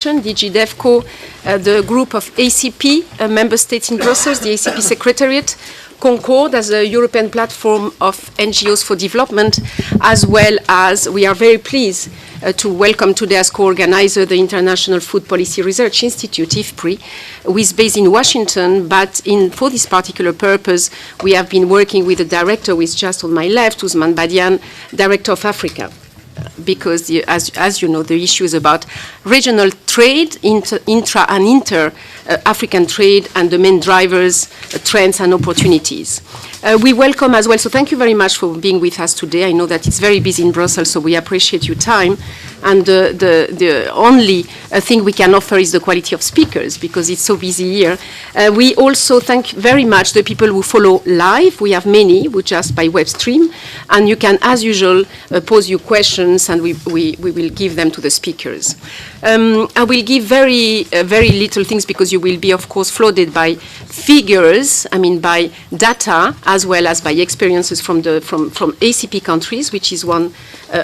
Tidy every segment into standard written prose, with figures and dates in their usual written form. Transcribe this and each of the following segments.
DG DevCo, the group of ACP member states in Brussels, the ACP Secretariat, Concord as a European platform of NGOs for development, as well as we are very pleased to welcome today as co-organizer the International Food Policy Research Institute, IFPRI, who is based in Washington, but for this particular purpose, we have been working with the director, who is just on my left, Ousmane Badiane, Director of Africa. Because, as you know, the issue is about regional trade, intra and inter-African trade, and the main drivers, trends, and opportunities. We welcome as well, so thank you very much for being with us today. I know that it's very busy in Brussels, so we appreciate your time. And the only thing we can offer is the quality of speakers, because it's so busy here. We also thank very much the people who follow live. We have many, who just by web stream. And you can, as usual, pose your questions, and we will give them to the speakers. I will give very little things, because you will be, of course, flooded by figures, by data, as well as by experiences from ACP countries, which is one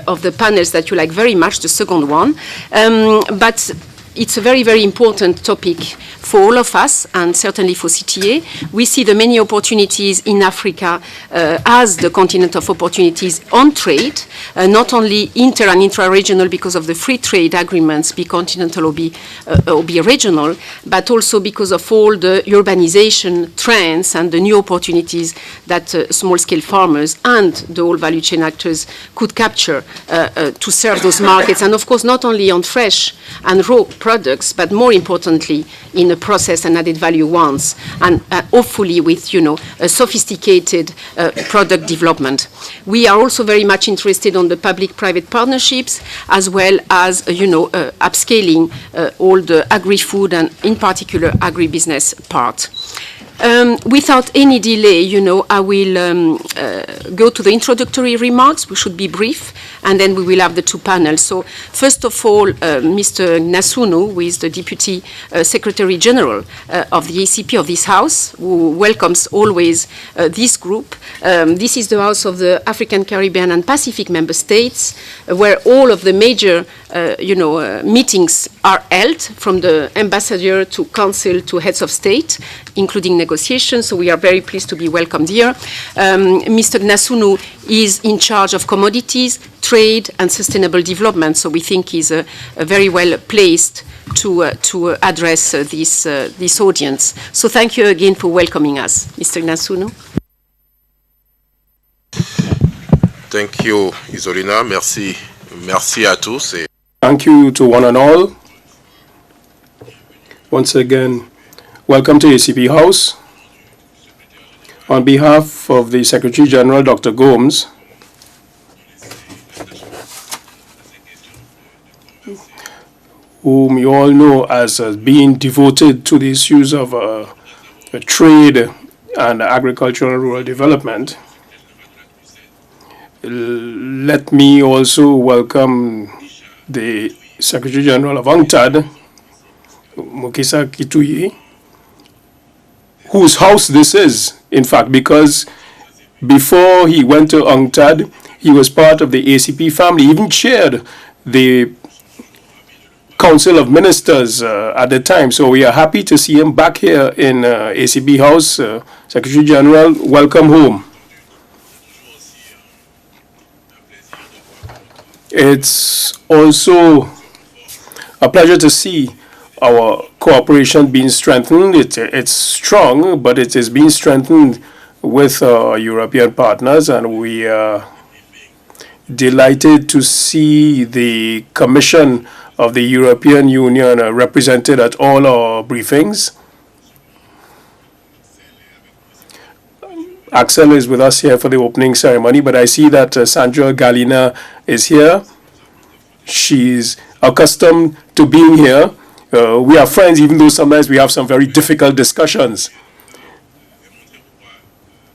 of the panels that you like very much, the second one. But it's a very, very important topic for all of us, and certainly for CTA. We see the many opportunities in Africa as the continent of opportunities on trade, not only inter and intra-regional because of the free trade agreements, be continental or be regional, but also because of all the urbanization trends and the new opportunities that small-scale farmers and the whole value chain actors could capture to serve those markets. And of course, not only on fresh and raw products, but more importantly, in the process and added value ones, and hopefully with, a sophisticated product development. We are also very much interested on the public-private partnerships, as well as, upscaling all the agri-food and, in particular, agribusiness part. Without any delay, I will go to the introductory remarks. We should be brief, and then we will have the two panels. So, first of all, Mr. Nasuno, who is the Deputy Secretary General of the ACP of this House, who welcomes always this group. This is the House of the African, Caribbean, and Pacific member states, where all of the major, meetings are held, from the ambassador to council to heads of state, including negotiations, so we are very pleased to be welcomed here. Mr. Gnasunu is in charge of commodities, trade, and sustainable development, so we think he's very well placed to address this audience. So thank you again for welcoming us, Mr. Gnasunu. Thank you, Isolina. Merci à tous. Thank you to one and all. Once again, welcome to ACP House. On behalf of the Secretary General, Dr. Gomes, whom you all know as being devoted to the issues of trade and agricultural and rural development, let me also welcome the Secretary General of UNCTAD, Mokisa Kituyi, whose house this is, in fact, because before he went to UNCTAD, he was part of the ACP family, even chaired the Council of Ministers at the time. So we are happy to see him back here in ACP House. Secretary General, welcome home. It's also a pleasure to see our cooperation being strengthened. It's strong, but it is being strengthened with our European partners, and we are delighted to see the Commission of the European Union represented at all our briefings. Axel is with us here for the opening ceremony, but I see that Sandra Galina is here. She's accustomed to being here. We are friends, even though sometimes we have some very difficult discussions.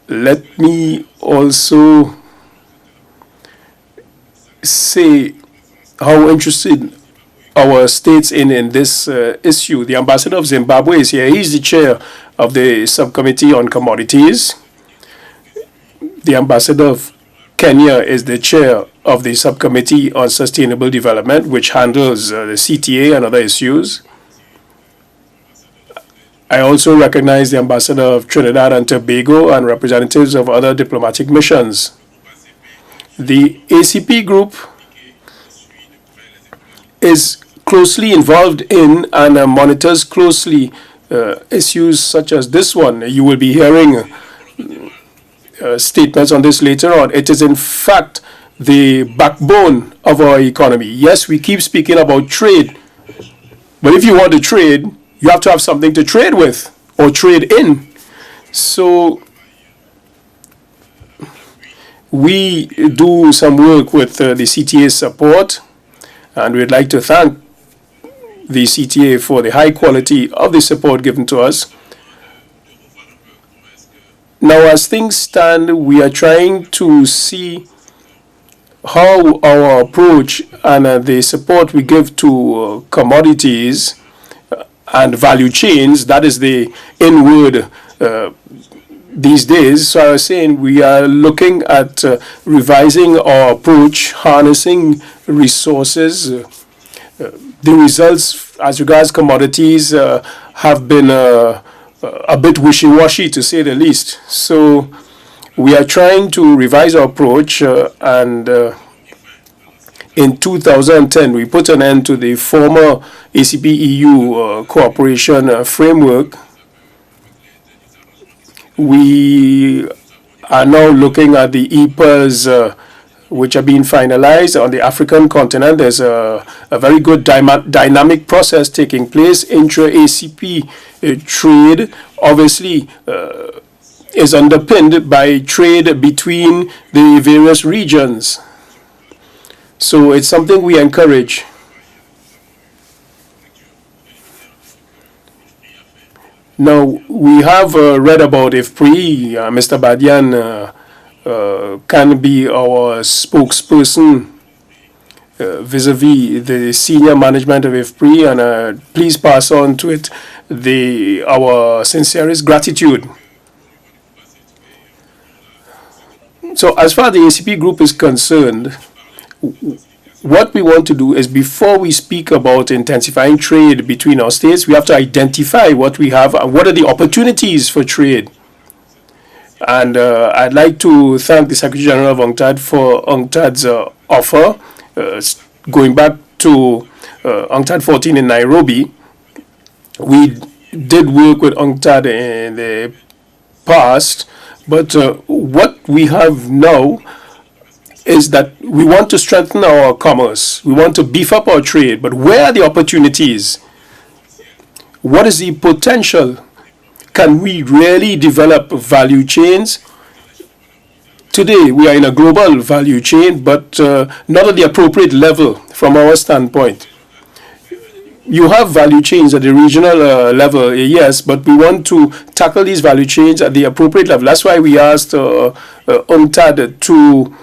Let me also say how interested our states in this issue. The ambassador of Zimbabwe is here. He's the chair of the subcommittee on commodities. The ambassador of Kenya is the chair of the Subcommittee on Sustainable Development, which handles the CTA and other issues. I also recognize the Ambassador of Trinidad and Tobago and representatives of other diplomatic missions. The ACP group is closely involved in and monitors closely issues such as this one. You will be hearing statements on this later on. It is in fact the backbone of our economy. Yes, we keep speaking about trade, but if you want to trade, you have to have something to trade with or trade in. So we do some work with the CTA's support, and we'd like to thank the CTA for the high quality of the support given to us. Now, as things stand, we are trying to see how our approach and the support we give to commodities and value chains, that is the inward these days. So I was saying we are looking at revising our approach, harnessing resources. The results as regards commodities have been a bit wishy-washy, to say the least. So we are trying to revise our approach, and in 2010 we put an end to the former ACP-EU cooperation framework. We are now looking at the EPAs which are being finalized on the African continent. There's a very good dynamic process taking place. Intra-ACP trade obviously is underpinned by trade between the various regions. So it's something we encourage. Now, we have read about IFPRI. Mr. Badian can be our spokesperson vis-a-vis the senior management of IFPRI, and please pass on to it our sincerest gratitude. So as far as the ACP group is concerned, what we want to do is, before we speak about intensifying trade between our states, we have to identify what we have and what are the opportunities for trade. And I'd like to thank the Secretary General of UNCTAD for UNCTAD's offer. Going back to UNCTAD 14 in Nairobi, we did work with UNCTAD in the past, but what we have now is that we want to strengthen our commerce. We want to beef up our trade, but where are the opportunities? What is the potential? Can we really develop value chains? Today, we are in a global value chain, but not at the appropriate level from our standpoint. You have value chains at the regional level, yes, but we want to tackle these value chains at the appropriate level. That's why we asked UNCTAD to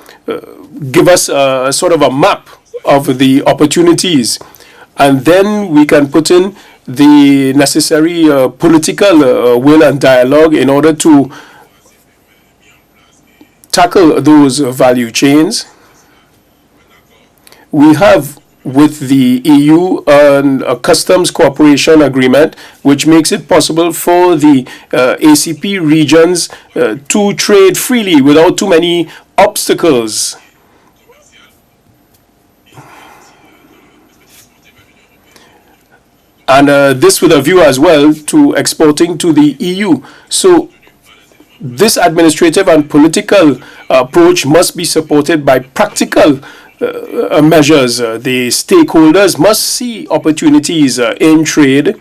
give us a sort of a map of the opportunities, and then we can put in the necessary political will and dialogue in order to tackle those value chains. We have with the EU a customs cooperation agreement which makes it possible for the ACP regions to trade freely without too many obstacles. And this with a view as well to exporting to the EU. So this administrative and political approach must be supported by practical measures. The stakeholders must see opportunities in trade, and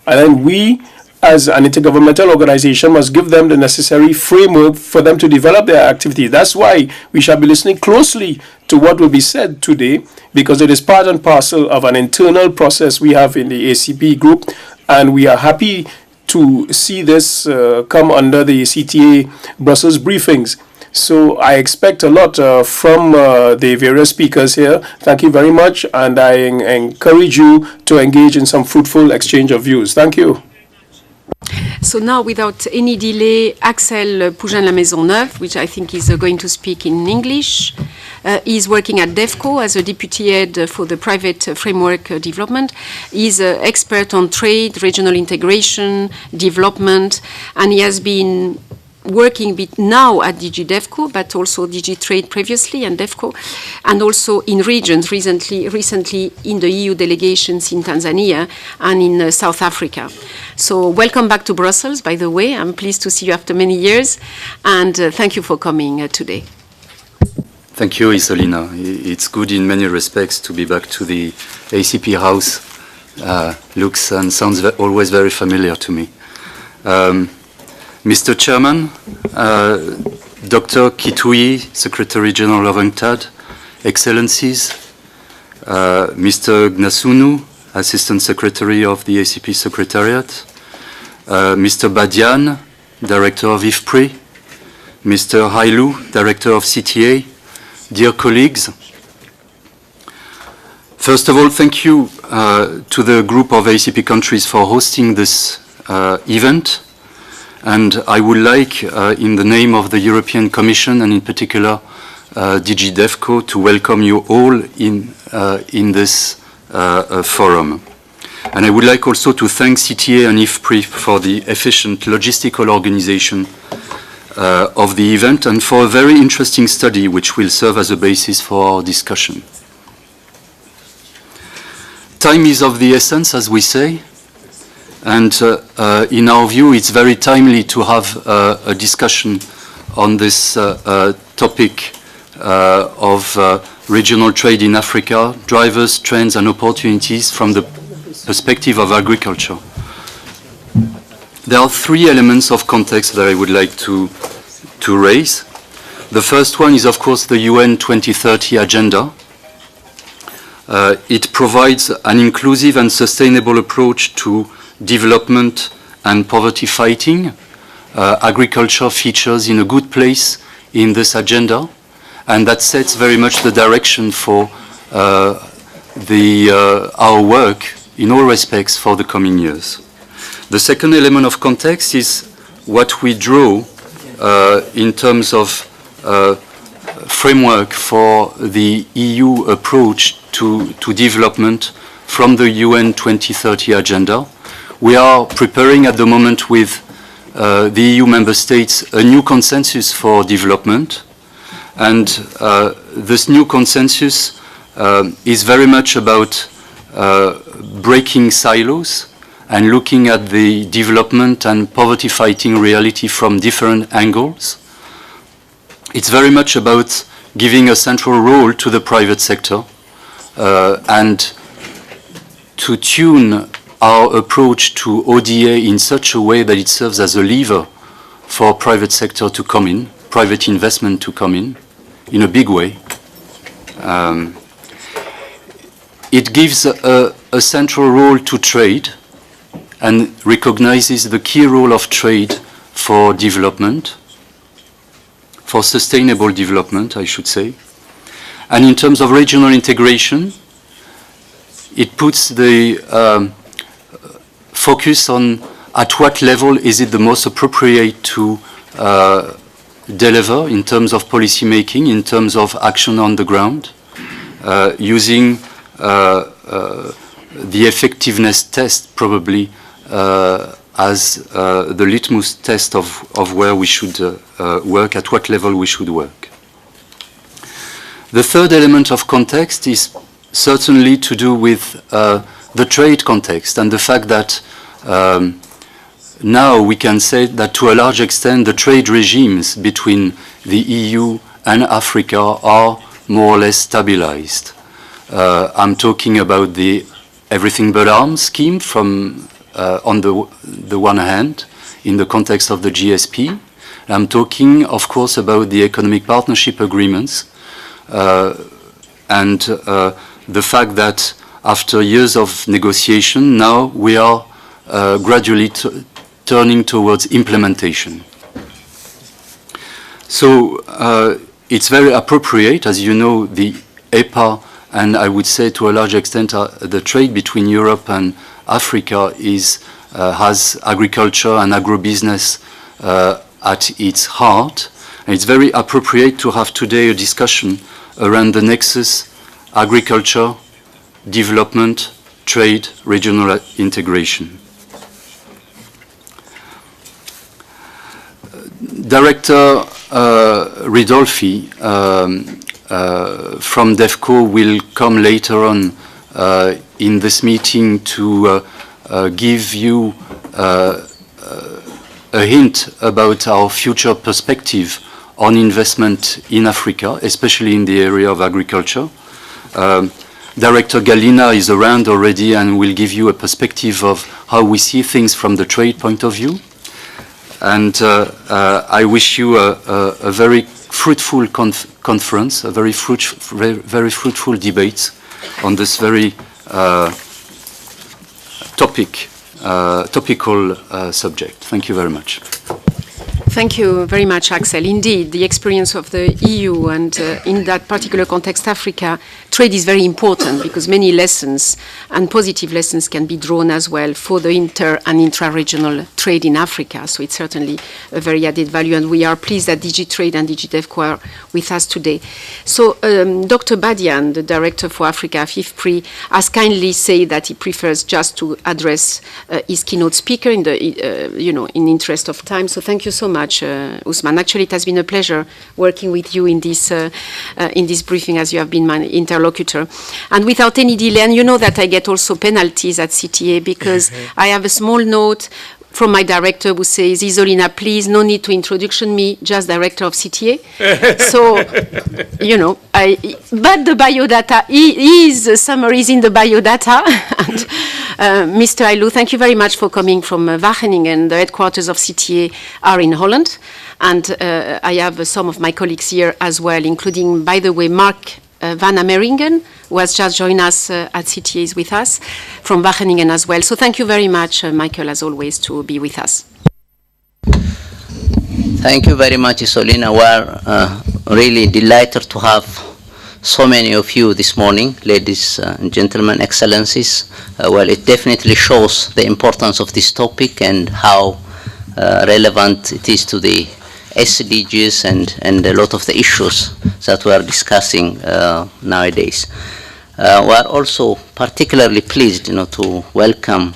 then we as an intergovernmental organization must give them the necessary framework for them to develop their activity. That's why we shall be listening closely to what will be said today, because it is part and parcel of an internal process we have in the ACP group, and we are happy to see this come under the CTA Brussels briefings. So I expect a lot from the various speakers here. Thank you very much, and I encourage you to engage in some fruitful exchange of views. Thank you. So now, without any delay, Axel Pougin-La-Maisonneuve, which I think is going to speak in English, is working at DEFCO as a deputy head for the private framework development. He's an expert on trade, regional integration, development, and he has been working now at DG DEFCO, but also DG Trade previously and DEFCO, and also in regions recently in the EU delegations in Tanzania and in South Africa. So welcome back to Brussels, by the way. I'm pleased to see you after many years, and thank you for coming today. Thank you, Isolina. It's good in many respects to be back to the ACP house. Looks and sounds always very familiar to me. Mr. Chairman, Dr. Kitui, Secretary General of UNCTAD, Excellencies, Mr. Gnasunu, Assistant Secretary of the ACP Secretariat, Mr. Badian, Director of IFPRI, Mr. Hailu, Director of CTA, dear colleagues. First of all, thank you to the group of ACP countries for hosting this event. And I would like, in the name of the European Commission and in particular DG DEFCO, to welcome you all in this forum. And I would like also to thank CTA and IFPRI for the efficient logistical organization of the event and for a very interesting study which will serve as a basis for our discussion. Time is of the essence, as we say. And in our view, it's very timely to have a discussion on this topic of regional trade in Africa, drivers, trends, and opportunities from the perspective of agriculture. There are three elements of context that I would like to raise. The first one is, of course, the UN 2030 agenda. It provides an inclusive and sustainable approach to development and poverty fighting. Agriculture features in a good place in this agenda, and that sets very much the direction for our work in all respects for the coming years. The second element of context is what we draw in terms of framework for the EU approach to development from the UN 2030 agenda. We are preparing at the moment with the EU member states a new consensus for development, and this new consensus is very much about breaking silos and looking at the development and poverty fighting reality from different angles. It's very much about giving a central role to the private sector and to tune our approach to ODA in such a way that it serves as a lever for private sector to come in, private investment to come in a big way. It gives a central role to trade and recognizes the key role of trade for development, for sustainable development, I should say. And in terms of regional integration, it puts the focus on at what level is it the most appropriate to deliver in terms of policy making, in terms of action on the ground, using the effectiveness test probably as the litmus test of where we should work, at what level we should work. The third element of context is certainly to do with the trade context and the fact that now we can say that to a large extent the trade regimes between the EU and Africa are more or less stabilized. I'm talking about the Everything But Arms scheme from on the one hand in the context of the GSP. I'm talking, of course, about the economic partnership agreements and the fact that after years of negotiation, now we are gradually turning towards implementation. So it's very appropriate, as you know, the EPA, and I would say to a large extent the trade between Europe and Africa is has agriculture and agribusiness at its heart. And it's very appropriate to have today a discussion around the nexus, agriculture, development, trade, regional integration. Director Ridolfi from DEFCO will come later on in this meeting to give you a hint about our future perspective on investment in Africa, especially in the area of agriculture. Director Galina is around already and will give you a perspective of how we see things from the trade point of view. And I wish you a very fruitful conference, a very fruitful debate on this very topical subject. Thank you very much. Thank you very much, Axel. Indeed, the experience of the EU and in that particular context, Africa, trade is very important because many lessons and positive lessons can be drawn as well for the inter and intra-regional trade in Africa. So it's certainly a very added value, and we are pleased that DigiTrade and DigiDevCo are with us today. So Dr. Badian, the Director for Africa, FIFPRI, has kindly said that he prefers just to address his keynote speaker in the, in interest of time. So thank you so much, Usman. Actually, it has been a pleasure working with you in this briefing, as you have been my interlocutor. And without any delay, and you know that I get also penalties at CTA because I have a small note from my director who says, Isolina, please, no need to introduction me, just director of CTA. So, but the biodata is summaries in the biodata. And, Mr. Aylou, thank you very much for coming from Wageningen. The headquarters of CTA are in Holland. And I have some of my colleagues here as well, including, by the way, Mark Van Ameringen, who has just joined us at CTA, is with us from Wageningen as well. So thank you very much, Michael, as always, to be with us. Thank you very much, Isolina. We're really delighted to have so many of you this morning, ladies and gentlemen, excellencies. Well, it definitely shows the importance of this topic and how relevant it is to the SDGs and a lot of the issues that we are discussing nowadays. We are also particularly pleased, to welcome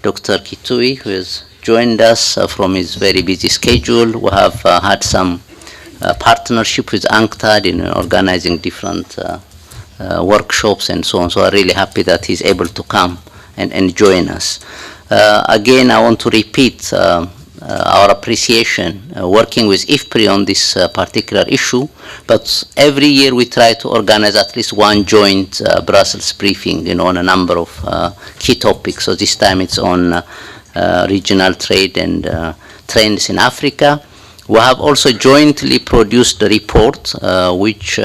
Dr. Kitui, who has joined us from his very busy schedule. We have had some partnership with UNCTAD in organizing different workshops and so on. So I'm really happy that he's able to come and join us. Again, I want to repeat our appreciation working with IFPRI on this particular issue, but every year we try to organize at least one joint Brussels briefing, on a number of key topics. So this time it's on regional trade and trends in Africa. We have also jointly produced a report which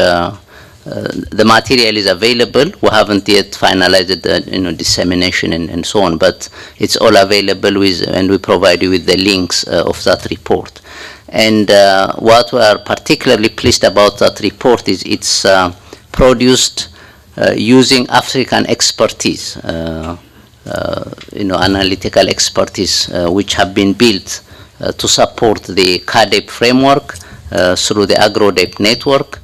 the material is available. We haven't yet finalized the dissemination and so on, but it's all available and we provide you with the links of that report. And what we are particularly pleased about that report is it's produced using African expertise, analytical expertise, which have been built to support the CADEP framework through the AgroDep network,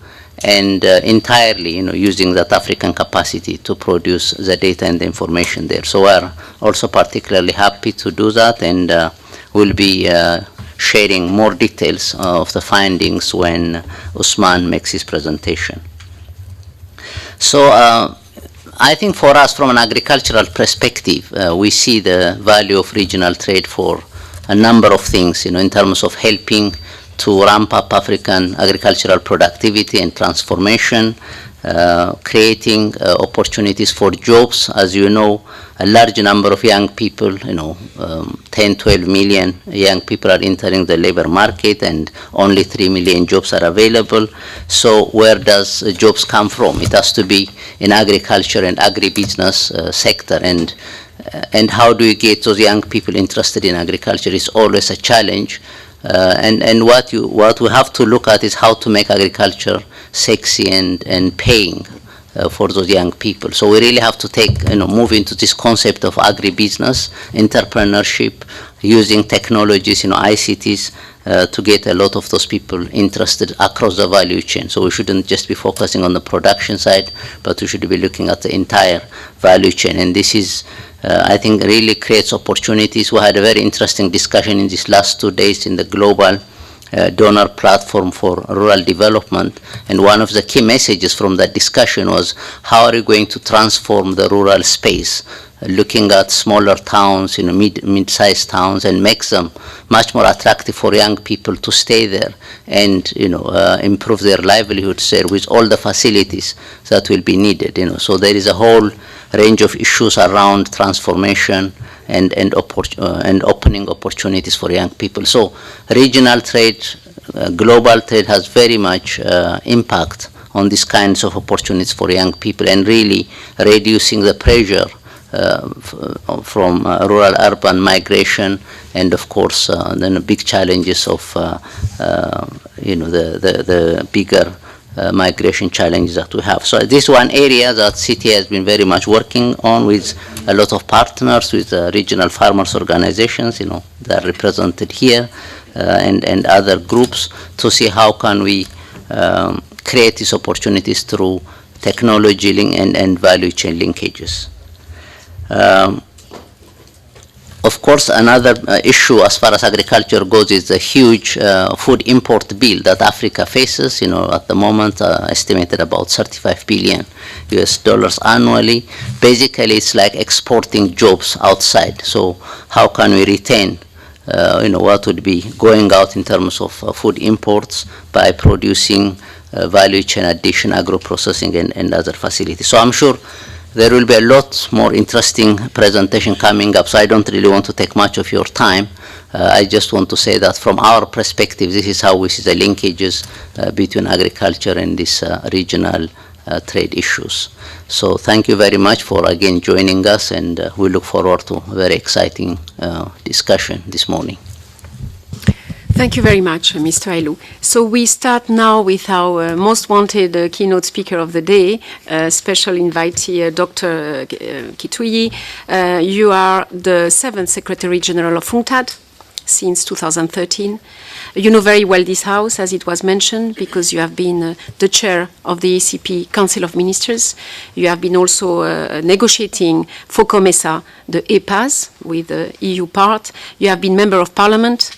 and entirely, using that African capacity to produce the data and the information there. So we're also particularly happy to do that, and we'll be sharing more details of the findings when Usman makes his presentation. So I think for us, from an agricultural perspective, we see the value of regional trade for a number of things, in terms of helping to ramp up African agricultural productivity and transformation, creating opportunities for jobs. As you know, a large number of young people, 10, 12 million young people are entering the labor market, and only 3 million jobs are available. So where does jobs come from? It has to be in agriculture and agribusiness sector, and how do you get those young people interested in agriculture is always a challenge. And what we have to look at is how to make agriculture sexy and paying for those young people. So we really have to move into this concept of agribusiness, entrepreneurship, using technologies, ICTs, to get a lot of those people interested across the value chain. So we shouldn't just be focusing on the production side, but we should be looking at the entire value chain. And this is, I think, really creates opportunities. We had a very interesting discussion in these last 2 days in the global donor platform for rural development, and one of the key messages from that discussion was, how are you going to transform the rural space, looking at smaller towns, mid-sized towns, and make them much more attractive for young people to stay there and improve their livelihoods there with all the facilities that will be needed. So there is a whole range of issues around transformation and opening opportunities for young people. So regional trade, global trade has very much impact on these kinds of opportunities for young people, and really reducing the pressure from rural-urban migration, and of course then the big challenges of the bigger migration challenges that we have. So this is one area that CTA has been very much working on with a lot of partners, with regional farmers organizations, that are represented here, and other groups, to see how can we create these opportunities through technology and value chain linkages. Of course, another issue as far as agriculture goes is the huge food import bill that Africa faces. At the moment, estimated about $35 billion US annually. Basically, it's like exporting jobs outside. So how can we retain what would be going out in terms of food imports by producing value chain addition, agro-processing, and other facilities. So I'm sure there will be a lot more interesting presentation coming up, so I don't really want to take much of your time. I just want to say that from our perspective, this is how we see the linkages between agriculture and these regional trade issues. So thank you very much for again joining us, and we look forward to a very exciting discussion this morning. Thank you very much, Mr. Ailou. So we start now with our most wanted keynote speaker of the day, special invitee, Dr. Kituyi. You are the 7th Secretary General of UNCTAD since 2013. You know very well this house, as it was mentioned, because you have been the chair of the ACP Council of Ministers. You have been also negotiating for COMESA, the EPAs, with the EU part. You have been member of parliament,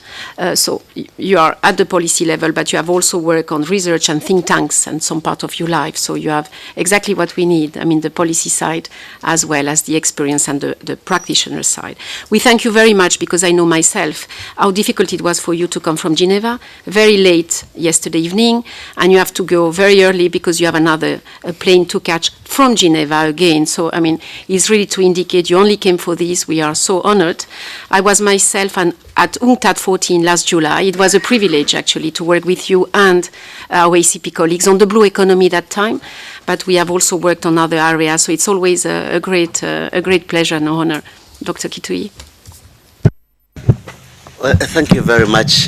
so you are at the policy level, but you have also worked on research and think tanks and some part of your life. So you have exactly what we need, the policy side as well as the experience and the practitioner side. We thank you very much, because I know myself how difficult it was for you to come from Geneva very late yesterday evening, and you have to go very early because you have another plane to catch from Geneva again. So, it's really to indicate you only came for this. We are so honored. I was myself at UNCTAD 14 last July. It was a privilege, actually, to work with you and our ACP colleagues on the blue economy that time, but we have also worked on other areas, so it's always a great pleasure and honor. Dr. Kituyi. Well, thank you very much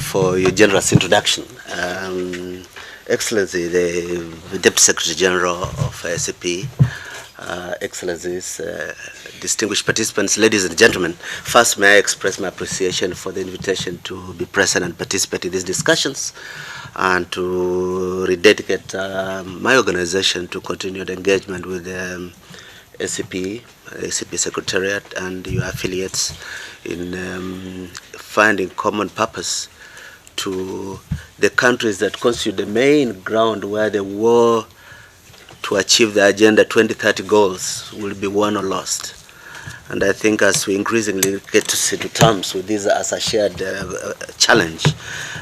for your generous introduction. Excellency, the Deputy Secretary General of ACP, Excellencies, distinguished participants, ladies and gentlemen, first may I express my appreciation for the invitation to be present and participate in these discussions, and to rededicate my organization to continued engagement with the ACP Secretariat and your affiliates in finding common purpose to the countries that constitute the main ground where the war to achieve the Agenda 2030 goals will be won or lost. And I think as we increasingly get to sit to terms with this as a shared challenge,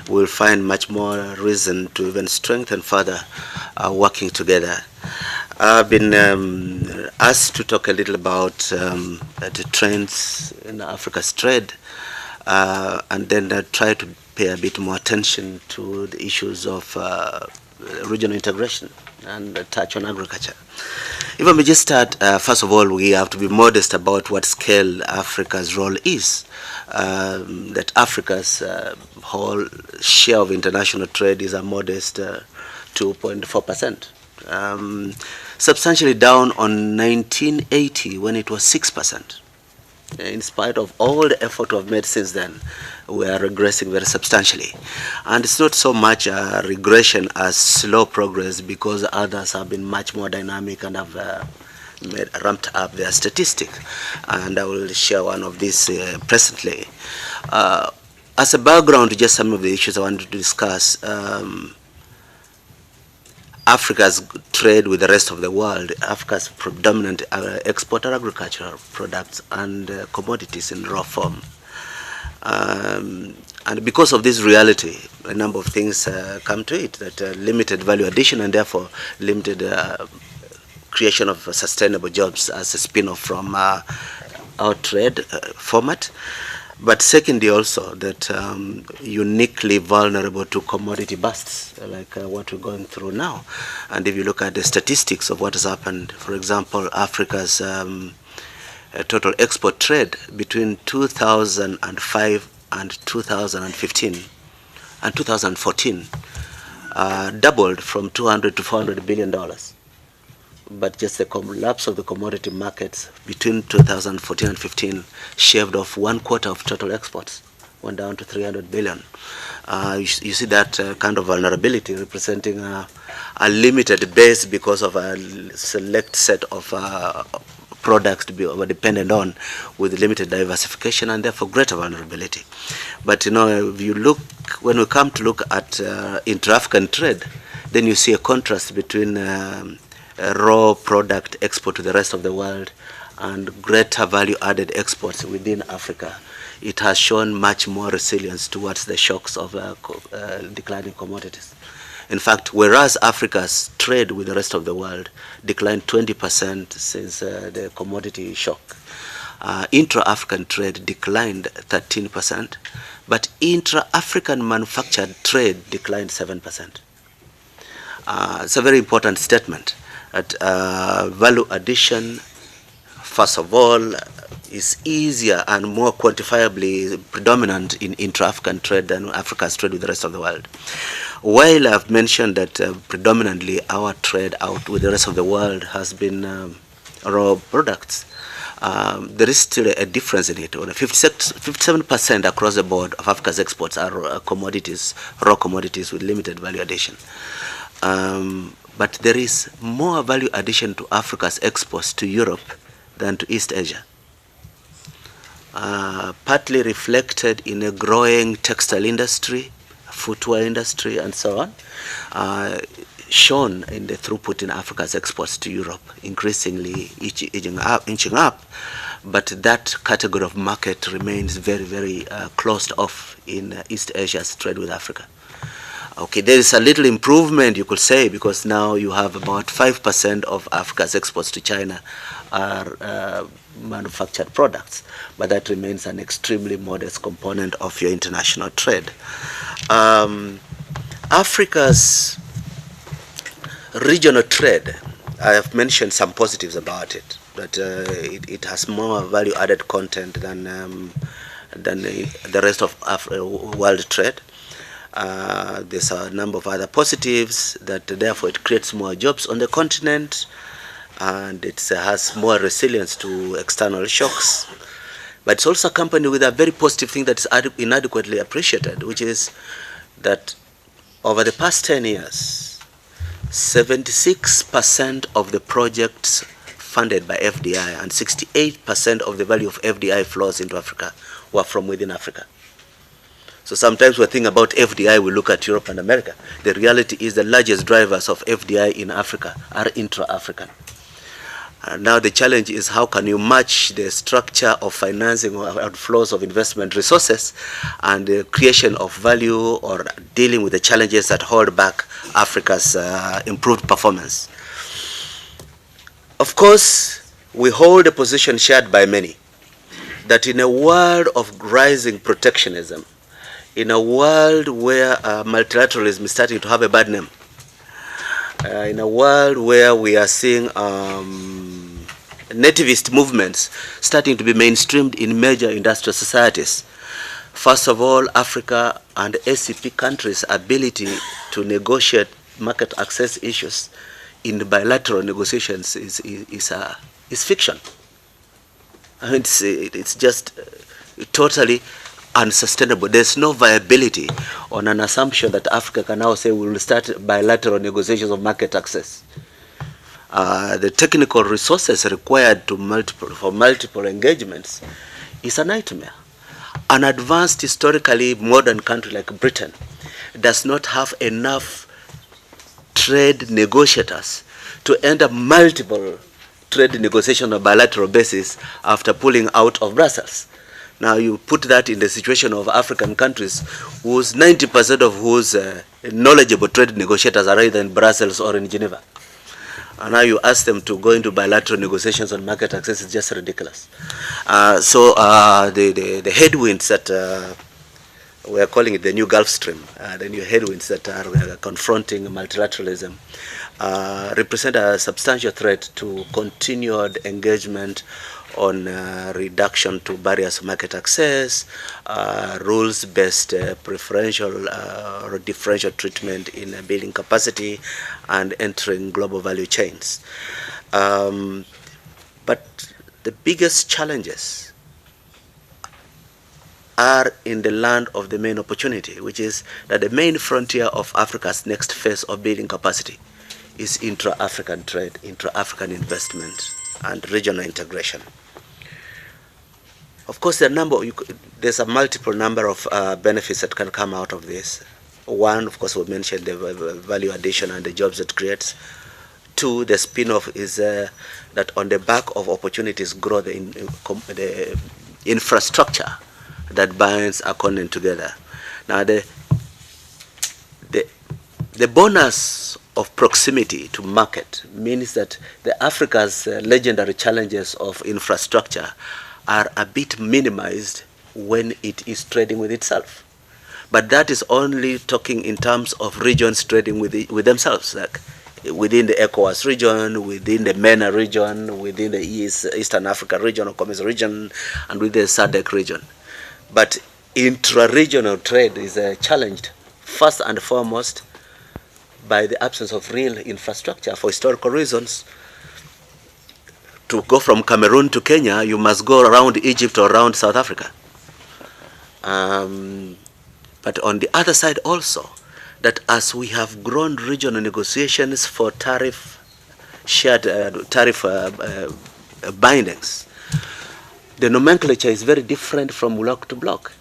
we'll find much more reason to even strengthen further working together. I've been asked to talk a little about the trends in Africa's trade, and then try to pay a bit more attention to the issues of regional integration and touch on agriculture. If I may just start, first of all, we have to be modest about what scale Africa's role is. That Africa's whole share of international trade is a modest 2.4%. substantially down on 1980 when it was 6%. In spite of all the effort we've made since then, we are regressing very substantially. And it's not so much a regression as slow progress, because others have been much more dynamic and have ramped up their statistics. And I will share one of these presently. As a background to just some of the issues I wanted to discuss, Africa's trade with the rest of the world, Africa's predominant export are agricultural products and commodities in raw form. And because of this reality, a number of things come to it, that limited value addition and therefore limited creation of sustainable jobs as a spin-off from our trade format. But secondly also that uniquely vulnerable to commodity busts, like what we're going through now. And if you look at the statistics of what has happened, for example, Africa's total export trade between 2005 and 2015 and 2014 doubled from $200 to $400 billion. But just the collapse of the commodity markets between 2014 and 15 shaved off 1/4 of total exports, went down to 300 billion. You see that kind of vulnerability representing a limited base because of a select set of products to be dependent on, with limited diversification and therefore greater vulnerability. But if you look, when we come to look at intra-African trade, then you see a contrast between raw product export to the rest of the world and greater value-added exports within Africa. It has shown much more resilience towards the shocks of declining commodities. In fact, whereas Africa's trade with the rest of the world declined 20% since the commodity shock, intra-African trade declined 13%, but intra-African manufactured trade declined 7%. It's a very important statement. That value addition, first of all, is easier and more quantifiably predominant in intra-African trade than Africa's trade with the rest of the world. While I've mentioned that predominantly our trade out with the rest of the world has been raw products, there is still a difference in it. 57% across the board of Africa's exports are commodities, raw commodities with limited value addition. But there is more value addition to Africa's exports to Europe than to East Asia. Partly reflected in a growing textile industry, footwear industry, and so on, shown in the throughput in Africa's exports to Europe, increasingly inching up. But that category of market remains very, very closed off in East Asia's trade with Africa. Okay, there is a little improvement, you could say, because now you have about 5% of Africa's exports to China are manufactured products, but that remains an extremely modest component of your international trade. Africa's regional trade, I have mentioned some positives about it, that it has more value-added content than the rest of world trade. There's a number of other positives, that therefore it creates more jobs on the continent, and it has more resilience to external shocks. But it's also accompanied with a very positive thing that is inadequately appreciated, which is that over the past 10 years, 76% of the projects funded by FDI and 68% of the value of FDI flows into Africa were from within Africa. So sometimes we think about FDI, we look at Europe and America. The reality is the largest drivers of FDI in Africa are intra-African. Now the challenge is how can you match the structure of financing or flows of investment resources and the creation of value or dealing with the challenges that hold back Africa's improved performance. Of course, we hold a position shared by many, that in a world of rising protectionism, in a world where multilateralism is starting to have a bad name, in a world where we are seeing nativist movements starting to be mainstreamed in major industrial societies, first of all, Africa and ACP countries' ability to negotiate market access issues in bilateral negotiations is fiction. I mean, it's just totally unsustainable. There's no viability on an assumption that Africa can now say we will start bilateral negotiations of market access. The technical resources required for multiple engagements is a nightmare. An advanced, historically modern country like Britain does not have enough trade negotiators to enter multiple trade negotiations on a bilateral basis after pulling out of Brussels. Now you put that in the situation of African countries whose 90% of whose knowledgeable trade negotiators are either in Brussels or in Geneva. And now you ask them to go into bilateral negotiations on market access, it's just ridiculous. So the headwinds that we are calling it the new Gulf Stream, the new headwinds that are confronting multilateralism represent a substantial threat to continued engagement on reduction to barriers to market access, rules-based preferential or differential treatment in building capacity, and entering global value chains. But the biggest challenges are in the land of the main opportunity, which is that the main frontier of Africa's next phase of building capacity is intra-African trade, intra-African investment, and regional integration. Of course, there's a multiple number of benefits that can come out of this. One, of course, we mentioned the value addition and the jobs it creates. Two, the spin-off is that on the back of opportunities grow the infrastructure that binds a continent together. Now, the bonus of proximity to market means that Africa's legendary challenges of infrastructure are a bit minimized when it is trading with itself. But that is only talking in terms of regions trading with themselves, like within the ECOWAS region, within the MENA region, within the Eastern Africa region or Commerce region, and within the SADC region. But intra-regional trade is challenged first and foremost by the absence of real infrastructure. For historical reasons, to go from Cameroon to Kenya, you must go around Egypt or around South Africa. But on the other side also, that as we have grown regional negotiations for tariff bindings, the nomenclature is very different from block to block.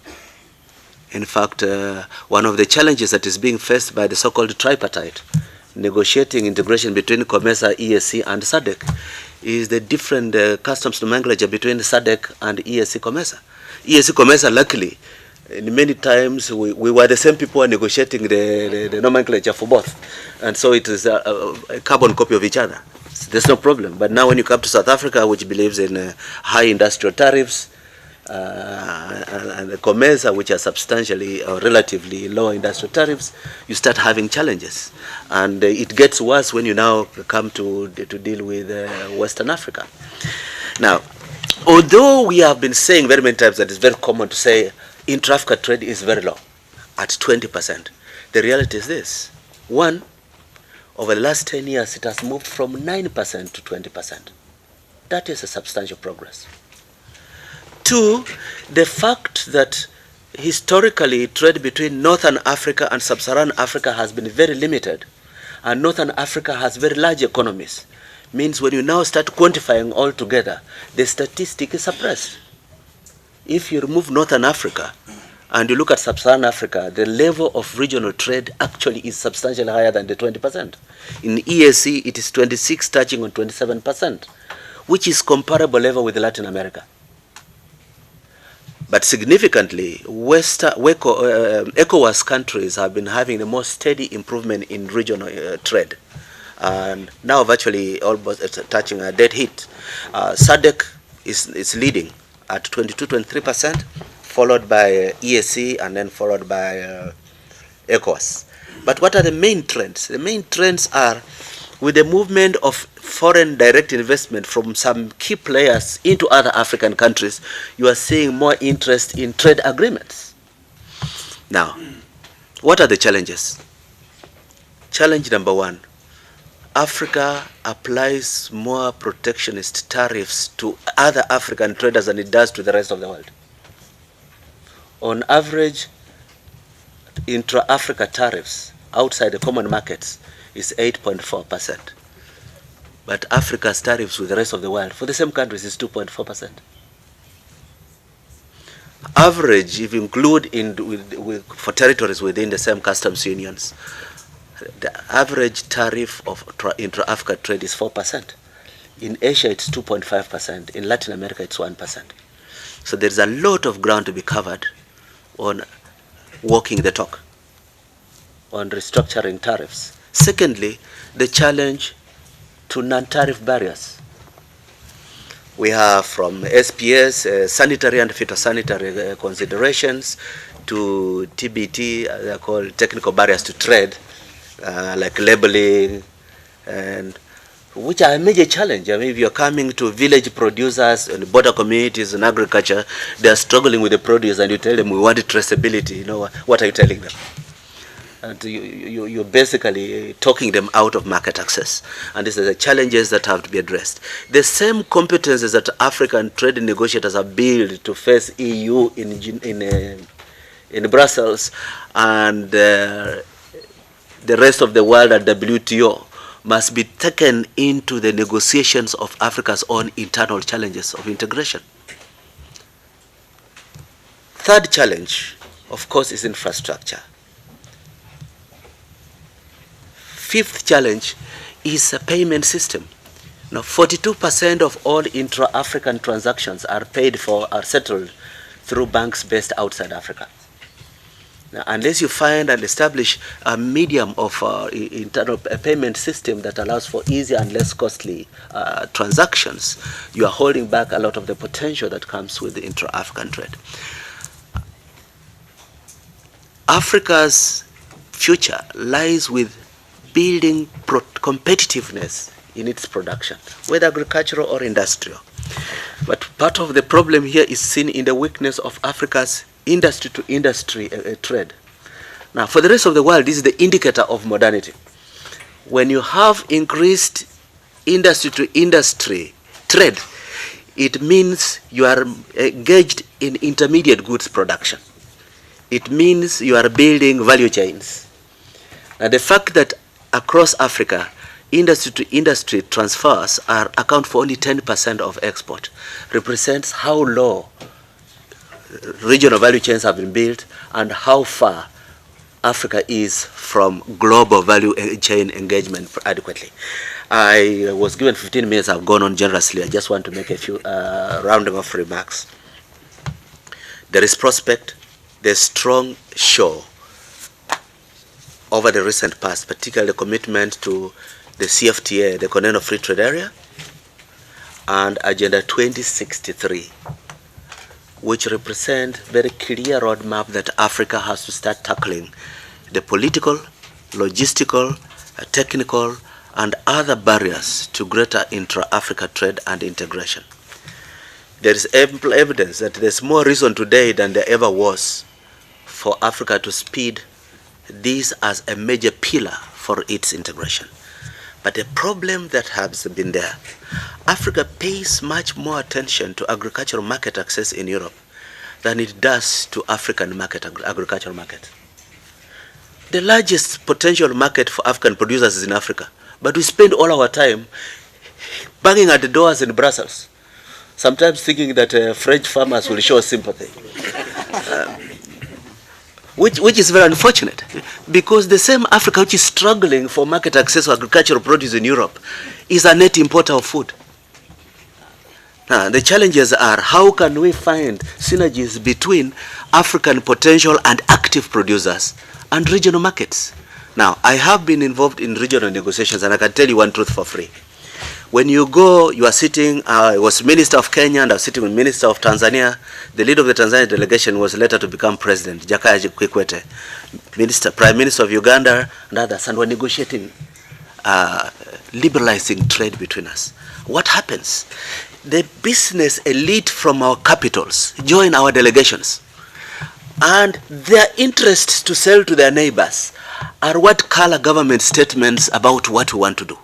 In fact, one of the challenges that is being faced by the so-called tripartite, negotiating integration between COMESA, EAC, and SADC, is the different customs nomenclature between SADC and EAC COMESA. EAC COMESA, luckily, many times we were the same people negotiating the nomenclature for both. And so it is a carbon copy of each other. So there's no problem. But now when you come to South Africa, which believes in high industrial tariffs, and the COMESA, which are substantially or relatively low industrial tariffs, you start having challenges. And it gets worse when you now come to deal with Western Africa. Now, although we have been saying very many times that it's very common to say intra-Africa trade is very low, at 20%, the reality is this. One, over the last 10 years, it has moved from 9% to 20%. That is a substantial progress. Two, the fact that historically trade between Northern Africa and Sub-Saharan Africa has been very limited, and Northern Africa has very large economies, means when you now start quantifying all together, the statistic is suppressed. If you remove Northern Africa and you look at Sub-Saharan Africa, the level of regional trade actually is substantially higher than the 20%. In EAC, it is 26, touching on 27%, which is comparable level with Latin America. But significantly, ECOWAS countries have been having the most steady improvement in regional trade. And now virtually almost touching a dead hit. SADC is leading at 22-23%, followed by EAC, and then followed by ECOWAS. But what are the main trends? The main trends are with the movement of foreign direct investment from some key players into other African countries, you are seeing more interest in trade agreements. Now, what are the challenges? Challenge number one, Africa applies more protectionist tariffs to other African traders than it does to the rest of the world. On average, intra-Africa tariffs outside the common markets is 8.4%. But Africa's tariffs with the rest of the world for the same countries is 2.4%. Average, if you include for territories within the same customs unions, the average tariff of intra-Africa trade is 4%. In Asia, it's 2.5%. In Latin America, it's 1%. So there's a lot of ground to be covered on walking the talk, on restructuring tariffs. Secondly, the challenge to non-tariff barriers. We have from SPS, sanitary and phytosanitary considerations, to TBT, they're called technical barriers to trade, like labeling, and which are a major challenge. I mean, if you're coming to village producers and border communities in agriculture, they're struggling with the produce, and you tell them we want traceability. You know, what are you telling them? And you're basically talking them out of market access. And these are the challenges that have to be addressed. The same competences that African trade negotiators have built to face EU in Brussels and the rest of the world at WTO must be taken into the negotiations of Africa's own internal challenges of integration. Third challenge, of course, is infrastructure. Fifth challenge is a payment system. Now, 42% of all intra-African transactions are paid for, are settled through banks based outside Africa. Now, unless you find and establish a medium of internal payment system that allows for easier and less costly transactions, you are holding back a lot of the potential that comes with the intra-African trade. Africa's future lies with building competitiveness in its production, whether agricultural or industrial. But part of the problem here is seen in the weakness of Africa's industry-to-industry trade. Now, for the rest of the world, this is the indicator of modernity. When you have increased industry-to-industry trade, it means you are engaged in intermediate goods production. It means you are building value chains. Now, the fact that across Africa, industry-to-industry transfers account for only 10% of export represents how low regional value chains have been built and how far Africa is from global value chain engagement adequately. I was given 15 minutes. I've gone on generously. I just want to make a few rounding off remarks. There is prospect. There's strong show over the recent past, particularly the commitment to the CFTA, the Continental Free Trade Area, and Agenda 2063, which represent very clear roadmap that Africa has to start tackling the political, logistical, technical, and other barriers to greater intra-Africa trade and integration. There is ample evidence that there's more reason today than there ever was for Africa to speed this as a major pillar for its integration. But the problem that has been there, Africa pays much more attention to agricultural market access in Europe than it does to African agricultural market. The largest potential market for African producers is in Africa, but we spend all our time banging at the doors in Brussels, sometimes thinking that French farmers will show sympathy. Which is very unfortunate, because the same Africa which is struggling for market access to agricultural produce in Europe is a net importer of food. Now, the challenges are how can we find synergies between African potential and active producers and regional markets. Now, I have been involved in regional negotiations, and I can tell you one truth for free. When you go, you are sitting, I was Minister of Kenya and I was sitting with Minister of Tanzania. The leader of the Tanzania delegation was later to become President, Jakaya Kikwete. Prime Minister of Uganda and others, and we're negotiating, liberalizing trade between us. What happens? The business elite from our capitals join our delegations, and their interests to sell to their neighbors are what color government statements about what we want to do.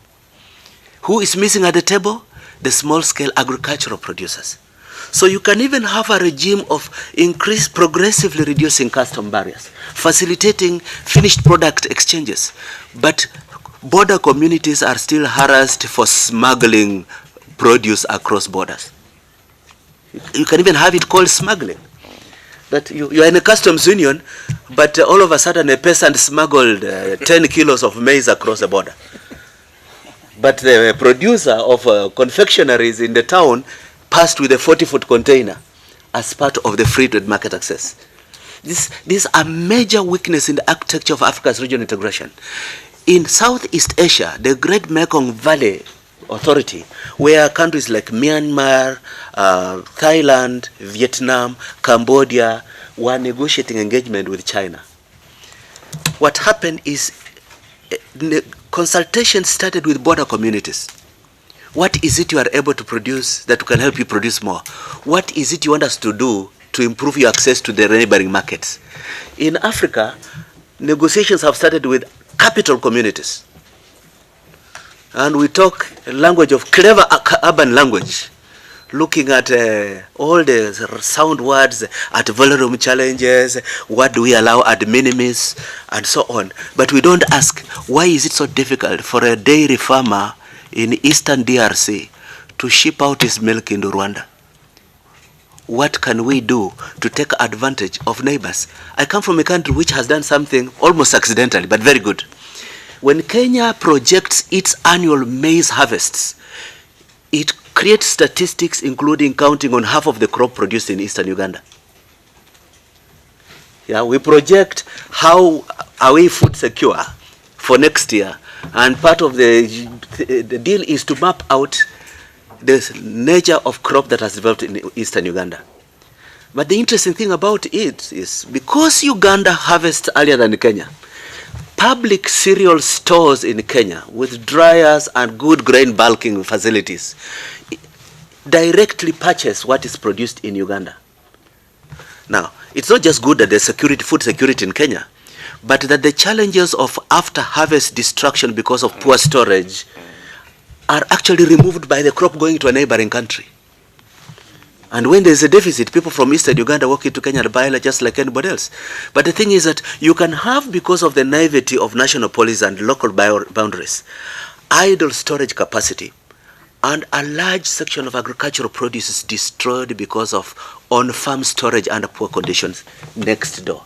Who is missing at the table? The small-scale agricultural producers. So you can even have a regime of progressively reducing custom barriers, facilitating finished product exchanges. But border communities are still harassed for smuggling produce across borders. You can even have it called smuggling. That you are in a customs union, but all of a sudden a peasant smuggled 10 kilos of maize across the border. But the producer of confectionaries in the town passed with a 40-foot container as part of the free trade market access. This is a major weakness in the architecture of Africa's regional integration. In Southeast Asia, the Great Mekong Valley Authority, where countries like Myanmar, Thailand, Vietnam, Cambodia were negotiating engagement with China. What happened is consultation started with border communities. What is it you are able to produce that can help you produce more? What is it you want us to do to improve your access to the neighboring markets? In Africa, negotiations have started with capital communities. And we talk a language of clever urban language, looking at all the sound words, at volume challenges, what do we allow ad minimis, and so on. But we don't ask, why is it so difficult for a dairy farmer in eastern DRC to ship out his milk into Rwanda? What can we do to take advantage of neighbors? I come from a country which has done something almost accidentally, but very good. When Kenya projects its annual maize harvests, it creates statistics including counting on half of the crop produced in eastern Uganda. Yeah, we project how are we food secure for next year, and part of the deal is to map out the nature of crop that has developed in eastern Uganda. But the interesting thing about it is because Uganda harvests earlier than Kenya, public cereal stores in Kenya with dryers and good grain bulking facilities directly purchase what is produced in Uganda. Now, it's not just good that there's food security in Kenya, but that the challenges of after-harvest destruction because of poor storage are actually removed by the crop going to a neighboring country. And when there's a deficit, people from eastern Uganda walk into Kenya and buy just like anybody else. But the thing is that you can have, because of the naivety of national policies and local boundaries, idle storage capacity, and a large section of agricultural produce is destroyed because of on-farm storage under poor conditions next door.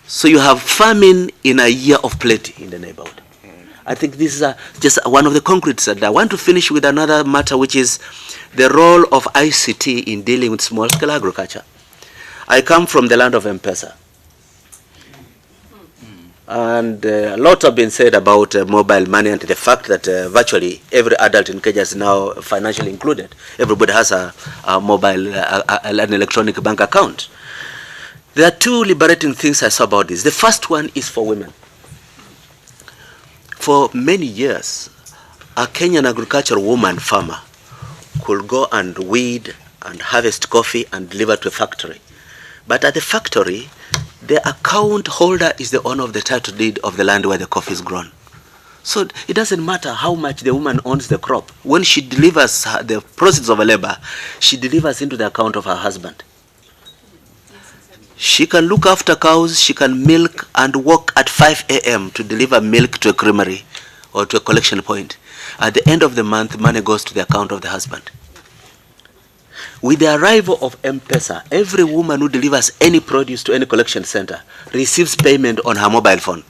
So you have famine in a year of plenty in the neighborhood. I think this is just one of the concretes that I want to finish with another matter, which is the role of ICT in dealing with small-scale agriculture. I come from the land of M-Pesa. And a lot have been said about mobile money and the fact that virtually every adult in Kenya is now financially included. Everybody has a mobile, an electronic bank account. There are two liberating things I saw about this. The first one is for women. For many years, a Kenyan agricultural woman farmer could go and weed and harvest coffee and deliver to a factory. But at the factory, the account holder is the owner of the title deed of the land where the coffee is grown. So it doesn't matter how much the woman owns the crop. When she delivers the proceeds of her labor, she delivers into the account of her husband. She can look after cows, she can milk and work at 5 a.m. to deliver milk to a creamery or to a collection point. At the end of the month, money goes to the account of the husband. With the arrival of M-Pesa, every woman who delivers any produce to any collection center receives payment on her mobile phone.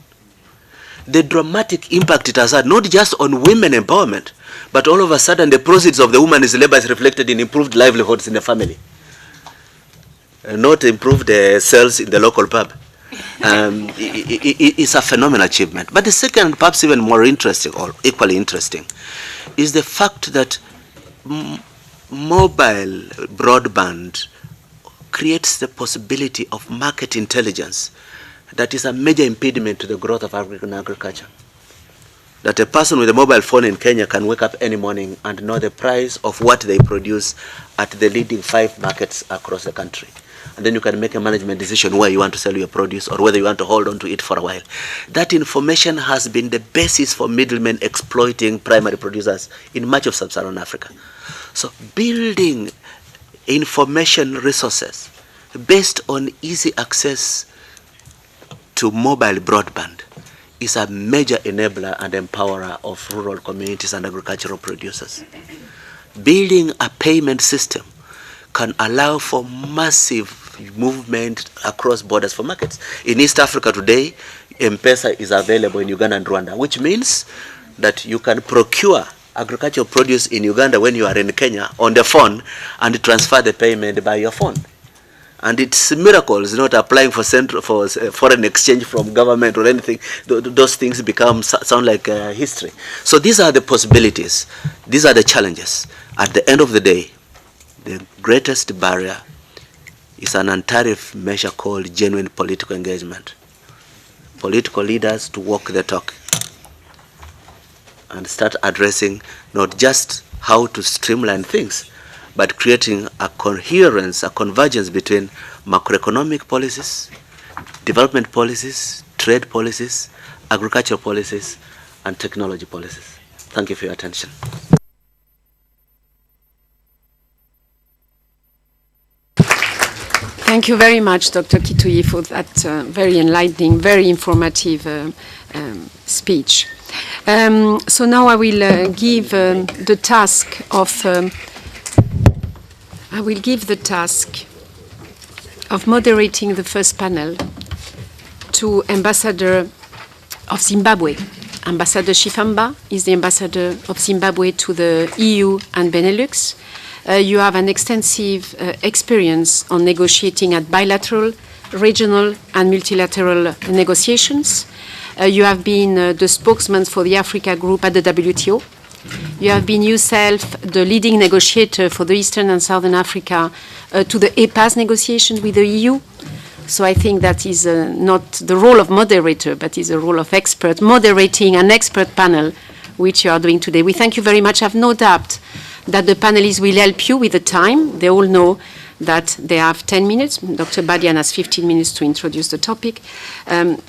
The dramatic impact it has had, not just on women empowerment, but all of a sudden the proceeds of the woman's labor is reflected in improved livelihoods in the family. Not improved sales in the local pub. It's a phenomenal achievement. But the second, perhaps even more interesting or equally interesting, is the fact that mobile broadband creates the possibility of market intelligence that is a major impediment to the growth of African agriculture. That a person with a mobile phone in Kenya can wake up any morning and know the price of what they produce at the leading 5 markets across the country. And then you can make a management decision where you want to sell your produce or whether you want to hold on to it for a while. That information has been the basis for middlemen exploiting primary producers in much of sub-Saharan Africa. So building information resources based on easy access to mobile broadband is a major enabler and empowerer of rural communities and agricultural producers. Building a payment system can allow for massive movement across borders for markets. In East Africa today, M-Pesa is available in Uganda and Rwanda, which means that you can procure agricultural produce in Uganda when you are in Kenya on the phone and transfer the payment by your phone. And it's miracles, not applying for foreign exchange from government or anything. Those things sound like history. So these are the possibilities. These are the challenges. At the end of the day, the greatest barrier is an untariff measure called genuine political engagement. Political leaders to walk the talk and start addressing not just how to streamline things, but creating a coherence, a convergence between macroeconomic policies, development policies, trade policies, agricultural policies, and technology policies. Thank you for your attention. Thank you very much, Dr. Kituyi, for that very enlightening, very informative speech. So now I will give the task of moderating the first panel to Ambassador of Zimbabwe. Ambassador Shifamba is the ambassador of Zimbabwe to the EU and Benelux. You have an extensive experience on negotiating at bilateral, regional, and multilateral negotiations. You have been the spokesman for the Africa Group at the WTO. You have been yourself the leading negotiator for the Eastern and Southern Africa to the EPAs negotiation with the EU. So I think that is not the role of moderator, but is a role of expert, moderating an expert panel, which you are doing today. We thank you very much. I have no doubt that the panelists will help you with the time. They all know that they have 10 minutes. Dr. Badian has 15 minutes to introduce the topic. And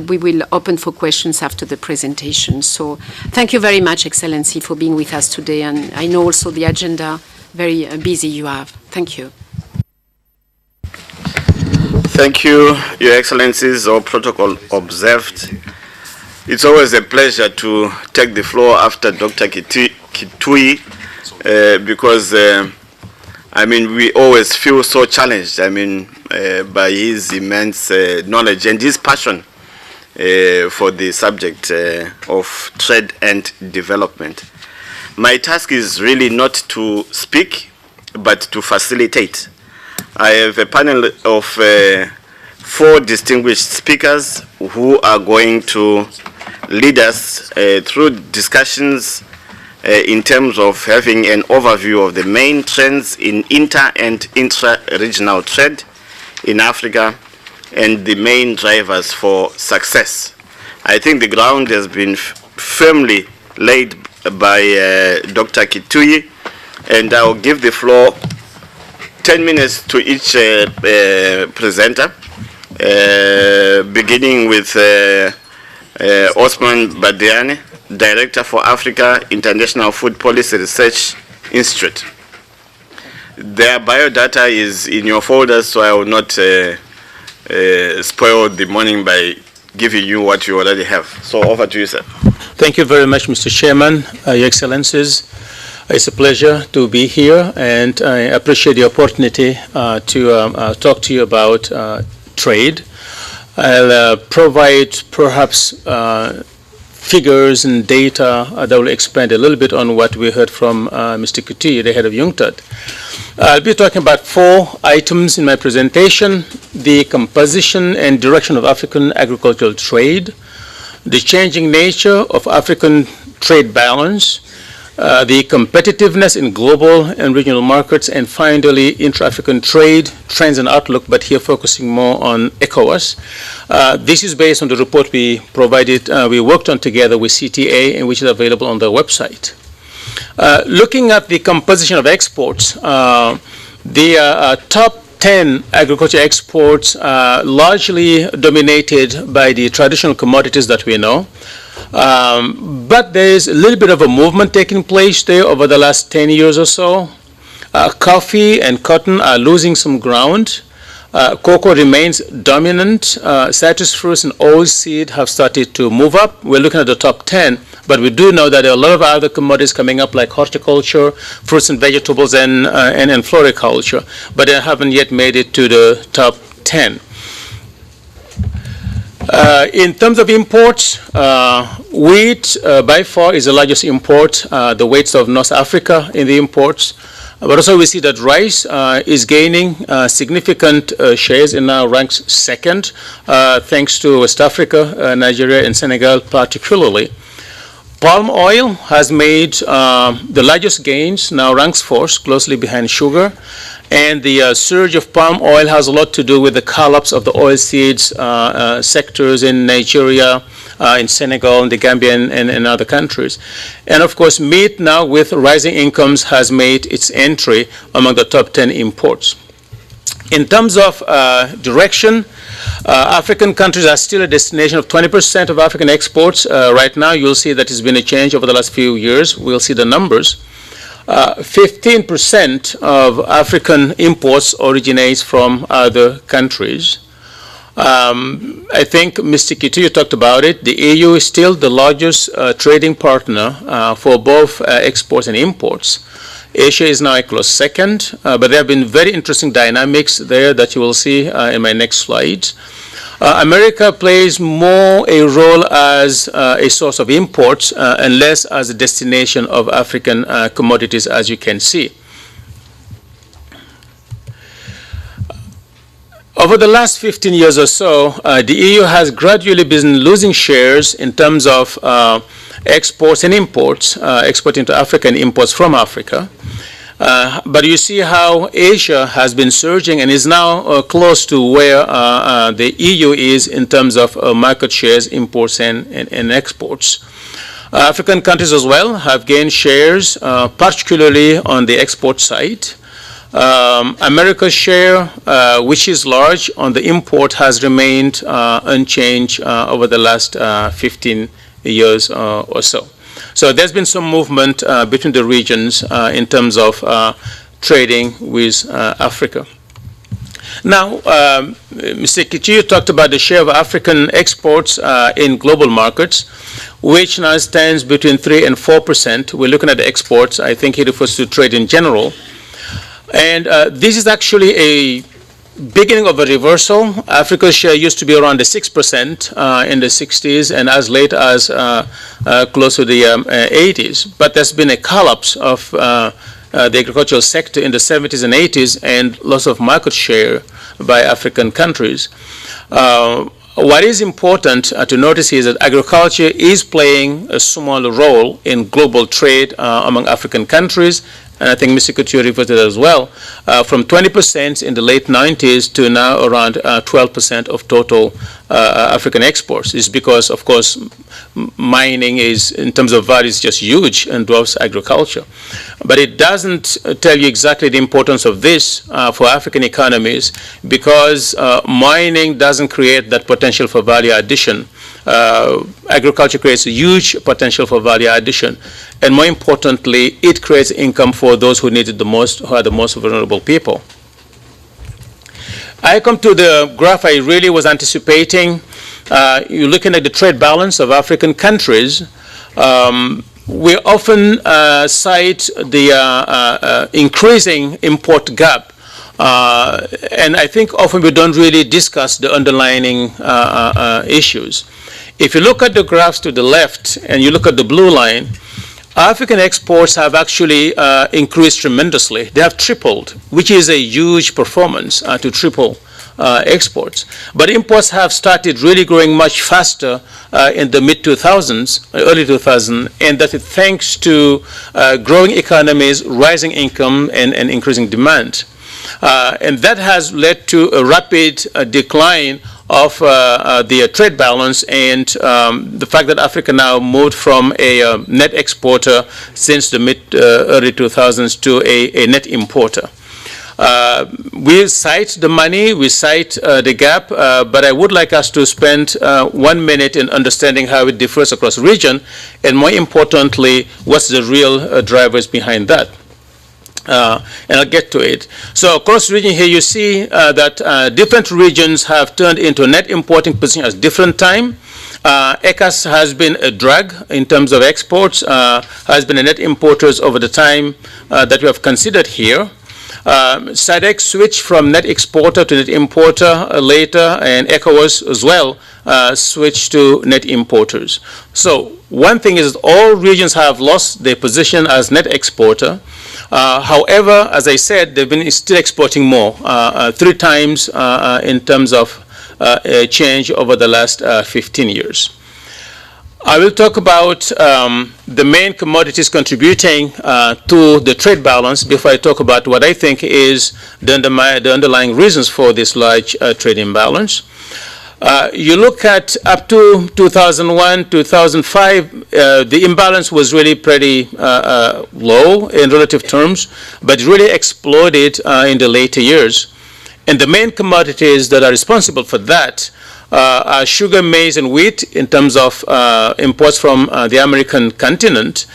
we will open for questions after the presentation. So thank you very much, Excellency, for being with us today. And I know also the agenda, very busy you have. Thank you. Thank you, Your Excellencies, all protocol observed. It's always a pleasure to take the floor after Dr. Kituyi because I mean, we always feel so challenged, by his immense knowledge and his passion for the subject of trade and development. My task is really not to speak, but to facilitate. I have a panel of 4 distinguished speakers who are going to lead us through discussions in terms of having an overview of the main trends in inter- and intra-regional trade in Africa and the main drivers for success. I think the ground has been firmly laid by Dr. Kituyi, and I'll give the floor 10 minutes to each presenter, beginning with Osman Badiane, Director for Africa, International Food Policy Research Institute. Their biodata is in your folders, so I will not spoil the morning by giving you what you already have. So over to you, sir. Thank you very much, Mr. Chairman, Your Excellencies. It's a pleasure to be here, and I appreciate the opportunity to talk to you about trade. I'll provide perhaps figures and data that will expand a little bit on what we heard from Mr. Kituyi, the head of UNCTAD. I'll be talking about 4 items in my presentation: the composition and direction of African agricultural trade, the changing nature of African trade balance, the competitiveness in global and regional markets, and finally, intra-African trade, trends and outlook, but here focusing more on ECOWAS. This is based on the report we provided, we worked on together with CTA, and which is available on their website. Looking at the composition of exports, the top 10 agriculture exports are largely dominated by the traditional commodities that we know. But there is a little bit of a movement taking place there over the last 10 years or so. Coffee and cotton are losing some ground. Cocoa remains dominant. Citrus fruits and oilseed have started to move up. We're looking at the top 10, but we do know that there are a lot of other commodities coming up like horticulture, fruits and vegetables, and floriculture, but they haven't yet made it to the top 10. In terms of imports, wheat by far is the largest import, the weights of North Africa in the imports. But also we see that rice is gaining significant shares and now ranks second, thanks to West Africa, Nigeria, and Senegal particularly. Palm oil has made the largest gains, now ranks fourth, closely behind sugar. And the surge of palm oil has a lot to do with the collapse of the oilseeds sectors in Nigeria, in Senegal, in the Gambia, and other countries. And of course, meat now with rising incomes has made its entry among the top 10 imports. In terms of direction, African countries are still a destination of 20% of African exports. Right now, you'll see that it's been a change over the last few years. We'll see the numbers. 15% of African imports originates from other countries. I think Mr. Kitu talked about it. The EU is still the largest trading partner for both exports and imports. Asia is now a close second, but there have been very interesting dynamics there that you will see in my next slides. America plays more a role as a source of imports and less as a destination of African commodities, as you can see. Over the last 15 years or so, the EU has gradually been losing shares in terms of exports and imports, exporting to Africa and imports from Africa. But you see how Asia has been surging and is now close to where the EU is in terms of market shares, imports, and exports. African countries as well have gained shares, particularly on the export side. America's share, which is large on the import, has remained unchanged over the last 15 years or so. So there's been some movement between the regions in terms of trading with Africa. Now, Mr. Kichiu talked about the share of African exports in global markets, which now stands between 3 and 4%. We're looking at the exports. I think he refers to trade in general. And this is actually a beginning of a reversal. Africa's share used to be around the 6% in the 60s and as late as close to the 80s. But there's been a collapse of the agricultural sector in the 70s and 80s and loss of market share by African countries. What is important to notice is that agriculture is playing a small role in global trade among African countries. And I think Mr. Couture referred to that as well, from 20% in the late 90s to now around 12% of total African exports. Is because, of course, mining is, in terms of value, is just huge and dwarfs agriculture. But it doesn't tell you exactly the importance of this for African economies, because mining doesn't create that potential for value addition. Agriculture creates a huge potential for value addition, and more importantly, it creates income for those who need it the most, who are the most vulnerable people. I come to the graph I really was anticipating. You're looking at the trade balance of African countries. We often cite the increasing import gap. And I think often we don't really discuss the underlying issues. If you look at the graphs to the left and you look at the blue line, African exports have actually increased tremendously. They have tripled, which is a huge performance to triple exports. But imports have started really growing much faster in the mid-2000s, early 2000s, and that is thanks to growing economies, rising income, and increasing demand. And that has led to a rapid decline of the trade balance, and the fact that Africa now moved from a net exporter since the early 2000s to a net importer. We cite the money, we cite the gap, but I would like us to spend 1 minute in understanding how it differs across region, and more importantly, what's the real drivers behind that. And I'll get to it. So across region here, you see that different regions have turned into net importing position at different time. ECAS has been a drag in terms of exports, has been a net importers over the time that we have considered here. SADC switched from net exporter to net importer later, and ECOWAS as well switched to net importers. So one thing is all regions have lost their position as net exporter. However, as I said, they've been still exporting more, 3 times in terms of change over the last 15 years. I will talk about the main commodities contributing to the trade balance before I talk about what I think is the underlying reasons for this large trade imbalance. You look at up to 2001, 2005, the imbalance was really pretty low in relative terms, but it really exploded in the later years. And the main commodities that are responsible for that are sugar, maize, and wheat in terms of imports from the American continent,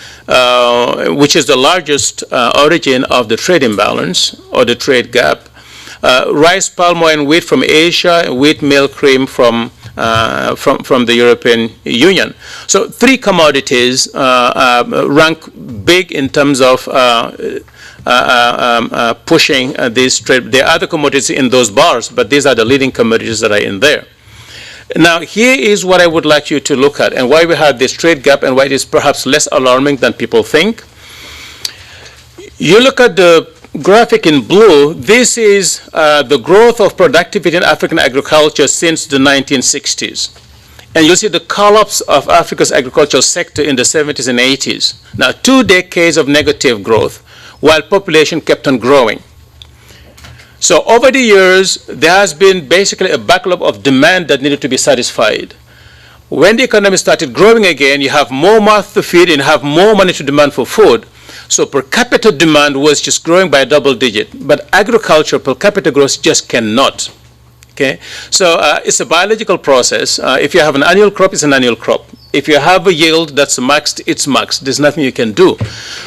which is the largest origin of the trade imbalance or the trade gap. Rice, palm oil, and wheat from Asia, wheat, milk, cream from the European Union. So 3 commodities rank big in terms of pushing this trade. There are other commodities in those bars, but these are the leading commodities that are in there. Now, here is what I would like you to look at and why we have this trade gap and why it is perhaps less alarming than people think. You look at the graphic in blue. This is the growth of productivity in African agriculture since the 1960s. And you'll see the collapse of Africa's agricultural sector in the 70s and 80s. Now, 2 decades of negative growth while population kept on growing. So over the years, there has been basically a backlog of demand that needed to be satisfied. When the economy started growing again, you have more mouth to feed and you have more money to demand for food. So per capita demand was just growing by a double digit, but agriculture per capita growth just cannot. Okay, so it's a biological process. If you have an annual crop, it's an annual crop. If you have a yield that's maxed, it's maxed. There's nothing you can do.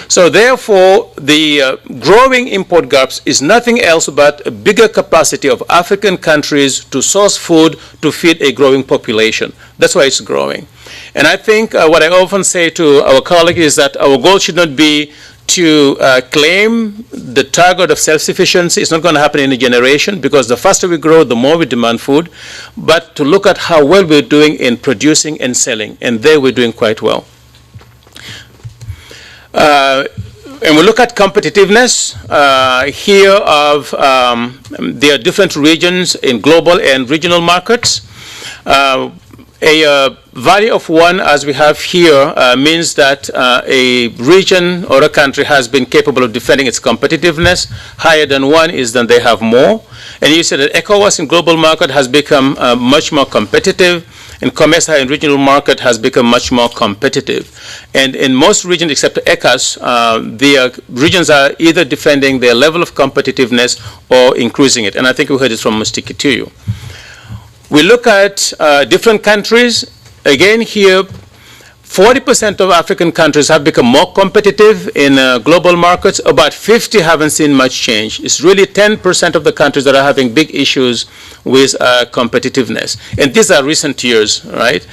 So therefore, the growing import gaps is nothing else but a bigger capacity of African countries to source food to feed a growing population. That's why it's growing. And I think what I often say to our colleagues is that our goal should not be to claim the target of self-sufficiency. It's not going to happen in a generation because the faster we grow, the more we demand food, but to look at how well we're doing in producing and selling, and there we're doing quite well. And we look at competitiveness here there are different regions in global and regional markets. A value of 1, as we have here, means that a region or a country has been capable of defending its competitiveness. Higher than 1 is that they have more. And you see that ECOWAS in global market has become much more competitive, and COMESA in regional market has become much more competitive. And in most regions except ECAS, the regions are either defending their level of competitiveness or increasing it. And I think we heard it from Mr. Kituyu. We look at different countries. Again here, 40% of African countries have become more competitive in global markets. About 50 haven't seen much change. It's really 10% of the countries that are having big issues with competitiveness. And these are recent years, right?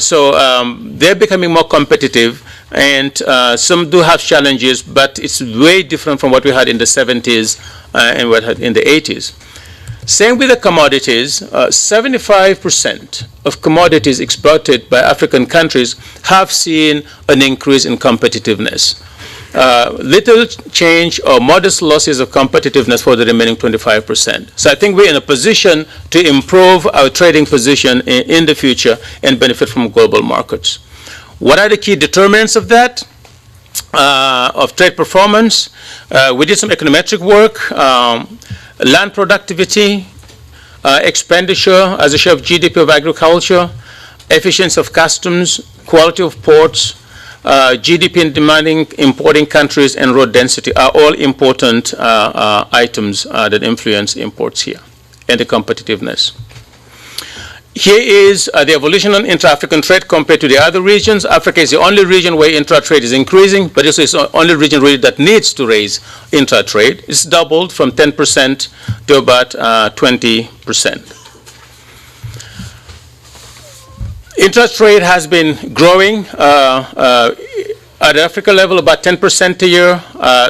So they're becoming more competitive, and some do have challenges, but it's way different from what we had in the 70s and what we had in the 80s. Same with the commodities. 75% of commodities exported by African countries have seen an increase in competitiveness. Little change or modest losses of competitiveness for the remaining 25%. So I think we're in a position to improve our trading position in the future and benefit from global markets. What are the key determinants of that? Of trade performance? We did some econometric work. Land productivity, expenditure as a share of GDP of agriculture, efficiency of customs, quality of ports, GDP demanding importing countries, and road density are all important items that influence imports here and the competitiveness. Here is the evolution on intra-African trade compared to the other regions. Africa is the only region where intra-trade is increasing, but it's the only region really that needs to raise intra-trade. It's doubled from 10% to about 20%. Intra-trade has been growing at the Africa level about 10% a year,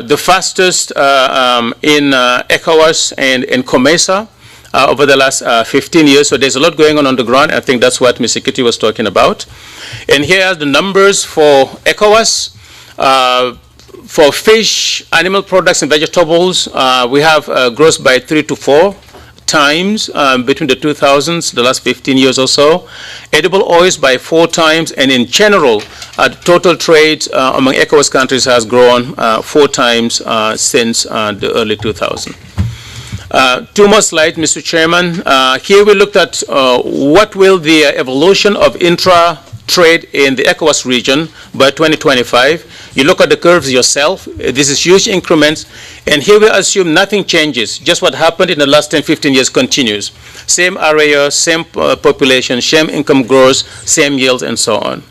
the fastest in ECOWAS and in COMESA. Over the last 15 years. So there's a lot going on the ground. I think that's what Mr. Kitty was talking about. And here are the numbers for ECOWAS. For fish, animal products, and vegetables, we have growth by 3 to 4 times between the 2000s, the last 15 years or so. Edible oils by 4 times. And in general, total trade among ECOWAS countries has grown 4 times since the early 2000s. 2 more slides, Mr. Chairman. Here we looked at what will the evolution of intra-trade in the ECOWAS region by 2025. You look at the curves yourself. This is huge increments. And here we assume nothing changes. Just what happened in the last 10, 15 years continues. Same area, same population, same income growth, same yields, and so on.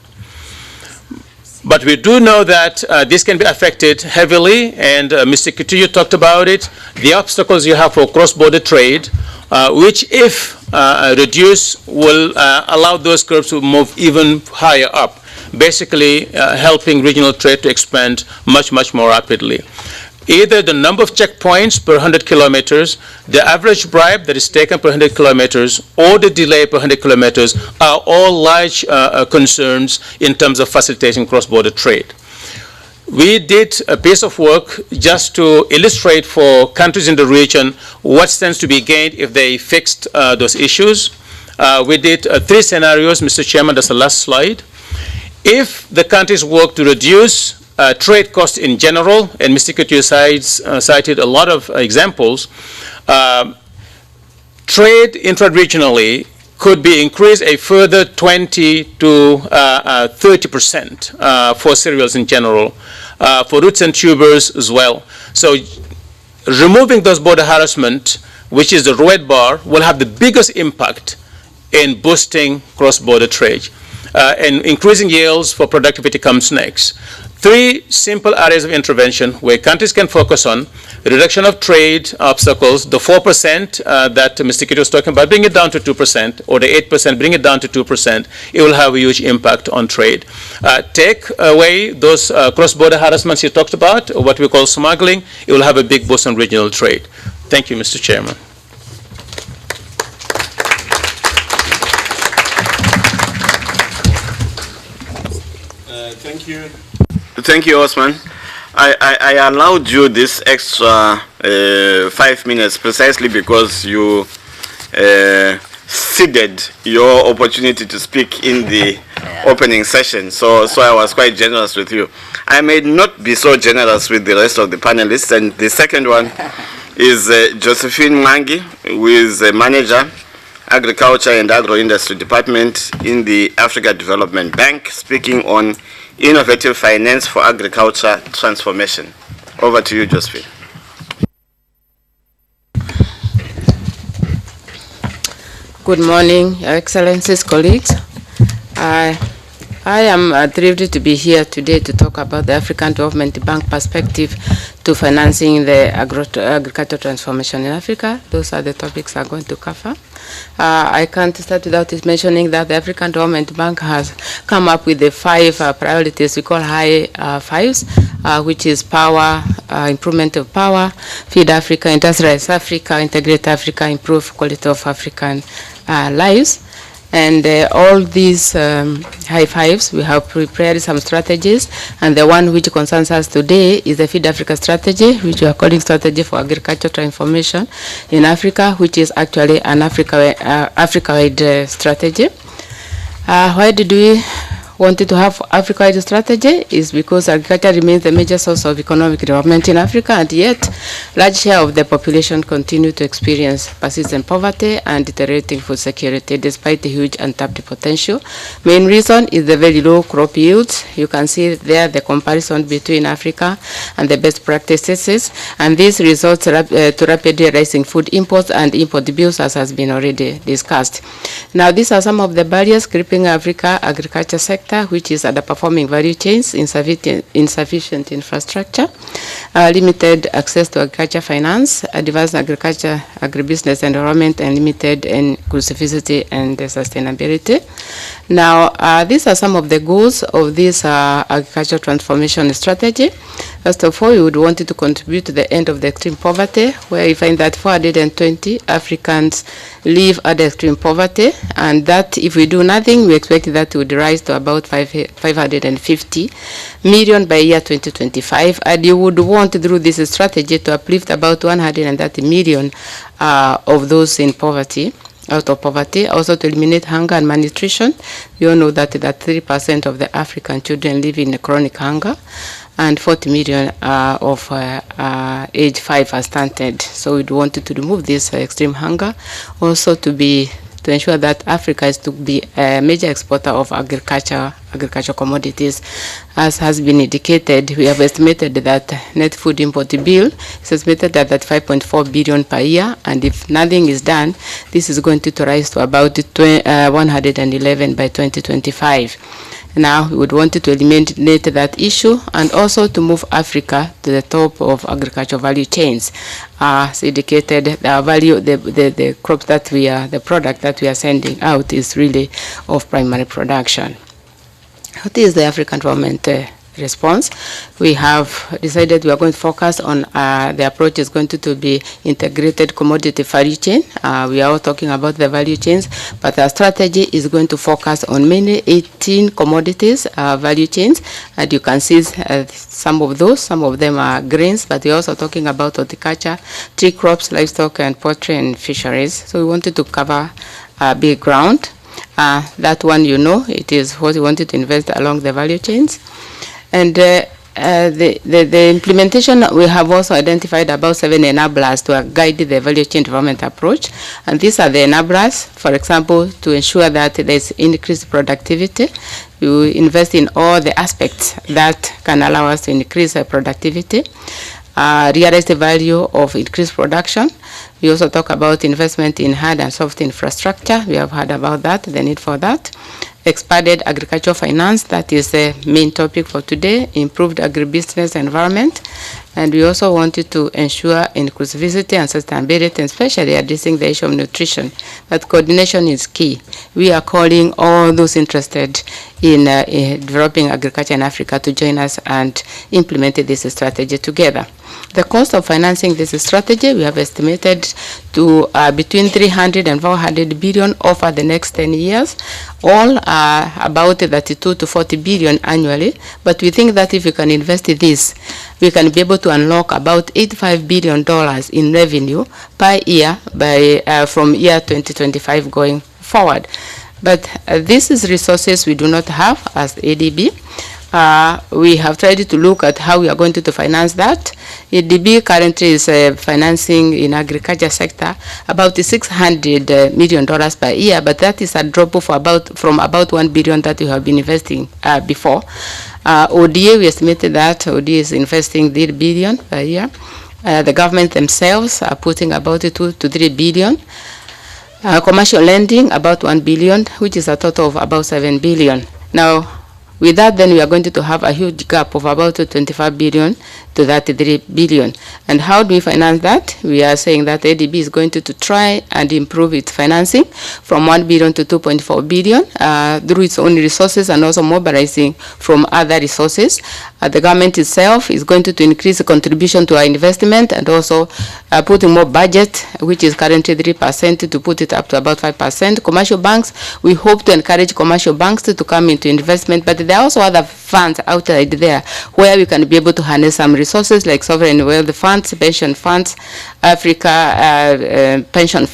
But we do know that this can be affected heavily, and Mr. Kituyu talked about it, the obstacles you have for cross-border trade, which if reduced will allow those curves to move even higher up, basically helping regional trade to expand much, much more rapidly. Either the number of checkpoints per 100 kilometers, the average bribe that is taken per 100 kilometers, or the delay per 100 kilometers are all large concerns in terms of facilitating cross-border trade. We did a piece of work just to illustrate for countries in the region what stands to be gained if they fixed those issues. We did 3 scenarios, Mr. Chairman, that's the last slide. If the countries work to reduce trade costs in general, and Mr. Couture cited a lot of examples, trade intra-regionally could be increased a further 20 to 30% for cereals in general, for roots and tubers as well. So removing those border harassment, which is the red bar, will have the biggest impact in boosting cross-border trade. And increasing yields for productivity comes next. 3 simple areas of intervention where countries can focus on: reduction of trade obstacles, the 4% that Mr. Kitty was talking about, bring it down to 2%, or the 8%, bring it down to 2%. It will have a huge impact on trade. Take away those cross-border harassments you talked about, or what we call smuggling. It will have a big boost on regional trade. Thank you, Mr. Chairman. Thank you. Thank you, Osman. I allowed you this extra 5 minutes precisely because you ceded your opportunity to speak in the opening session. So I was quite generous with you. I may not be so generous with the rest of the panelists. And the second one is Josephine Mangi, who is a manager, Agriculture and Agro-Industry Department in the Africa Development Bank, speaking on innovative finance for agriculture transformation. Over to you, Josephine. Good morning, Your Excellencies, colleagues. I am thrilled to be here today to talk about the African Development Bank perspective to financing the agricultural transformation in Africa. Those are the topics I'm going to cover. I can't start without mentioning that the African Development Bank has come up with the 5 priorities we call high 5s, which is power, improvement of power, feed Africa, industrialize Africa, integrate Africa, improve quality of African lives. And all these high 5s, we have prepared some strategies, and the one which concerns us today is the Feed Africa strategy, which we are calling Strategy for Agricultural Transformation in Africa, which is actually an Africa-wide strategy. Why wanted to have Africa-wide strategy is because agriculture remains the major source of economic development in Africa, and yet large share of the population continue to experience persistent poverty and deteriorating food security despite the huge untapped potential. Main reason is the very low crop yields. You can see there the comparison between Africa and the best practices, and this results to rapidly rising food imports and import bills, as has been already discussed. Now, these are some of the barriers gripping Africa agriculture sector, which is underperforming value chains, insufficient infrastructure, limited access to agriculture finance, advanced agriculture, agribusiness environment, and limited inclusivity and sustainability. Now, these are some of the goals of this agriculture transformation strategy. First of all, we would want to contribute to the end of the extreme poverty, where we find that 420 Africans live under extreme poverty, and that if we do nothing, we expect that would rise to about 550 million by year 2025, and you would want through this strategy to uplift about 130 million of those in poverty, out of poverty, also to eliminate hunger and malnutrition. We all know that 3% of the African children live in chronic hunger, and 40 million of age 5 are stunted. So we'd wanted to remove this extreme hunger, also to ensure that Africa is to be a major exporter of agricultural commodities. As has been indicated, we have estimated that net food import bill is estimated at 5.4 billion per year, and if nothing is done, this is going to rise to about 111 by 2025. Now, we would want to eliminate that issue and also to move Africa to the top of agricultural value chains. As indicated, the value, the crops that the product that we are sending out is really of primary production. What is the African development response? We have decided we are going to focus on the approach is going to be integrated commodity value chain. We are all talking about the value chains, but our strategy is going to focus on mainly 18 commodities value chains, and you can see some of those. Some of them are grains, but we're also talking about horticulture, tree crops, livestock, and poultry and fisheries. So we wanted to cover big ground. That one, you know, it is what we wanted to invest along the value chains. And the implementation, we have also identified about 7 enablers to guide the value chain development approach. And these are the enablers, for example, to ensure that there's increased productivity. You invest in all the aspects that can allow us to increase productivity, realize the value of increased production. We also talk about investment in hard and soft infrastructure. We have heard about that, the need for that. Expanded agricultural finance, that is the main topic for today, improved agribusiness environment. And we also wanted to ensure inclusivity and sustainability, especially addressing the issue of nutrition. But coordination is key. We are calling all those interested in developing agriculture in Africa to join us and implement this strategy together. The cost of financing this strategy, we have estimated to between 300 and 400 billion over the next 10 years, all about 32 to 40 billion annually. But we think that if we can invest in this, we can be able to unlock about $85 billion in revenue per year by from year 2025 going forward. But this is resources we do not have as ADB. We have tried to look at how we are going to finance that. ADB currently is financing in agriculture sector about $600 million per year, but that is a drop of from about $1 billion that we have been investing before. ODA, we estimated that ODA is investing $3 billion per year. The government themselves are putting about 2 to 3 billion. Commercial lending, about 1 billion, which is a total of about 7 billion. Now, with that, then we are going to have a huge gap of about 25 billion to 33 billion. And how do we finance that? We are saying that ADB is going to try and improve its financing from 1 billion to 2.4 billion through its own resources and also mobilizing from other resources. The government itself is going to increase the contribution to our investment and also putting more budget, which is currently 3%, to put it up to about 5%. Commercial banks, we hope to encourage commercial banks to come into investment, but there are also other funds outside there where we can be able to harness some resources like sovereign wealth funds, pension funds, Africa pension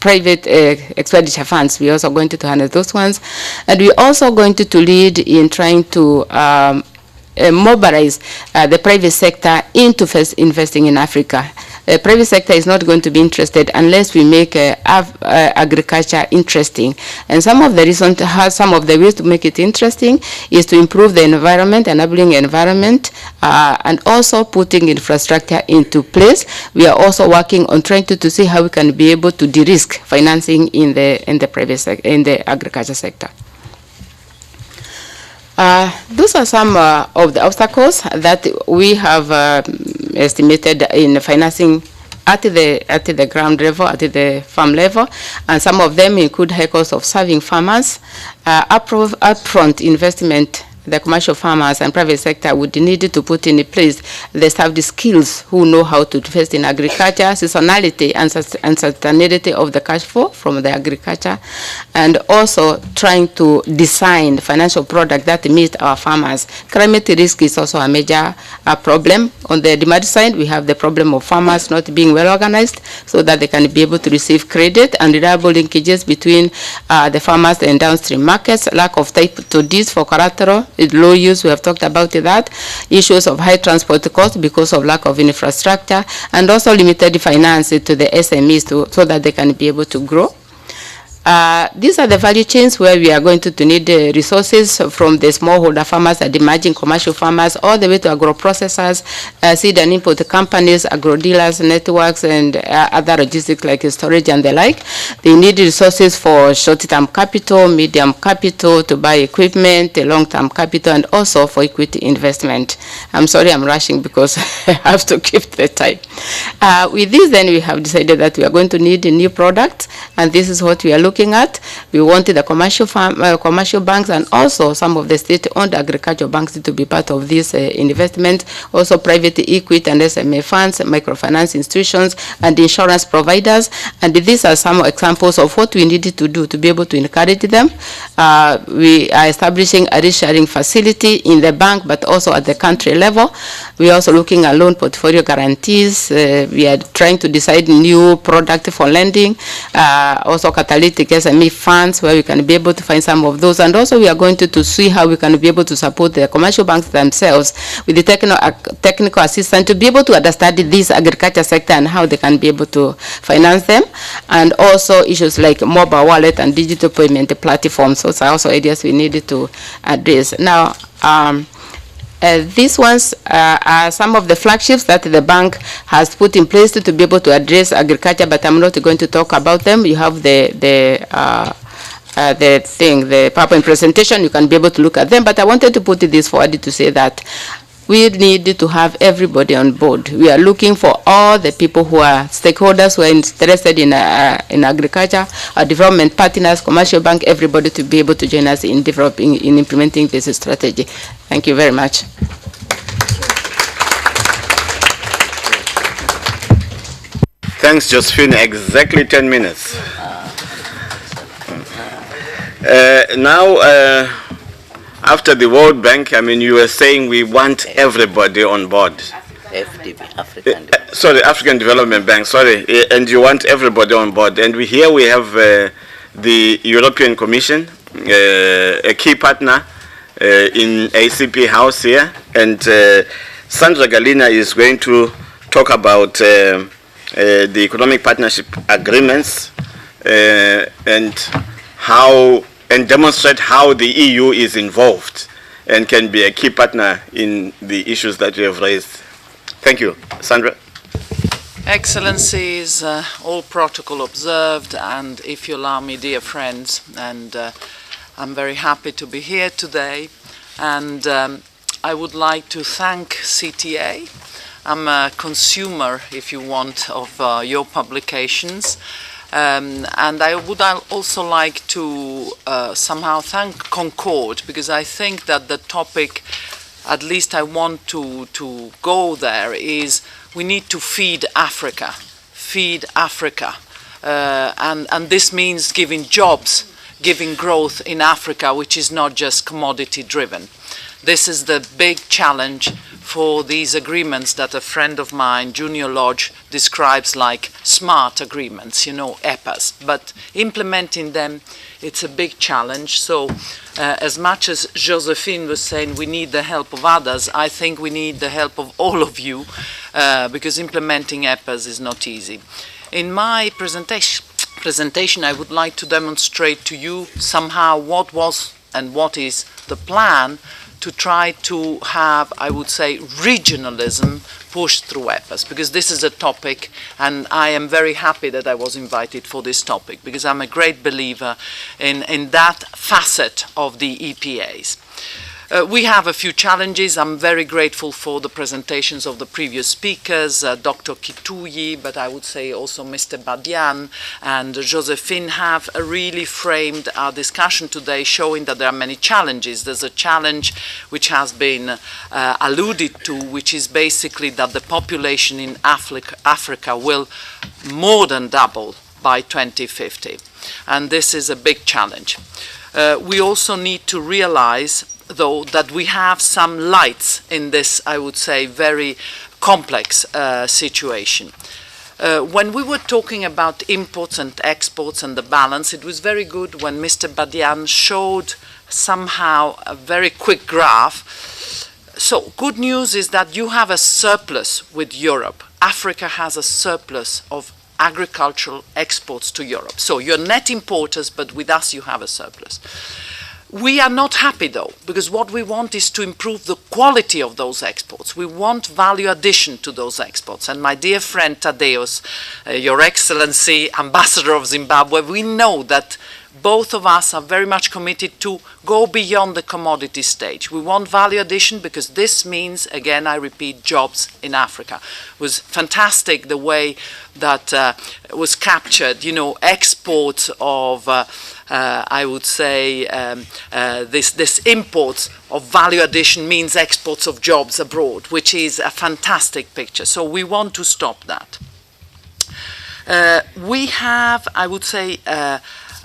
private expenditure funds. We're also going to harness those ones. And we're also going to lead in trying to mobilize the private sector into first investing in Africa. The private sector is not going to be interested unless we make agriculture interesting. And some of the reasons, some of the ways to make it interesting is to improve the environment, enabling environment, and also putting infrastructure into place. We are also working on trying to see how we can be able to de-risk financing in the private sector, in the agriculture sector. Those are some of the obstacles that we have estimated in financing at the ground level, at the farm level, and some of them include high cost of serving farmers, upfront investment. The commercial farmers and private sector would need to put in place the staff, the skills who know how to invest in agriculture, seasonality and sustainability of the cash flow from the agriculture, and also trying to design financial product that meet our farmers. Climate risk is also a major problem. On the demand side, we have the problem of farmers not being well organized so that they can be able to receive credit, and reliable linkages between the farmers and downstream markets, lack of Title Ds for collateral, low use, we have talked about that, issues of high transport costs because of lack of infrastructure, and also limited finance to the SMEs so that they can be able to grow. These are the value chains where we are going to need resources from the smallholder farmers and emerging commercial farmers all the way to agro-processors, seed and import companies, agro-dealers, networks, and other logistics like storage and the like. They need resources for short-term capital, medium capital to buy equipment, long-term capital, and also for equity investment. I'm sorry I'm rushing because I have to keep the time. With this, then, we have decided that we are going to need a new product, and this is what we are looking at. We wanted the commercial banks and also some of the state-owned agricultural banks to be part of this investment, also private equity and SMA funds, microfinance institutions, and insurance providers. And these are some examples of what we needed to do to be able to encourage them. We are establishing a risk-sharing facility in the bank, but also at the country level. We are also looking at loan portfolio guarantees. We are trying to decide new product for lending, also catalytic SME funds where we can be able to find some of those. And also we are going to see how we can be able to support the commercial banks themselves with the technical assistance to be able to understand this agriculture sector and how they can be able to finance them. And also issues like mobile wallet and digital payment platforms. Those are also areas we needed to address. Now, these ones are some of the flagships that the bank has put in place to be able to address agriculture, but I'm not going to talk about them. You have the PowerPoint presentation. You can be able to look at them, but I wanted to put this forward to say that we need to have everybody on board. We are looking for all the people who are stakeholders who are interested in agriculture, our development partners, commercial bank, everybody to be able to join us in developing, in implementing this strategy. Thank you very much. Thanks, Josephine. Exactly 10 minutes. Now, after the World Bank, I mean, you were saying we want everybody on board. FDB, African African Development Bank, sorry. And you want everybody on board. And we have the European Commission, a key partner in ACP House here. And Sandra Galina is going to talk about the economic partnership agreements and demonstrate how the EU is involved and can be a key partner in the issues that you have raised. Thank you. Sandra. Excellencies, all protocol observed, and if you allow me, dear friends, and I'm very happy to be here today, and I would like to thank CTA. I'm a consumer, if you want, of your publications. And I would also like to somehow thank Concord, because I think that the topic, at least I want to go there, is we need to feed Africa. And this means giving jobs, giving growth in Africa, which is not just commodity driven. This is the big challenge for these agreements that a friend of mine, Junior Lodge, describes like smart agreements, you know, EPAs. But implementing them, it's a big challenge. So as much as Josephine was saying we need the help of others, I think we need the help of all of you because implementing EPAs is not easy. In my presentation, I would like to demonstrate to you somehow what was and what is the plan to try to have, I would say, regionalism pushed through EPAs, because this is a topic, and I am very happy that I was invited for this topic, because I'm a great believer in that facet of the EPAs. We have a few challenges. I'm very grateful for the presentations of the previous speakers, Dr. Keynote, but I would say also Mr. Badian and Josephine have really framed our discussion today, showing that there are many challenges. There's a challenge which has been alluded to, which is basically that the population in Africa will more than double by 2050. And this is a big challenge. We also need to realize, though, that we have some lights in this, I would say, very complex situation. When we were talking about imports and exports and the balance, it was very good when Mr. Badian showed somehow a very quick graph. So good news is that you have a surplus with Europe. Africa has a surplus of agricultural exports to Europe. So you're net importers, but with us you have a surplus. We are not happy, though, because what we want is to improve the quality of those exports. We want value addition to those exports. And my dear friend Tadeusz, Your Excellency, Ambassador of Zimbabwe, we know that both of us are very much committed to go beyond the commodity stage. We want value addition because this means, again, I repeat, jobs in Africa. It was fantastic the way that was captured, you know, exports of I would say this imports of value addition means exports of jobs abroad, which is a fantastic picture. So we want to stop that. We have, I would say,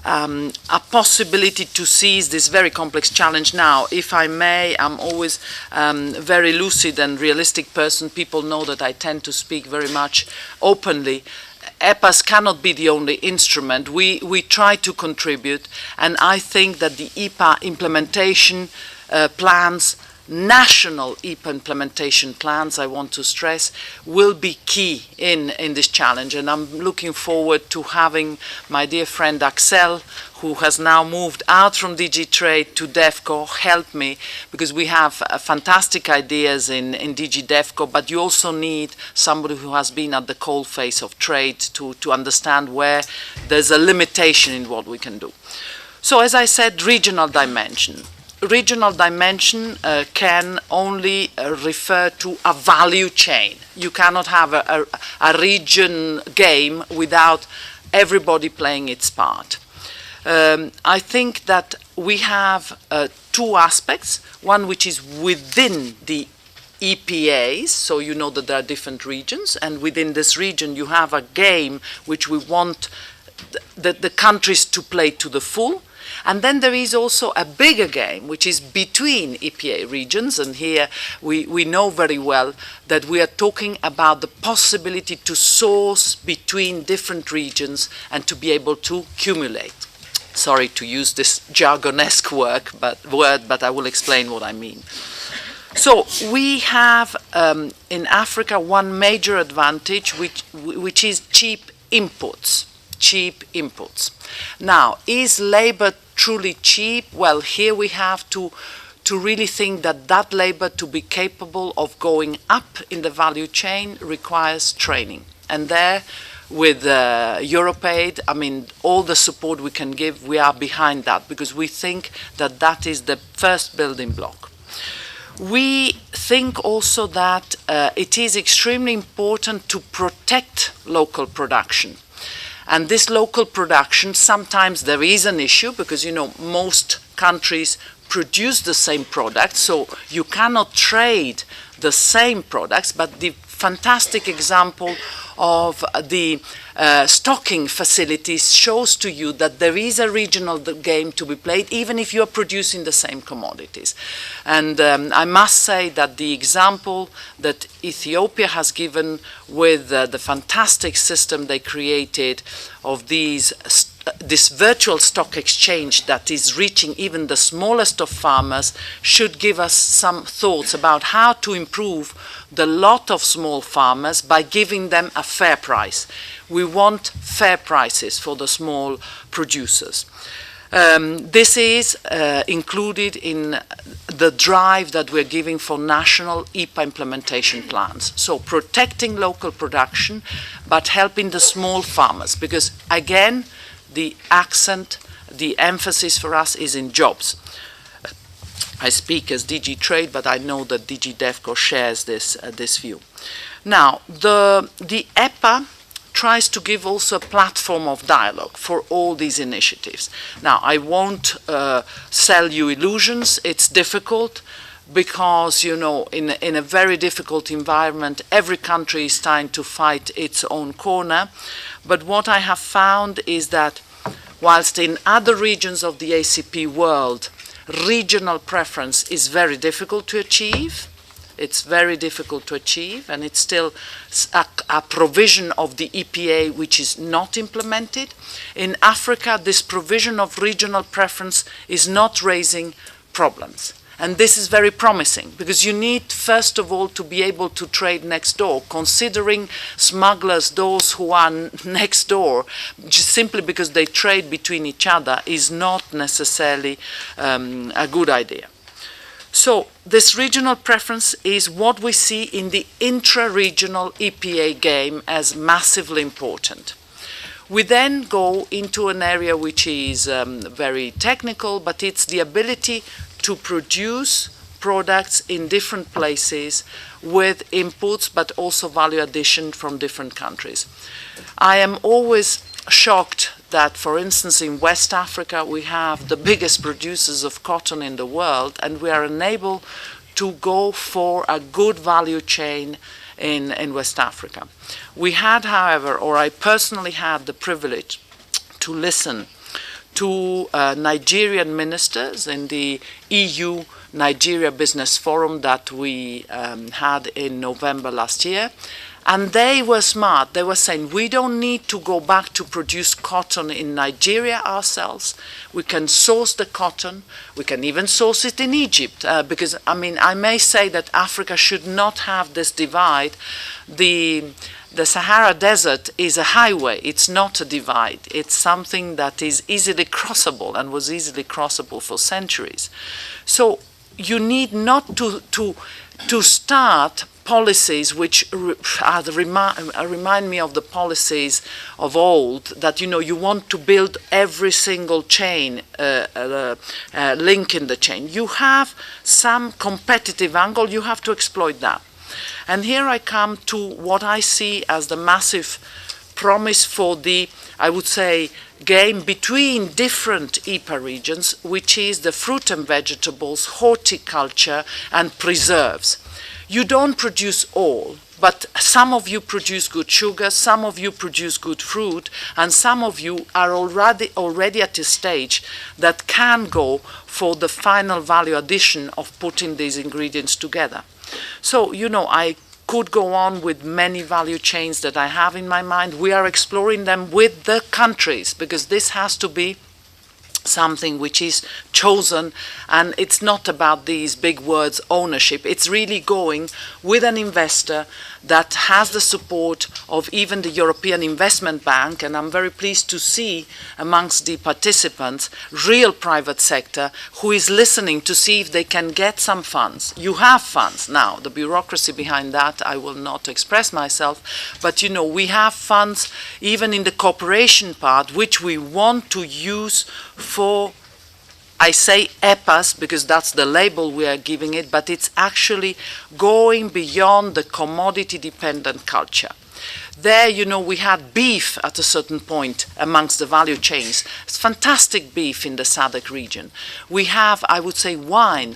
a possibility to seize this very complex challenge now. If I may, I'm always very lucid and realistic person. People know that I tend to speak very much openly. EPAs cannot be the only instrument. We try to contribute, and I think that the EPA implementation plans, national EPA implementation plans, I want to stress, will be key in this challenge. And I'm looking forward to having my dear friend Axel, who has now moved out from DG Trade to DEFCO, help me, because we have fantastic ideas in DG DEFCO, but you also need somebody who has been at the coalface of trade to understand where there's a limitation in what we can do. So as I said, regional dimension. Regional dimension can only refer to a value chain. You cannot have a region game without everybody playing its part. I think that we have two aspects, one which is within the EPAs, so you know that there are different regions, and within this region you have a game which we want the countries to play to the full. And then there is also a bigger game, which is between EPA regions, and here we know very well that we are talking about the possibility to source between different regions and to be able to cumulate. Sorry to use this jargonesque word, but I will explain what I mean. So we have in Africa one major advantage, which is cheap imports. Cheap imports. Now, is labor truly cheap? Well, here we have to really think that labor, to be capable of going up in the value chain, requires training. And there, with EuropeAid, I mean, all the support we can give, we are behind that, because we think that is the first building block. We think also that it is extremely important to protect local production. And this local production, sometimes there is an issue because, you know, most countries produce the same product, so you cannot trade the same products, but the fantastic example of the stocking facilities shows to you that there is a regional game to be played, even if you are producing the same commodities. And I must say that the example that Ethiopia has given with the fantastic system they created of this virtual stock exchange that is reaching even the smallest of farmers should give us some thoughts about how to improve the lot of small farmers by giving them a fair price. We want fair prices for the small producers. This is included in the drive that we're giving for national EPA implementation plans. So protecting local production, but helping the small farmers, because again, the accent, the emphasis for us is in jobs. I speak as DG Trade, but I know that DG DevCo shares this view. Now, the EPA tries to give also a platform of dialogue for all these initiatives. Now, I won't sell you illusions. It's difficult because, you know, in a very difficult environment, every country is trying to fight its own corner. But what I have found is that whilst in other regions of the ACP world, regional preference is very difficult to achieve, it's very difficult to achieve, and it's still a provision of the EPA which is not implemented. In Africa, this provision of regional preference is not raising problems. And this is very promising, because you need, first of all, to be able to trade next door, considering smugglers, those who are next door, just simply because they trade between each other, is not necessarily a good idea. So this regional preference is what we see in the intra-regional EPA game as massively important. We then go into an area which is very technical, but it's the ability to produce products in different places with inputs, but also value addition from different countries. I am always shocked that, for instance, in West Africa, we have the biggest producers of cotton in the world, and we are unable to go for a good value chain in West Africa. We had, however, or I personally had the privilege to listen to Nigerian ministers in the EU Nigeria Business Forum that we had in November last year. And they were smart. They were saying, we don't need to go back to produce cotton in Nigeria ourselves. We can source the cotton. We can even source it in Egypt. Because, I mean, I may say that Africa should not have this divide. The Sahara Desert is a highway. It's not a divide. It's something that is easily crossable and was easily crossable for centuries. So you need not to start policies which remind me of the policies of old, that, you know, you want to build every single chain, link in the chain. You have some competitive angle, you have to exploit that. And here I come to what I see as the massive promise for the, I would say, game between different EPA regions, which is the fruit and vegetables, horticulture, and preserves. You don't produce all, but some of you produce good sugar, some of you produce good fruit, and some of you are already at a stage that can go for the final value addition of putting these ingredients together. So, you know, I could go on with many value chains that I have in my mind. We are exploring them with the countries, because this has to be something which is chosen, and it's not about these big words, ownership. It's really going with an investor that has the support of even the European Investment Bank, and I'm very pleased to see amongst the participants real private sector who is listening to see if they can get some funds. You have funds now. The bureaucracy behind that, I will not express myself, but, you know, we have funds even in the cooperation part, which we want to use for, I say EPAs because that's the label we are giving it, but it's actually going beyond the commodity-dependent culture. There, you know, we had beef at a certain point amongst the value chains. It's fantastic beef in the SADC region. We have, I would say, wine,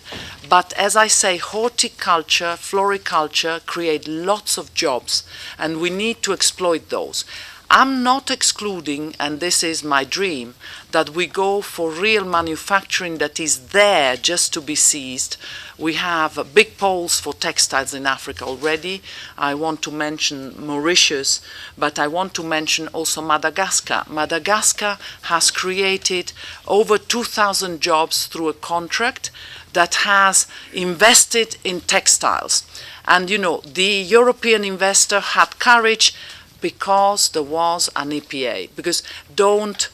but as I say, horticulture, floriculture create lots of jobs, and we need to exploit those. I'm not excluding, and this is my dream, that we go for real manufacturing that is there just to be seized. We have big poles for textiles in Africa already. I want to mention Mauritius, but I want to mention also Madagascar. Madagascar has created over 2,000 jobs through a contract that has invested in textiles. And, you know, the European investor had courage because there was an EPA. Because don't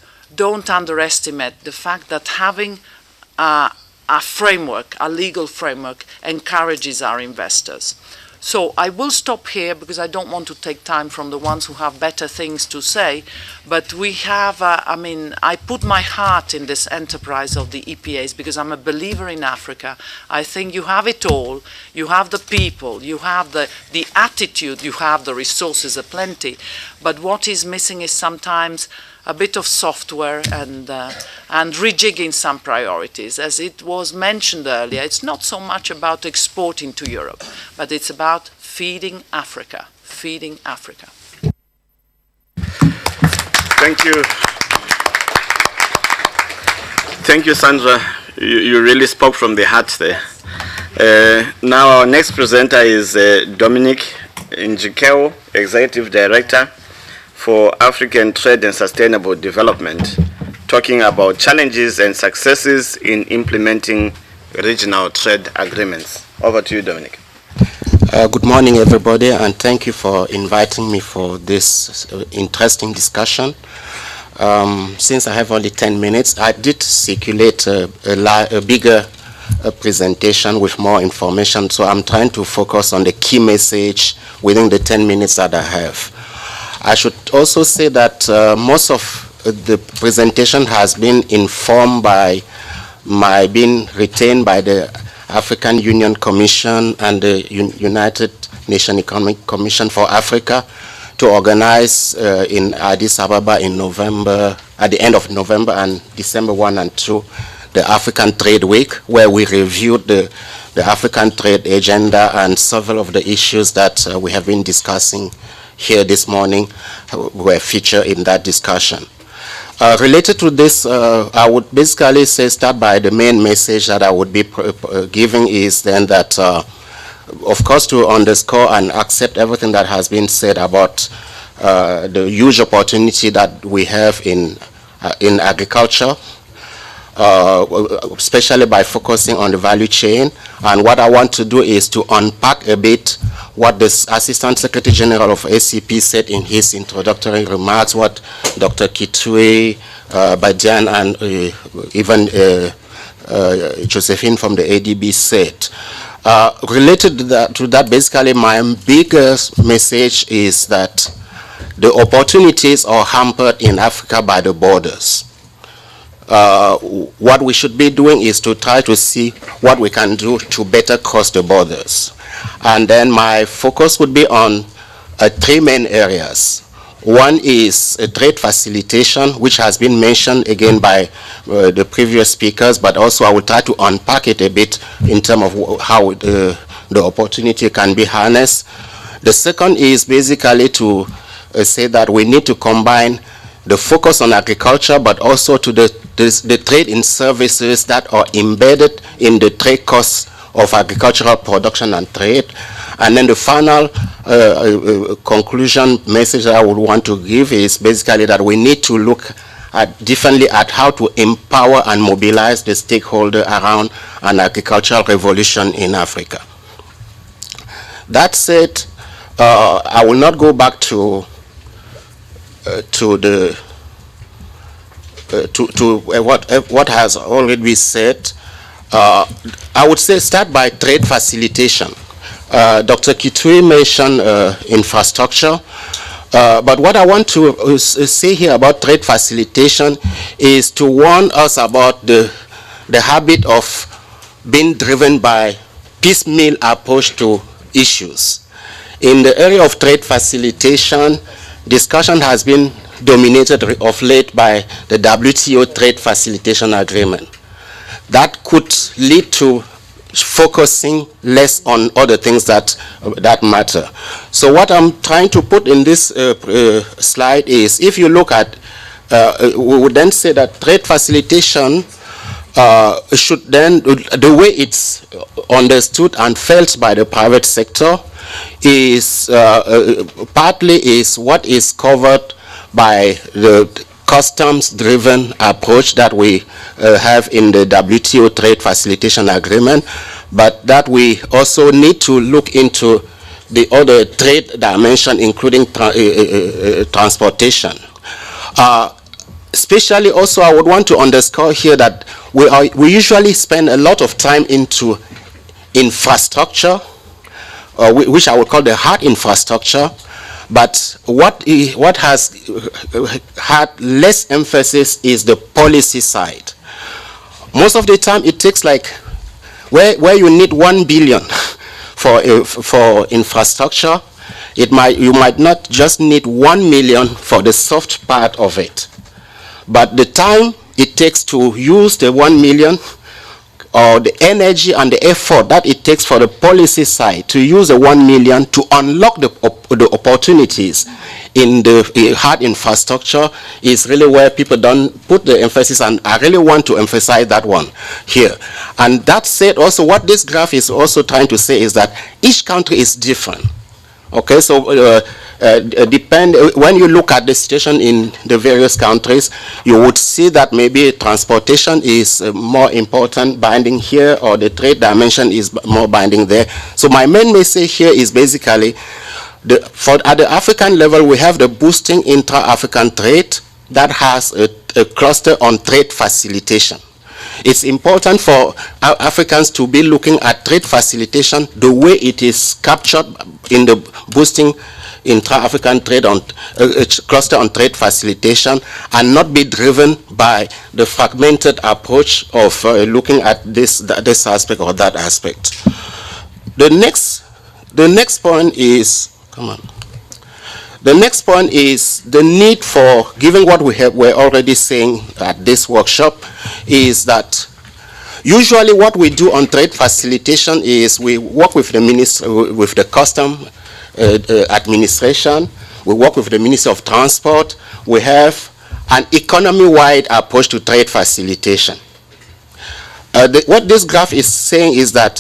underestimate the fact that having a framework, a legal framework, encourages our investors. So I will stop here because I don't want to take time from the ones who have better things to say. But we have, I mean, I put my heart in this enterprise of the EPAs because I'm a believer in Africa. I think you have it all. You have the people, you have the attitude, you have the resources aplenty. But what is missing is sometimes a bit of software and rejigging some priorities. As it was mentioned earlier, it's not so much about exporting to Europe, but it's about feeding Africa, feeding Africa. Thank you. Thank you, Sandra. You really spoke from the heart there. Now our next presenter is Dominic Njikeo, Executive Director for African Trade and Sustainable Development, talking about challenges and successes in implementing regional trade agreements. Over to you, Dominic. Good morning, everybody, and thank you for inviting me for this interesting discussion. Since I have only 10 minutes, I did circulate a bigger presentation with more information, so I'm trying to focus on the key message within the 10 minutes that I have. I should also say that most of the presentation has been informed by my being retained by the African Union Commission and the United Nations Economic Commission for Africa to organize in Addis Ababa in November, at the end of November and December 1 and 2, the African Trade Week, where we reviewed the African trade agenda and several of the issues that we have been discussing here this morning were featured in that discussion. Related to this, I would basically say start by the main message that I would be giving is then that, of course, to underscore and accept everything that has been said about the huge opportunity that we have in agriculture, especially by focusing on the value chain. And what I want to do is to unpack a bit what the Assistant Secretary General of ACP said in his introductory remarks, what Dr. Kitui, Badian, and even Josephine from the ADB said. Related to that, basically my biggest message is that the opportunities are hampered in Africa by the borders. What we should be doing is to try to see what we can do to better cross the borders. And then my focus would be on three main areas. One is trade facilitation, which has been mentioned again by the previous speakers, but also I will try to unpack it a bit in terms of how the opportunity can be harnessed. The second is basically to say that we need to combine the focus on agriculture, but also to the trade in services that are embedded in the trade costs of agricultural production and trade. And then the final conclusion message that I would want to give is basically that we need to look differently at how to empower and mobilize the stakeholder around an agricultural revolution in Africa. That said, I will not go back to what has already been said. I would say start by trade facilitation. Dr. Kitui mentioned infrastructure, but what I want to say here about trade facilitation is to warn us about the habit of being driven by piecemeal approach to issues. In the area of trade facilitation, discussion has been dominated of late by the WTO Trade Facilitation Agreement. That could lead to focusing less on other things that matter. So what I'm trying to put in this slide is, if you look at, we would then say that trade facilitation should then, the way it's understood and felt by the private sector is partly is what is covered by the customs-driven approach that we have in the WTO Trade Facilitation Agreement, but that we also need to look into the other trade dimension, including transportation. Especially also, I would want to underscore here that we usually spend a lot of time into infrastructure, which I would call the hard infrastructure, but what has had less emphasis is the policy side. Most of the time it takes like, where you need 1 billion for infrastructure, you might not just need 1 million for the soft part of it. But the time it takes to use the 1 million, or the energy and the effort that it takes for the policy side to use the 1 million to unlock the opportunities in the hard infrastructure is really where people don't put the emphasis, and I really want to emphasize that one here. And that said, also what this graph is also trying to say is that each country is different. Okay, so when you look at the situation in the various countries, you would see that maybe transportation is more important binding here, or the trade dimension is more binding there. So my main message here is basically, at the African level, we have the boosting intra-African trade that has a cluster on trade facilitation. It's important for Africans to be looking at trade facilitation the way it is captured in the boosting intra-African trade on cluster on trade facilitation, and not be driven by the fragmented approach of looking at this aspect or that aspect. The next point is, the next point is the need for, given what we're already saying at this workshop, is that usually what we do on trade facilitation is we work with the custom administration, we work with the Ministry of Transport, we have an economy-wide approach to trade facilitation. What this graph is saying is that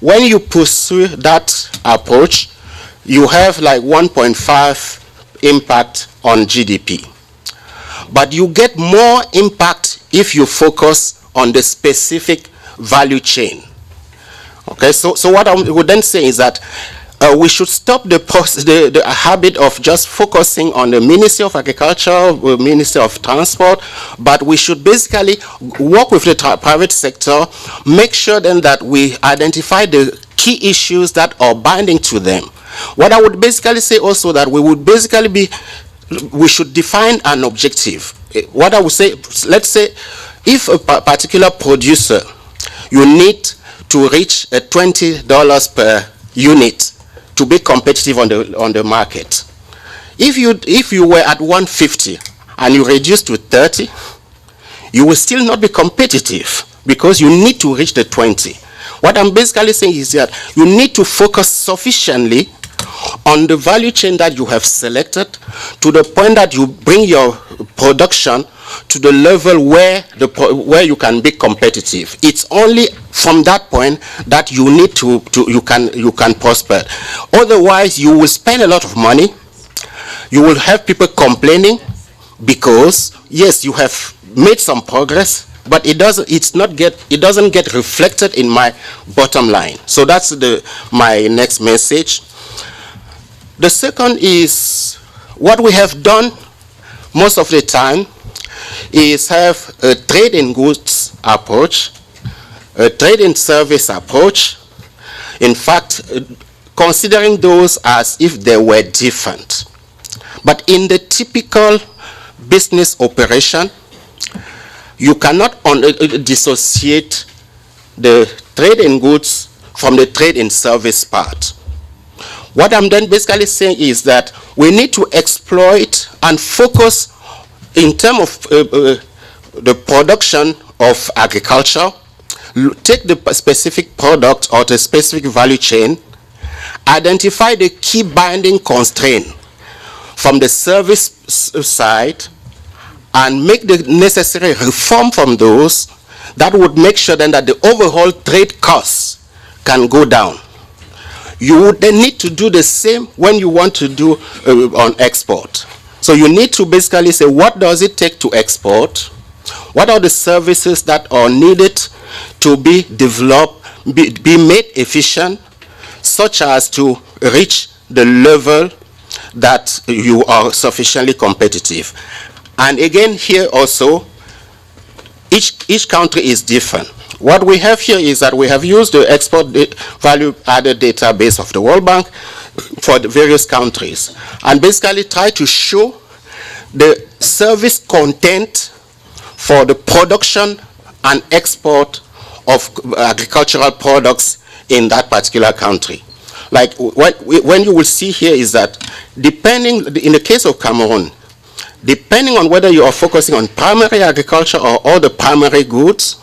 when you pursue that approach, you have like 1.5 impact on GDP. But you get more impact if you focus on the specific value chain. Okay, so what I would then say is that we should stop the habit of just focusing on the Ministry of Agriculture, Ministry of Transport, but we should basically work with the private sector, make sure then that we identify the key issues that are binding to them. What I would basically say also that we should define an objective. What I would say, let's say if a particular producer, you need to reach $20 per unit to be competitive on the market. If you were at 150 and you reduce to 30, you will still not be competitive because you need to reach the 20. What I'm basically saying is that you need to focus sufficiently on the value chain that you have selected to the point that you bring your production to the level where you can be competitive. It's only from that point that you need you can prosper. Otherwise, you will spend a lot of money. You will have people complaining because yes, you have made some progress, but it doesn't get reflected in my bottom line. So that's my next message. The second is what we have done most of the time is have a trade in goods approach, a trade in service approach. In fact, considering those as if they were different. But in the typical business operation, you cannot dissociate the trade in goods from the trade in service part. What I'm then basically saying is that we need to exploit and focus in terms of the production of agriculture, take the specific product or the specific value chain, identify the key binding constraint from the service side, and make the necessary reform from those that would make sure then that the overall trade costs can go down. You would then need to do the same when you want to do on export. So you need to basically say, what does it take to export? What are the services that are needed to be developed, be made efficient, such as to reach the level that you are sufficiently competitive? And again, here also, each country is different. What we have here is that we have used the export value added database of the World Bank for the various countries, and basically try to show the service content for the production and export of agricultural products in that particular country. Like when you will see here is that depending, in the case of Cameroon, depending on whether you are focusing on primary agriculture or all the primary goods,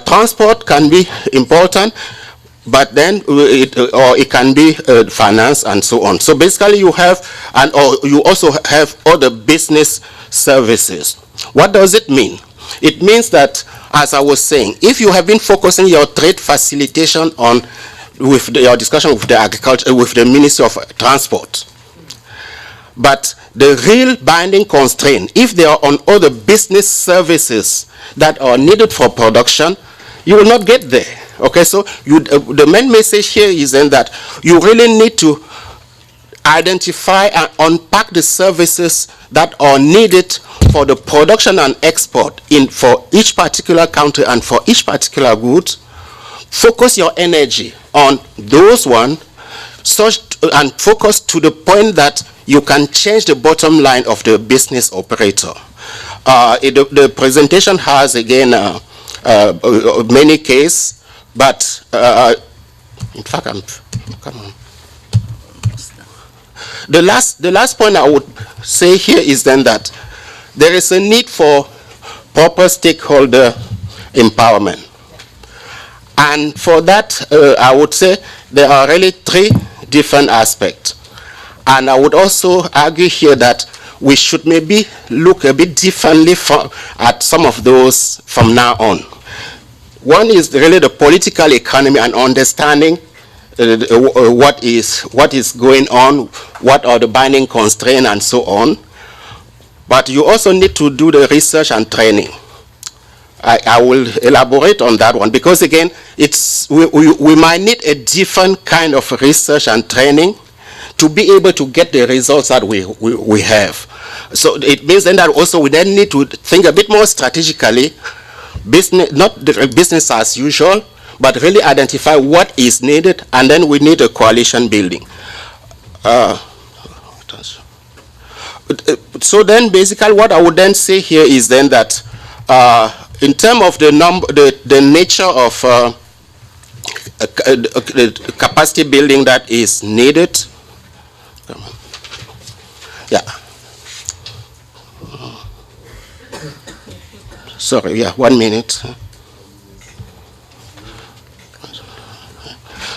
transport can be important, but then it can be finance and so on. So basically you have, or you also have other business services. What does it mean? It means that, as I was saying, if you have been focusing your trade facilitation on with your discussion with the agriculture, with the Ministry of Transport, but the real binding constraint, if they are on other business services that are needed for production, you will not get there. Okay, so the main message here is then that you really need to identify and unpack the services that are needed for the production and export for each particular country and for each particular good. Focus your energy on those ones, and focus to the point that you can change the bottom line of the business operator. The presentation has again many cases, but in fact, come on. The last point I would say here is then that there is a need for proper stakeholder empowerment. And for that, I would say there are really three different aspects. And I would also argue here that we should maybe look a bit differently at some of those from now on. One is really the political economy and understanding what is going on, what are the binding constraints and so on. But you also need to do the research and training. I will elaborate on that one, because again, we might need a different kind of research and training to be able to get the results that we have. So it means then that also we then need to think a bit more strategically, not the business as usual, but really identify what is needed, and then we need a coalition building. So then basically what I would then say here is then that in terms of the nature of capacity building that is needed, yeah. Sorry, yeah, 1 minute.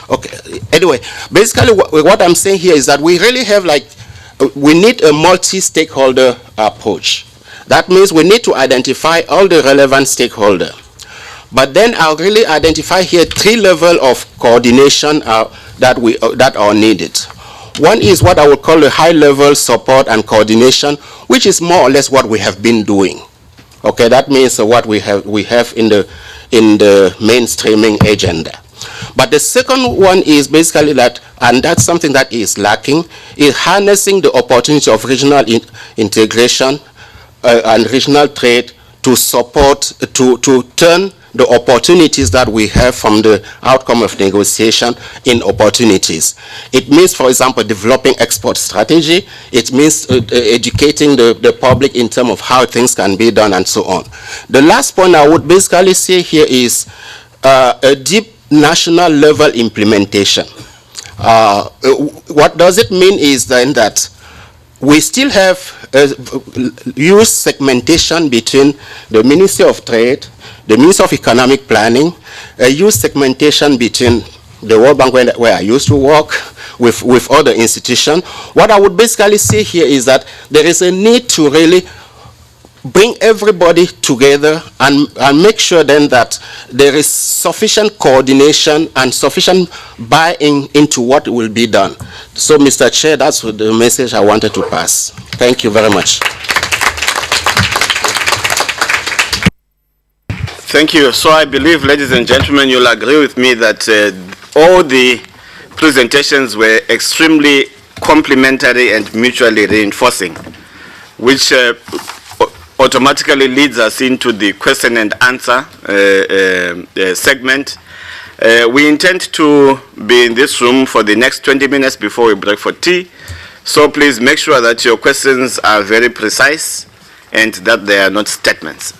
Okay, anyway, basically what I'm saying here is that we really have we need a multi-stakeholder approach. That means we need to identify all the relevant stakeholders. But then I'll really identify here 3 levels of coordination that are needed. One is what I would call a high-level support and coordination, which is more or less what we have been doing. Okay, that means what we have in the mainstreaming agenda. But the second one is basically that, and that's something that is lacking, is harnessing the opportunity of regional integration and regional trade to support, to turn the opportunities that we have from the outcome of negotiation in opportunities. It means, for example, developing export strategy. It means educating the public in terms of how things can be done and so on. The last point I would basically say here is a deep national level implementation. What does it mean is then that we still have use segmentation between the Ministry of Trade, the Ministry of Economic Planning, use segmentation between the World Bank where I used to work with other institutions. What I would basically say here is that there is a need to really bring everybody together and make sure then that there is sufficient coordination and sufficient buy-in into what will be done. So, Mr. Chair, that's the message I wanted to pass. Thank you very much. Thank you. So I believe, ladies and gentlemen, you'll agree with me that all the presentations were extremely complementary and mutually reinforcing, which automatically leads us into the question and answer segment. We intend to be in this room for the next 20 minutes before we break for tea. So please make sure that your questions are very precise and that they are not statements.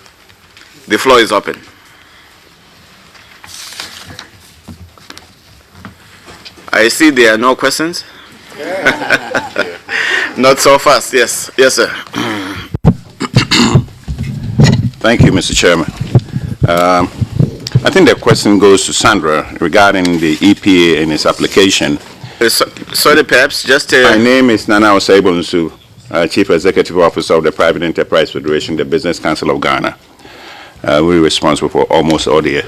The floor is open. I see there are no questions. Not so fast. Yes. Yes, sir. Thank you, Mr. Chairman. I think the question goes to Sandra regarding the EPA and its application. Sorry, perhaps just... My name is Nana Osei-Bonsu, Chief Executive Officer of the Private Enterprise Federation, the Business Council of Ghana. We're responsible for almost all the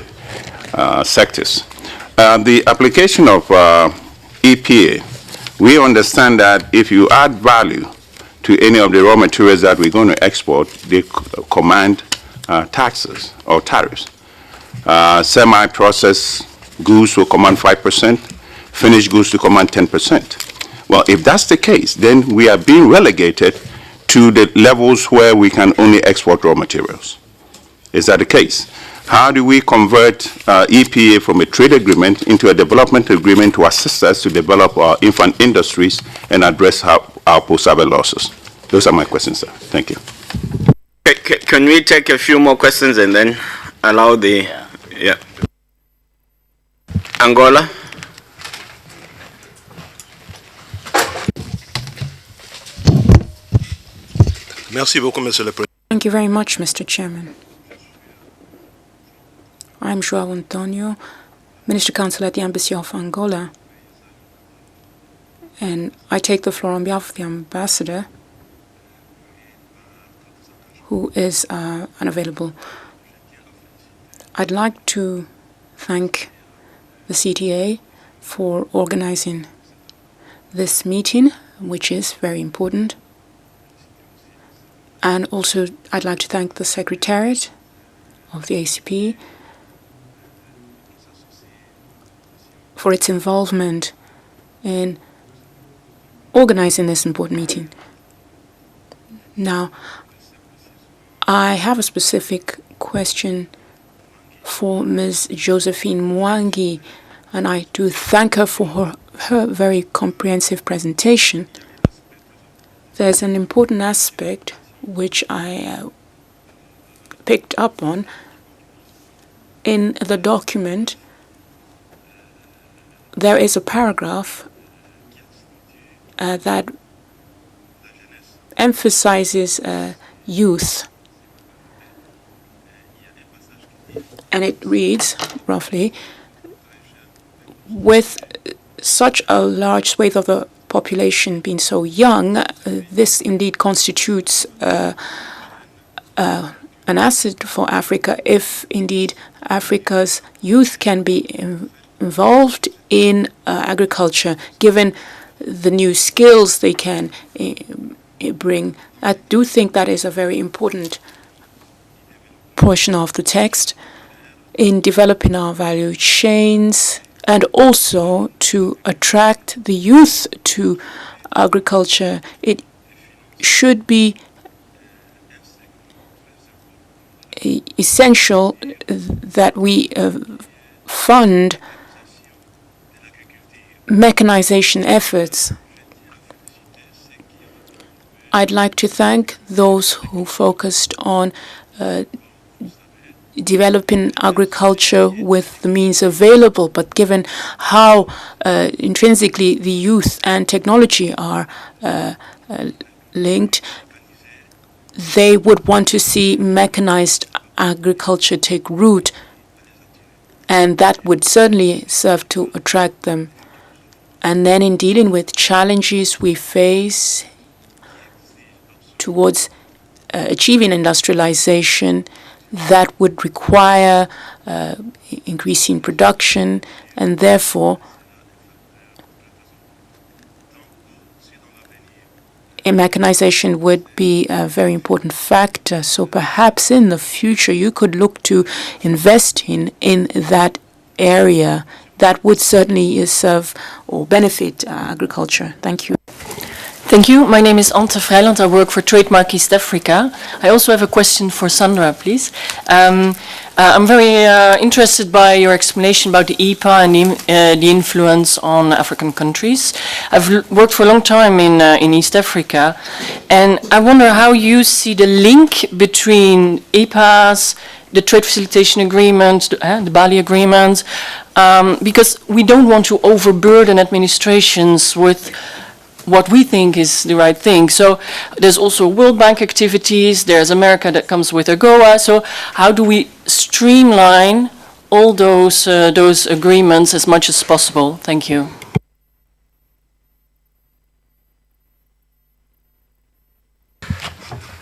sectors. The application of EPA, we understand that if you add value to any of the raw materials that we're going to export, they command taxes or tariffs. Semi-processed goods will command 5%, finished goods to command 10%. Well, if that's the case, then we are being relegated to the levels where we can only export raw materials. Is that the case? How do we convert EPA from a trade agreement into a development agreement to assist us to develop our infant industries and address our post-harvest losses? Those are my questions, sir. Thank you. Can we take a few more questions and then allow the... Yeah. Angola? Merci beaucoup, Monsieur le Président. Thank you very much, Mr. Chairman. I'm João Antonio, Minister Counsel at the Embassy of Angola, and I take the floor on behalf of the Ambassador, who is unavailable. I'd like to thank the CTA for organizing this meeting, which is very important. And also, I'd like to thank the Secretariat of the ACP for its involvement in organizing this important meeting. Now, I have a specific question for Ms. Josephine Mwangi, and I do thank her for her very comprehensive presentation. There's an important aspect which I picked up on in the document. There is a paragraph that emphasizes youth. And it reads, roughly, with such a large swathe of the population being so young, this indeed constitutes an asset for Africa if indeed Africa's youth can be involved in agriculture, given the new skills they can bring. I do think that is a very important portion of the text in developing our value chains and also to attract the youth to agriculture. It should be essential that we fund mechanization efforts. I'd like to thank those who focused on developing agriculture with the means available, but given how intrinsically the youth and technology are linked, they would want to see mechanized agriculture take root, and that would certainly serve to attract them. And then in dealing with challenges we face towards achieving industrialization, that would require increasing production, and therefore mechanization would be a very important factor. So perhaps in the future you could look to invest in that area. That would certainly serve or benefit agriculture. Thank you. Thank you. My name is Ante Vrijland. I work for Trademark East Africa. I also have a question for Sandra, please. I'm very interested by your explanation about the EPA and the influence on African countries. I've worked for a long time in East Africa, and I wonder how you see the link between EPAs, the trade facilitation agreement, the Bali agreement, because we don't want to overburden administrations with what we think is the right thing. So there's also World Bank activities, there's America that comes with AGOA. So how do we streamline all those agreements as much as possible? Thank you.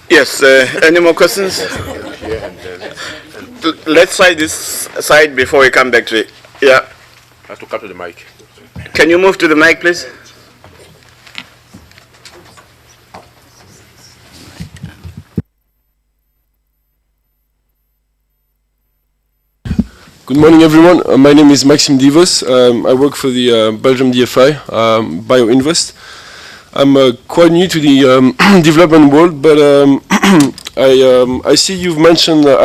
Yes, any more questions? Let's try this side before we come back to it. Yeah. I have to come to the mic. Can you move to the mic, please? Good morning, everyone. My name is Maxime Divos. I work for the Belgium DFI, BioInvest. I'm quite new to the development world, but I see you've mentioned what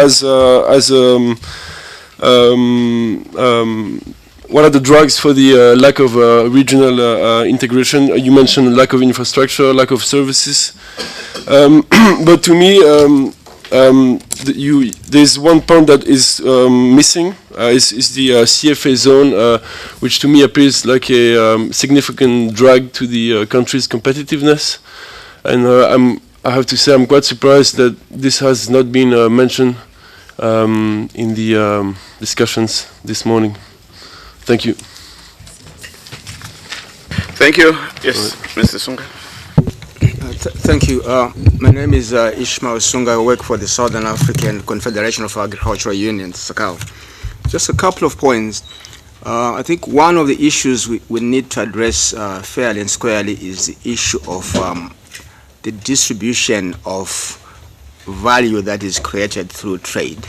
are the drugs for the lack of regional integration. You mentioned lack of infrastructure, lack of services. But to me, there's one point that is missing, is the CFA zone, which to me appears like a significant drag to the country's competitiveness. And I have to say I'm quite surprised that this has not been mentioned in the discussions this morning. Thank you. Thank you. Yes, Mr. Sunga. Thank you. My name is Ishmael Sunga. I work for the Southern African Confederation of Agricultural Unions, SACAU. Just a couple of points. I think one of the issues we need to address fairly and squarely is the issue of the distribution of value that is created through trade.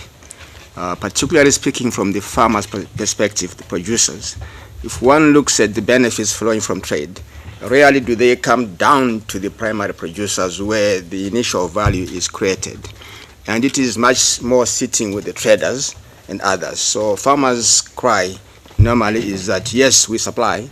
Particularly speaking from the farmer's perspective, the producers. If one looks at the benefits flowing from trade, rarely do they come down to the primary producers where the initial value is created. And it is much more sitting with the traders and others. So farmers' cry normally is that, yes, we supply,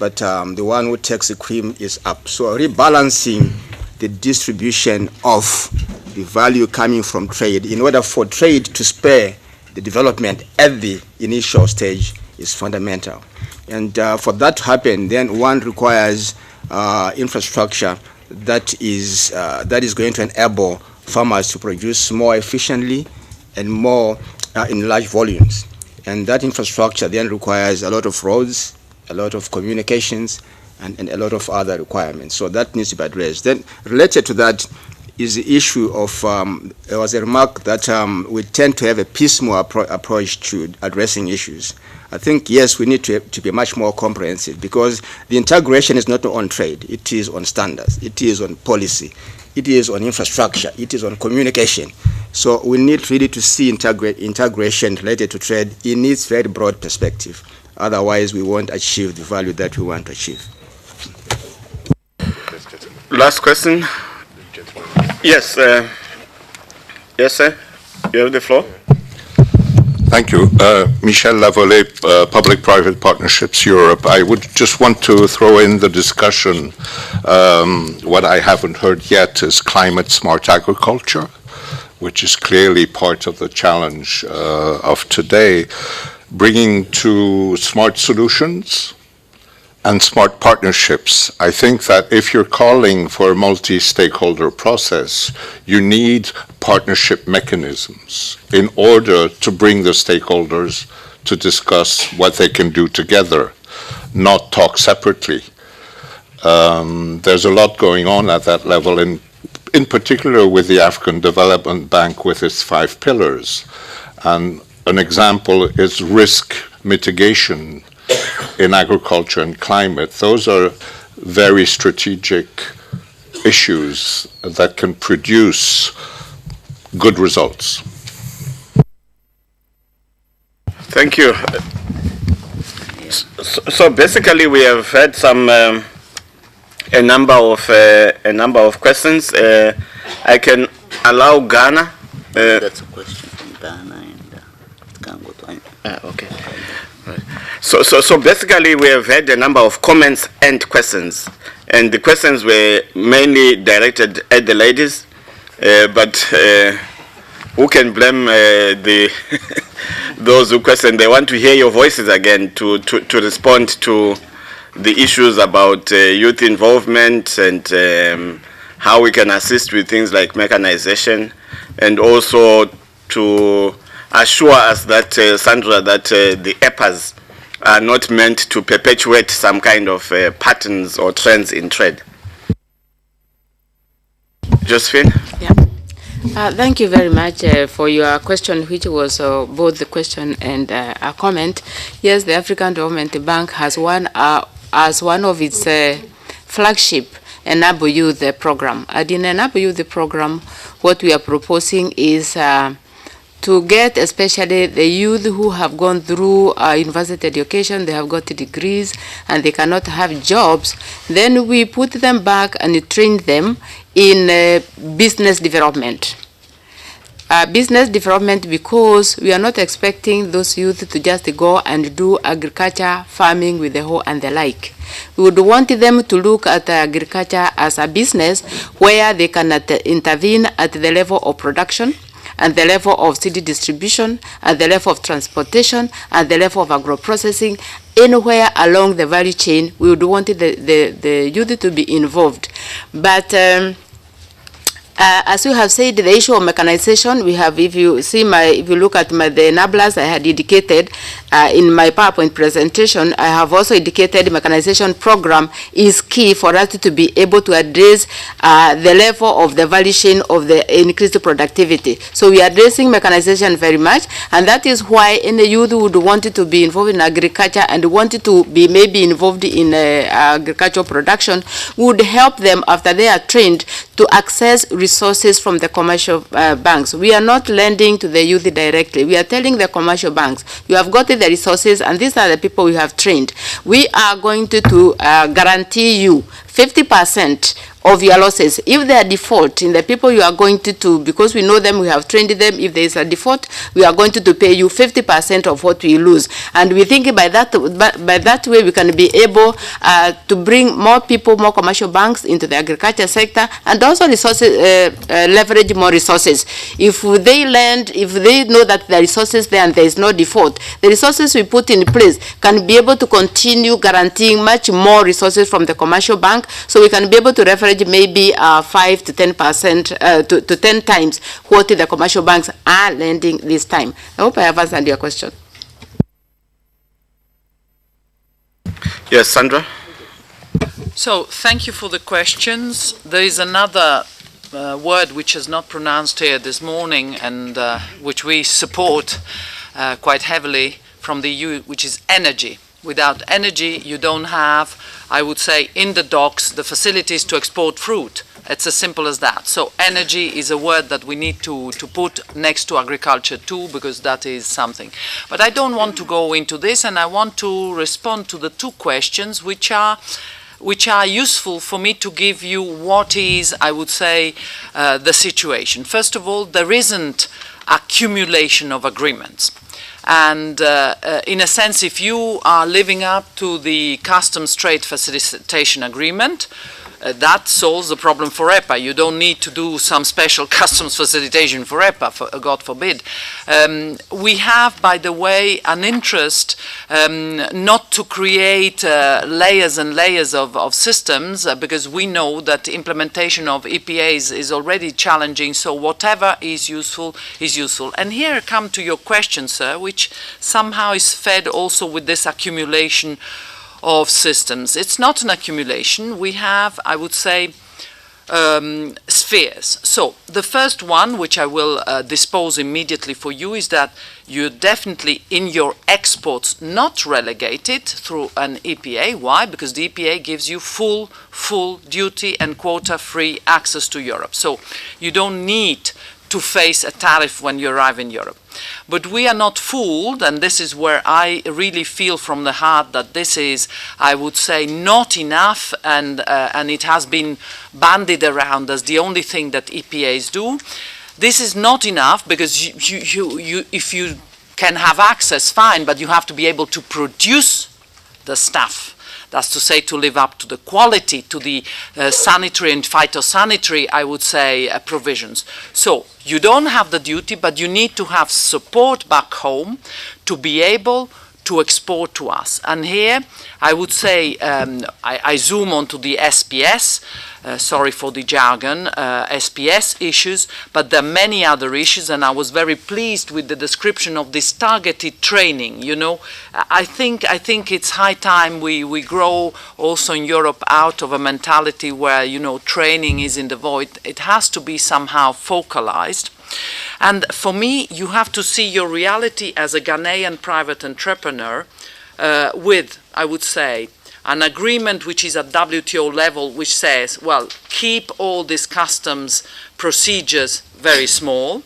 but the one who takes the cream is up. So rebalancing the distribution of the value coming from trade in order for trade to spare the development at the initial stage is fundamental. And for that to happen, then one requires infrastructure that is going to enable farmers to produce more efficiently and more in large volumes. And that infrastructure then requires a lot of roads, a lot of communications, and a lot of other requirements. So that needs to be addressed. Then related to that is the issue of, there was a remark that we tend to have a piecemeal approach to addressing issues. I think, yes, we need to be much more comprehensive because the integration is not on trade. It is on standards. It is on policy. It is on infrastructure. It is on communication. So we need really to see integration related to trade in its very broad perspective. Otherwise, we won't achieve the value that we want to achieve. Last question. Yes, yes, sir. You have the floor. Thank you. Michel Lavolée, Public-Private Partnerships Europe. I would just want to throw in the discussion. What I haven't heard yet is climate-smart agriculture. which is clearly part of the challenge of today, bringing to smart solutions and smart partnerships. I think that if you're calling for a multi-stakeholder process, you need partnership mechanisms in order to bring the stakeholders to discuss what they can do together, not talk separately. There's a lot going on at that level, in particular with the African Development Bank with its 5 pillars. And an example is risk mitigation in agriculture and climate. Those are very strategic issues that can produce good results. Thank you. So basically, we have had some a number of questions. I can allow Ghana. That's a question from Ghana, and can go to. Okay. Right. So basically, we have had a number of comments and questions, and the questions were mainly directed at the ladies, but who can blame the those who question? They want to hear your voices again to respond to the issues about youth involvement and how we can assist with things like mechanization, and also to assure us that, Sandra, that the EPAs are not meant to perpetuate some kind of patterns or trends in trade. Josephine? Yeah. Thank you very much for your question, which was both the question and a comment. Yes, the African Development Bank has one as one of its flagship Enable Youth program. And in Enable Youth program, what we are proposing is to get especially the youth who have gone through university education, they have got degrees, and they cannot have jobs. Then we put them back and train them in business development. Business development, because we are not expecting those youth to just go and do agriculture, farming with the hoe and the like. We would want them to look at agriculture as a business where they can intervene at the level of production, at the level of seed distribution, at the level of transportation, at the level of agro-processing. Anywhere along the value chain, we would want the youth to be involved. But as you have said, the issue of mechanization, we have, if you look at the enablers I had indicated in my PowerPoint presentation, I have also indicated the mechanization program is key for us to be able to address the level of the value chain of the increased productivity. So we are addressing mechanization very much, and that is why any youth would want to be involved in agriculture and wanted to be maybe involved in agricultural production, would help them after they are trained to access resources from the commercial banks. We are not lending to the youth directly. We are telling the commercial banks, you have got the resources, and these are the people we have trained. We are going to guarantee you 50% of your losses. If they are default in the people you are going to, because we know them, we have trained them, if there is a default, we are going to pay you 50% of what we lose. And we think by that way we can be able to bring more people, more commercial banks into the agriculture sector, and also resources, leverage more resources. If they lend, if they know that there are resources there and there is no default, the resources we put in place can be able to continue guaranteeing much more resources from the commercial bank, so we can be able to leverage maybe 5 to 10% to 10 times what the commercial banks are lending this time. I hope I have answered your question. Yes, Sandra. So thank you for the questions. There is another word which is not pronounced here this morning, and which we support quite heavily from the EU, which is energy. Without energy, you don't have, I would say, in the docks, the facilities to export fruit. It's as simple as that. So energy is a word that we need to put next to agriculture too, because that is something. But I don't want to go into this, and I want to respond to the two questions which are useful for me to give you what is, I would say, the situation. First of all, there isn't accumulation of agreements. And in a sense, if you are living up to the customs trade facilitation agreement, that solves the problem for EPA. You don't need to do some special customs facilitation for EPA, God forbid. We have, by the way, an interest not to create layers and layers of systems, because we know that implementation of EPAs is already challenging, so whatever is useful is useful. And here I come to your question, sir, which somehow is fed also with this accumulation of systems. It's not an accumulation. We have, I would say, spheres. So the first one, which I will dispose immediately for you, is that you're definitely in your exports not relegated through an EPA. Why? Because the EPA gives you full duty and quota-free access to Europe. So you don't need to face a tariff when you arrive in Europe. But we are not fooled, and this is where I really feel from the heart that this is, I would say, not enough, and it has been bandied around as the only thing that EPAs do. This is not enough, because if you can have access, fine, but you have to be able to produce the stuff. That's to say, to live up to the quality, to the sanitary and phytosanitary, I would say, provisions. So you don't have the duty, but you need to have support back home to be able to export to us. And here, I would say, I zoom onto the SPS, sorry for the jargon, SPS issues, but there are many other issues, and I was very pleased with the description of this targeted training. You know, I think it's high time we grow also in Europe out of a mentality where, you know, training is in the void. It has to be somehow focalized. And for me, you have to see your reality as a Ghanaian private entrepreneur with, I would say, an agreement which is at WTO level, which says, well, keep all these customs procedures very small.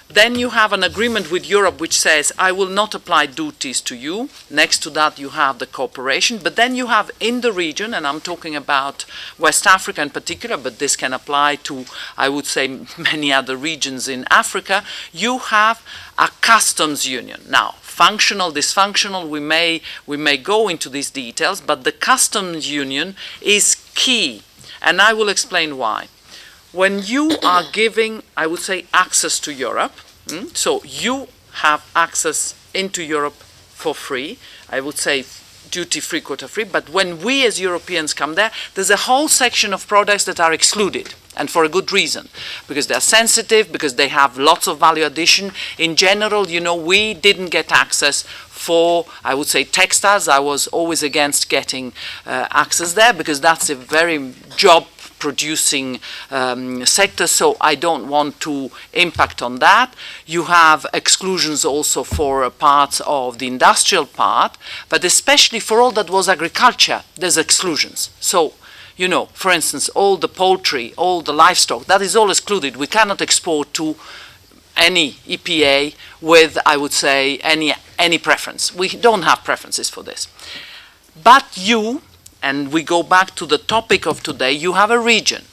Then you have an agreement with Europe which says, I will not apply duties to you. Next to that, you have the cooperation. But then you have in the region, and I'm talking about West Africa in particular, but this can apply to, I would say, many other regions in Africa, you have a customs union. Now, functional, dysfunctional, we may go into these details, but the customs union is key. And I will explain why. When you are giving, I would say, access to Europe, so you have access into Europe for free, I would say duty-free, quota-free, but when we as Europeans come there, there's a whole section of products that are excluded, and for a good reason, because they're sensitive, because they have lots of value addition. In general, you know, we didn't get access for, I would say, textiles. I was always against getting access there, because that's a very job-producing sector, so I don't want to impact on that. You have exclusions also for parts of the industrial part, but especially for all that was agriculture, there's exclusions. So, you know, for instance, all the poultry, all the livestock, that is all excluded. We cannot export to any EPA with, I would say, any preference. We don't have preferences for this. But you, and we go back to the topic of today, you have a region,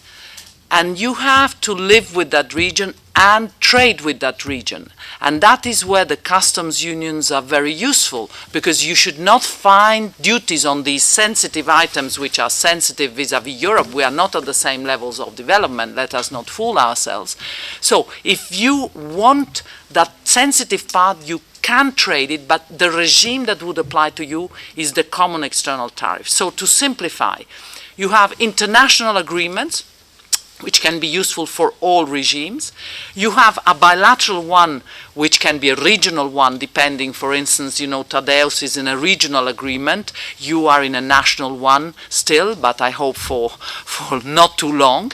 and you have to live with that region and trade with that region. And that is where the customs unions are very useful, because you should not find duties on these sensitive items which are sensitive vis-à-vis Europe. We are not at the same levels of development, let us not fool ourselves. So if you want that sensitive part, you can trade it, but the regime that would apply to you is the common external tariff. So to simplify, you have international agreements which can be useful for all regimes. You have a bilateral one which can be a regional one, depending, for instance, you know, Tadeusz is in a regional agreement, you are in a national one still, but I hope for not too long.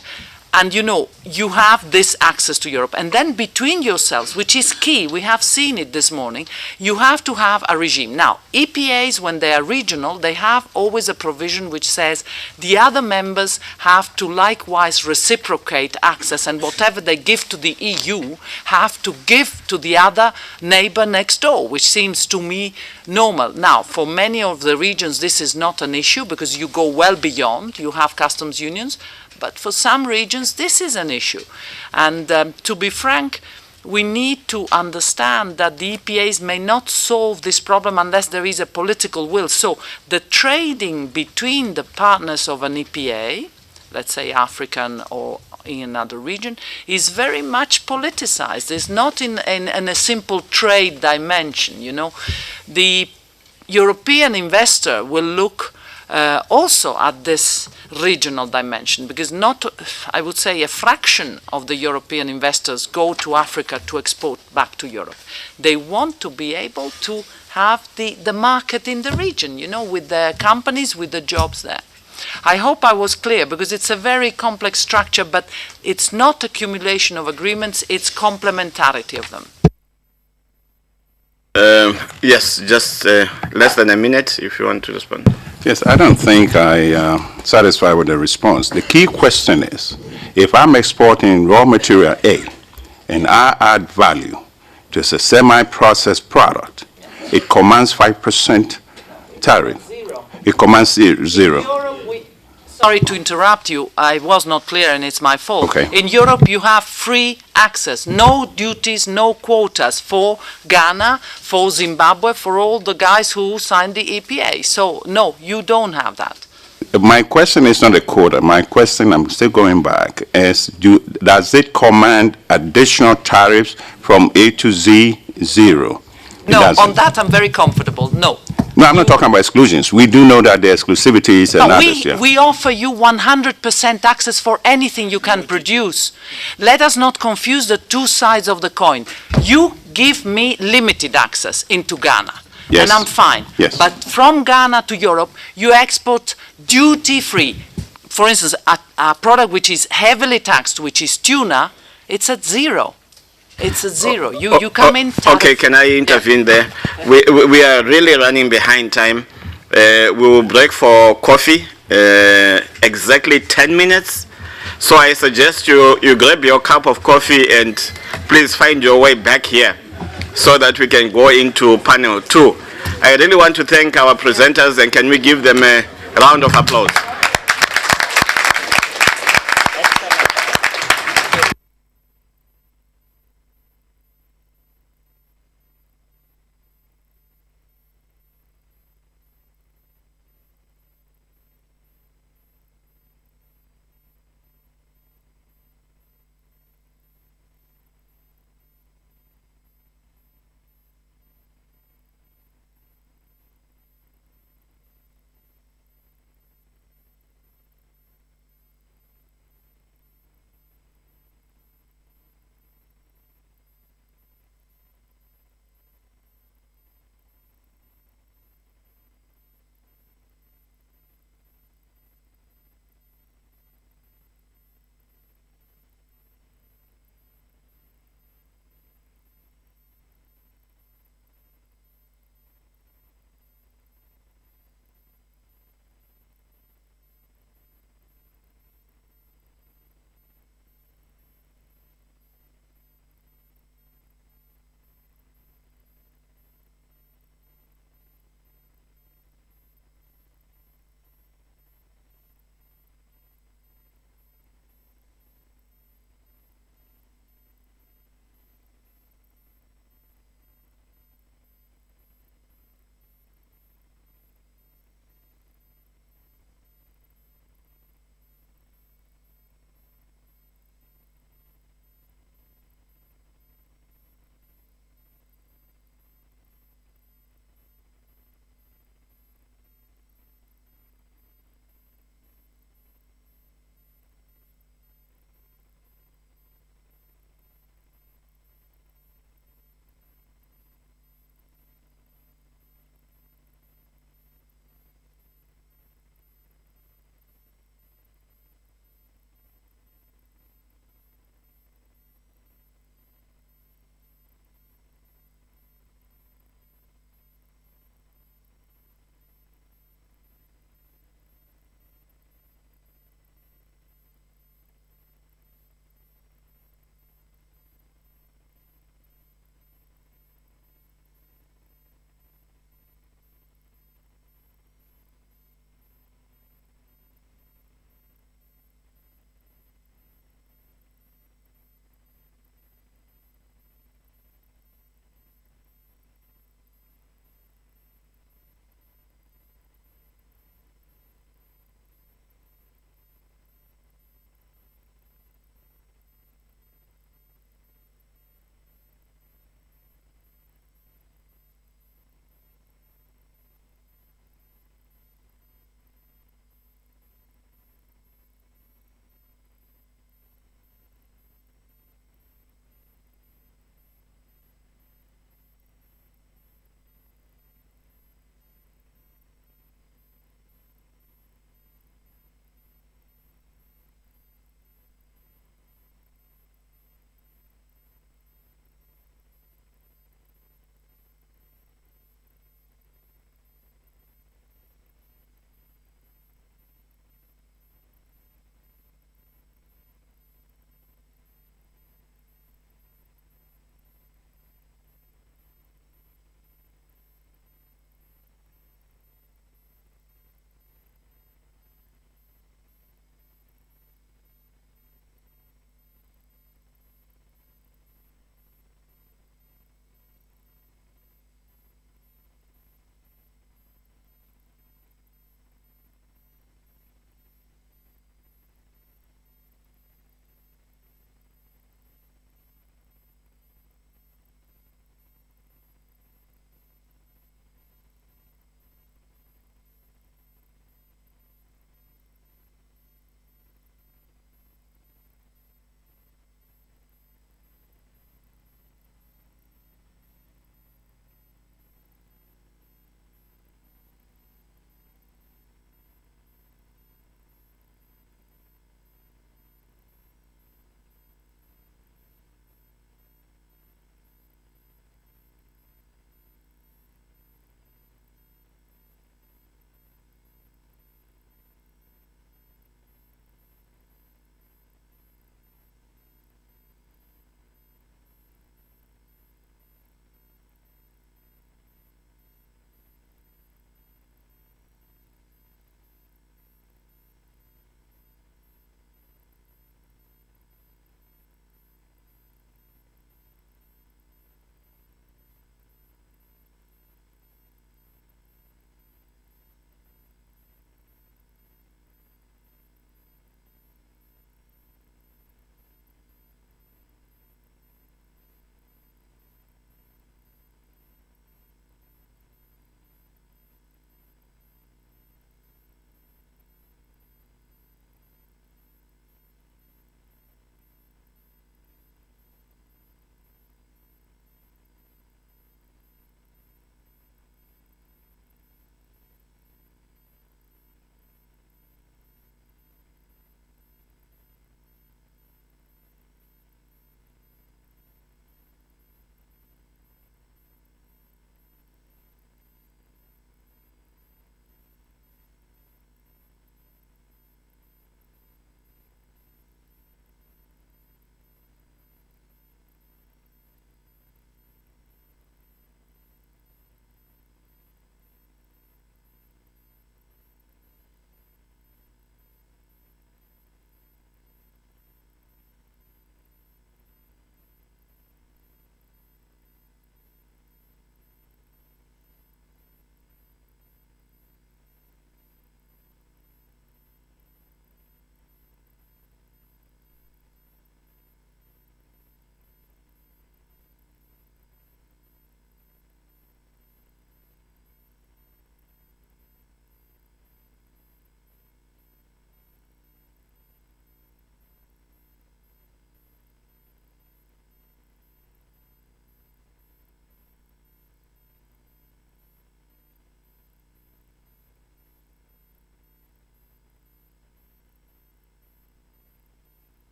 And you know, you have this access to Europe. And then between yourselves, which is key, we have seen it this morning, you have to have a regime. Now, EPAs, when they are regional, they have always a provision which says the other members have to likewise reciprocate access, and whatever they give to the EU have to give to the other neighbor next door, which seems to me normal. Now, for many of the regions, this is not an issue because you go well beyond, you have customs unions. But for some regions, this is an issue. And to be frank, we need to understand that the EPAs may not solve this problem unless there is a political will. So the trading between the partners of an EPA, let's say African or in another region, is very much politicized. It's not in a simple trade dimension, you know. The European investor will look also at this regional dimension, because not, I would say, a fraction of the European investors go to Africa to export back to Europe. They want to be able to have the market in the region, you know, with the companies, with the jobs there. I hope I was clear, because it's a very complex structure, but it's not accumulation of agreements, it's complementarity of them. Yes, just less than a minute if you want to respond. Yes, I don't think I satisfied with the response. The key question is, if I'm exporting raw material A and I add value to a semi-processed product, it commands 5% tariff. Zero. It commands zero. Sorry to interrupt you, I was not clear and it's my fault. Okay. In Europe you have free access, no duties, no quotas for Ghana, for Zimbabwe, for all the guys who signed the EPA. So no, you don't have that. My question is not a quota. My question, I'm still going back, is does it command additional tariffs from A to Z, zero? No, on that I'm very comfortable, no. No, I'm not talking about exclusions. We do know that there are exclusivities and others. Yeah. We offer you 100% access for anything you can produce. Let us not confuse the two sides of the coin. You give me limited access into Ghana, yes, and I'm fine. Yes. But from Ghana to Europe, you export duty-free. For instance, a product which is heavily taxed, which is tuna, it's at zero. It's a zero. You come in. Okay, can I intervene there? We are really running behind time. We will break for coffee exactly 10 minutes. So I suggest you grab your cup of coffee and please find your way back here so that we can go into panel 2. I really want to thank our presenters, and can we give them a round of applause?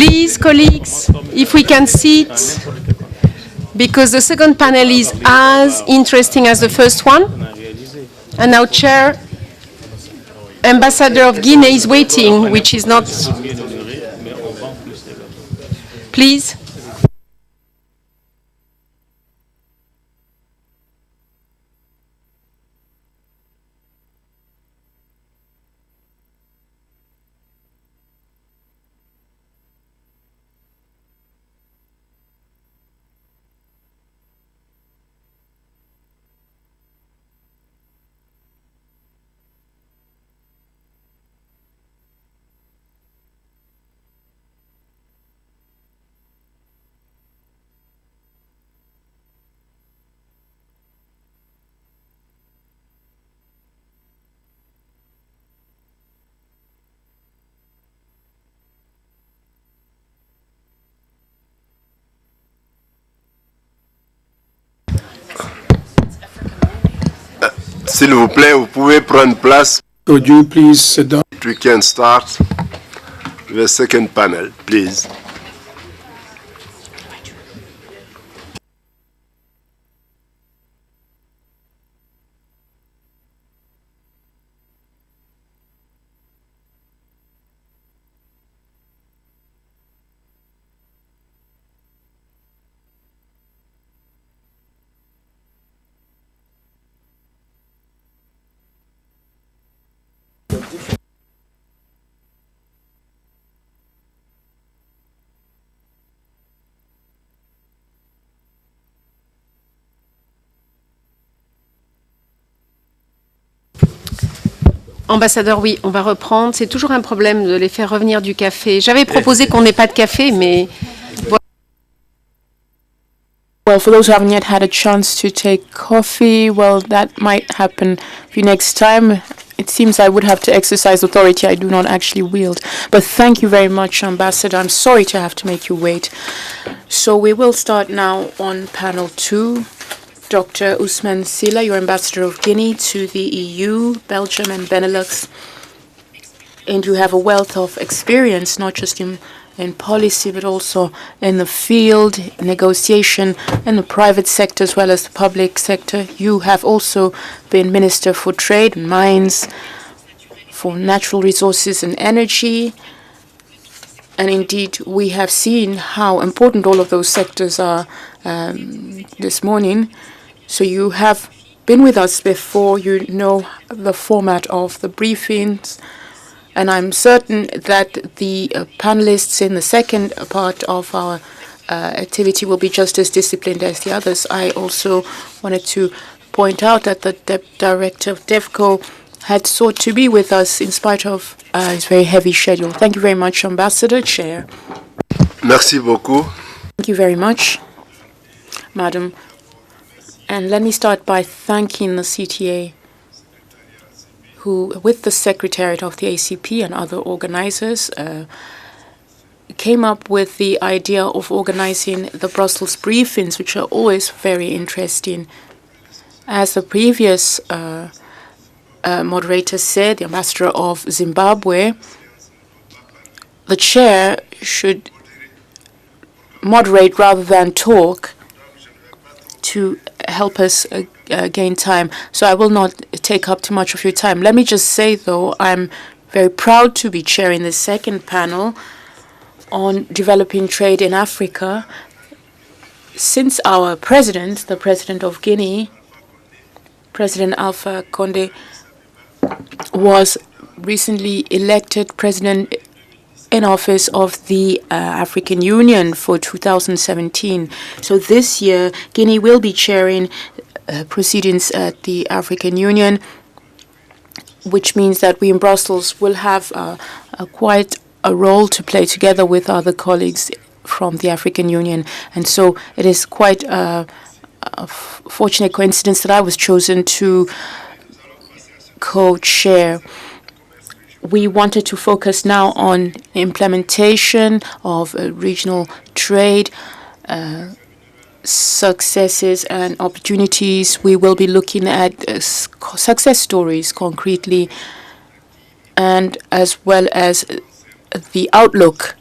Please, colleagues, if we can sit, because the second panel is as interesting as the first one. And now, Chair, Ambassador of Guinea is waiting, which is not... Please. S'il vous plaît, vous pouvez prendre place. Could you please sit down? We can start the second panel, please. Ambassadeur, oui, on va reprendre. C'est toujours un problème de les faire revenir du café. J'avais proposé qu'on n'ait pas de café, mais... Well, for those who haven't yet had a chance to take coffee, well, that might happen for you next time. It seems I would have to exercise authority I do not actually wield. But thank you very much, Ambassador. I'm sorry to have to make you wait. So we will start now on panel 2. Dr. Ousmane Silla, your Ambassador of Guinea to the EU, Belgium and Benelux. And you have a wealth of experience, not just in policy, but also in the field, negotiation, in the private sector as well as the public sector. You have also been Minister for Trade and Mines, for Natural Resources and Energy. And indeed, we have seen how important all of those sectors are this morning. So you have been with us before, you know the format of the briefings, and I'm certain that the panelists in the second part of our activity will be just as disciplined as the others. I also wanted to point out that the Director of DEVCO had sought to be with us in spite of his very heavy schedule. Thank you very much, Ambassador. Chair. Merci beaucoup. Thank you very much, Madam. And let me start by thanking the CTA, who, with the Secretariat of the ACP and other organizers, came up with the idea of organizing the Brussels briefings, which are always very interesting. As the previous moderator said, the Ambassador of Zimbabwe, the chair should moderate rather than talk to help us gain time. So I will not take up too much of your time. Let me just say, though, I'm very proud to be chairing the second panel on developing trade in Africa. Since our president, the President of Guinea, President Alpha Condé, was recently elected President in office of the African Union for 2017. So this year, Guinea will be chairing proceedings at the African Union, which means that we in Brussels will have quite a role to play together with other colleagues from the African Union. And so it is quite a fortunate coincidence that I was chosen to co-chair. We wanted to focus now on implementation of regional trade, successes and opportunities. We will be looking at success stories concretely, and as well as the outlook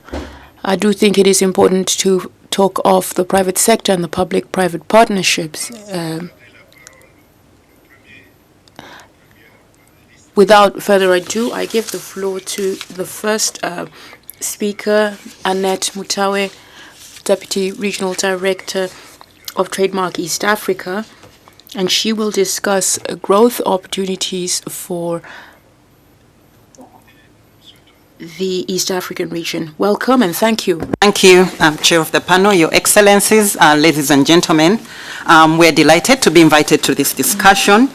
I do think it is important to talk of the private sector and the public-private partnerships. Without further ado, I give the floor to the first speaker, Annette Mutawe, Deputy Regional Director of Trademark East Africa, and she will discuss growth opportunities for the East African region. Welcome and thank you. Thank you, Chair of the panel, Your Excellencies, ladies and gentlemen. We're delighted to be invited to this discussion.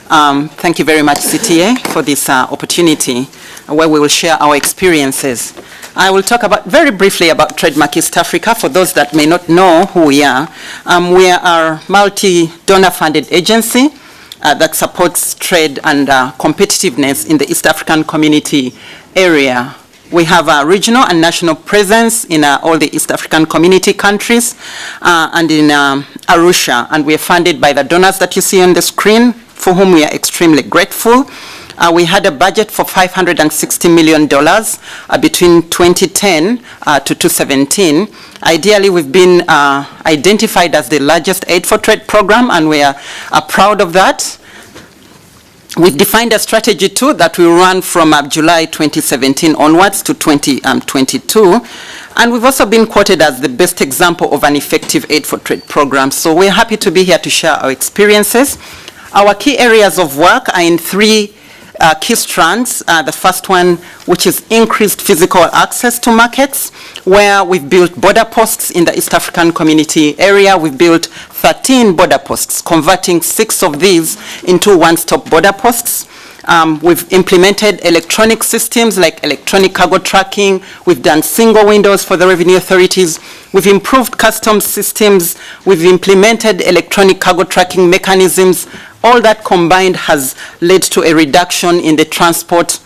Thank you very much, CTA, for this opportunity where we will share our experiences. I will talk very briefly about Trademark East Africa for those that may not know who we are. We are a multi-donor funded agency that supports trade and competitiveness in the East African community area. We have a regional and national presence in all the East African community countries and in Arusha, and we are funded by the donors that you see on the screen, for whom we are extremely grateful. We had a budget for $560 million between 2010 to 2017. Ideally, we've been identified as the largest Aid for Trade program, and we are proud of that. We've defined a strategy too that will run from July 2017 onwards to 2022. And we've also been quoted as the best example of an effective Aid for Trade program. So we're happy to be here to share our experiences. Our key areas of work are in three key strands. The first one, which is increased physical access to markets, where we've built border posts in the East African community area. We've built 13 border posts, converting 6 of these into one-stop border posts. We've implemented electronic systems like electronic cargo tracking. We've done single windows for the revenue authorities. We've improved customs systems. We've implemented electronic cargo tracking mechanisms. All that combined has led to a reduction in the transport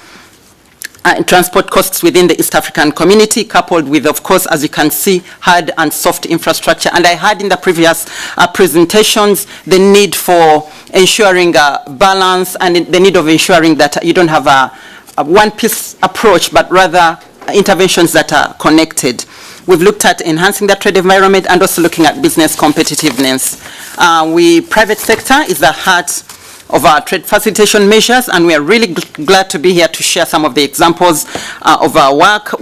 costs within the East African community, coupled with, of course, as you can see, hard and soft infrastructure. And I had in the previous presentations the need for ensuring balance and the need of ensuring that you don't have a one-piece approach, but rather interventions that are connected. We've looked at enhancing the trade environment and also looking at business competitiveness. Private sector is the heart of our trade facilitation measures, and we are really glad to be here to share some of the examples of our work.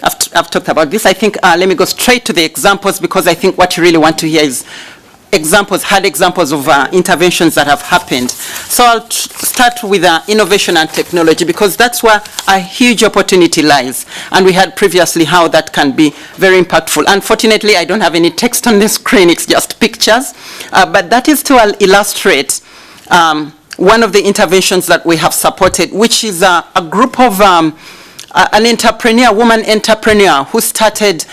I've talked about this. I think let me go straight to the examples, because I think what you really want to hear is hard examples of interventions that have happened. So I'll start with innovation and technology, because that's where a huge opportunity lies. And we had previously how that can be very impactful. Unfortunately, I don't have any text on the screen, it's just pictures. But that is to illustrate one of the interventions that we have supported, which is a group of an woman entrepreneur who started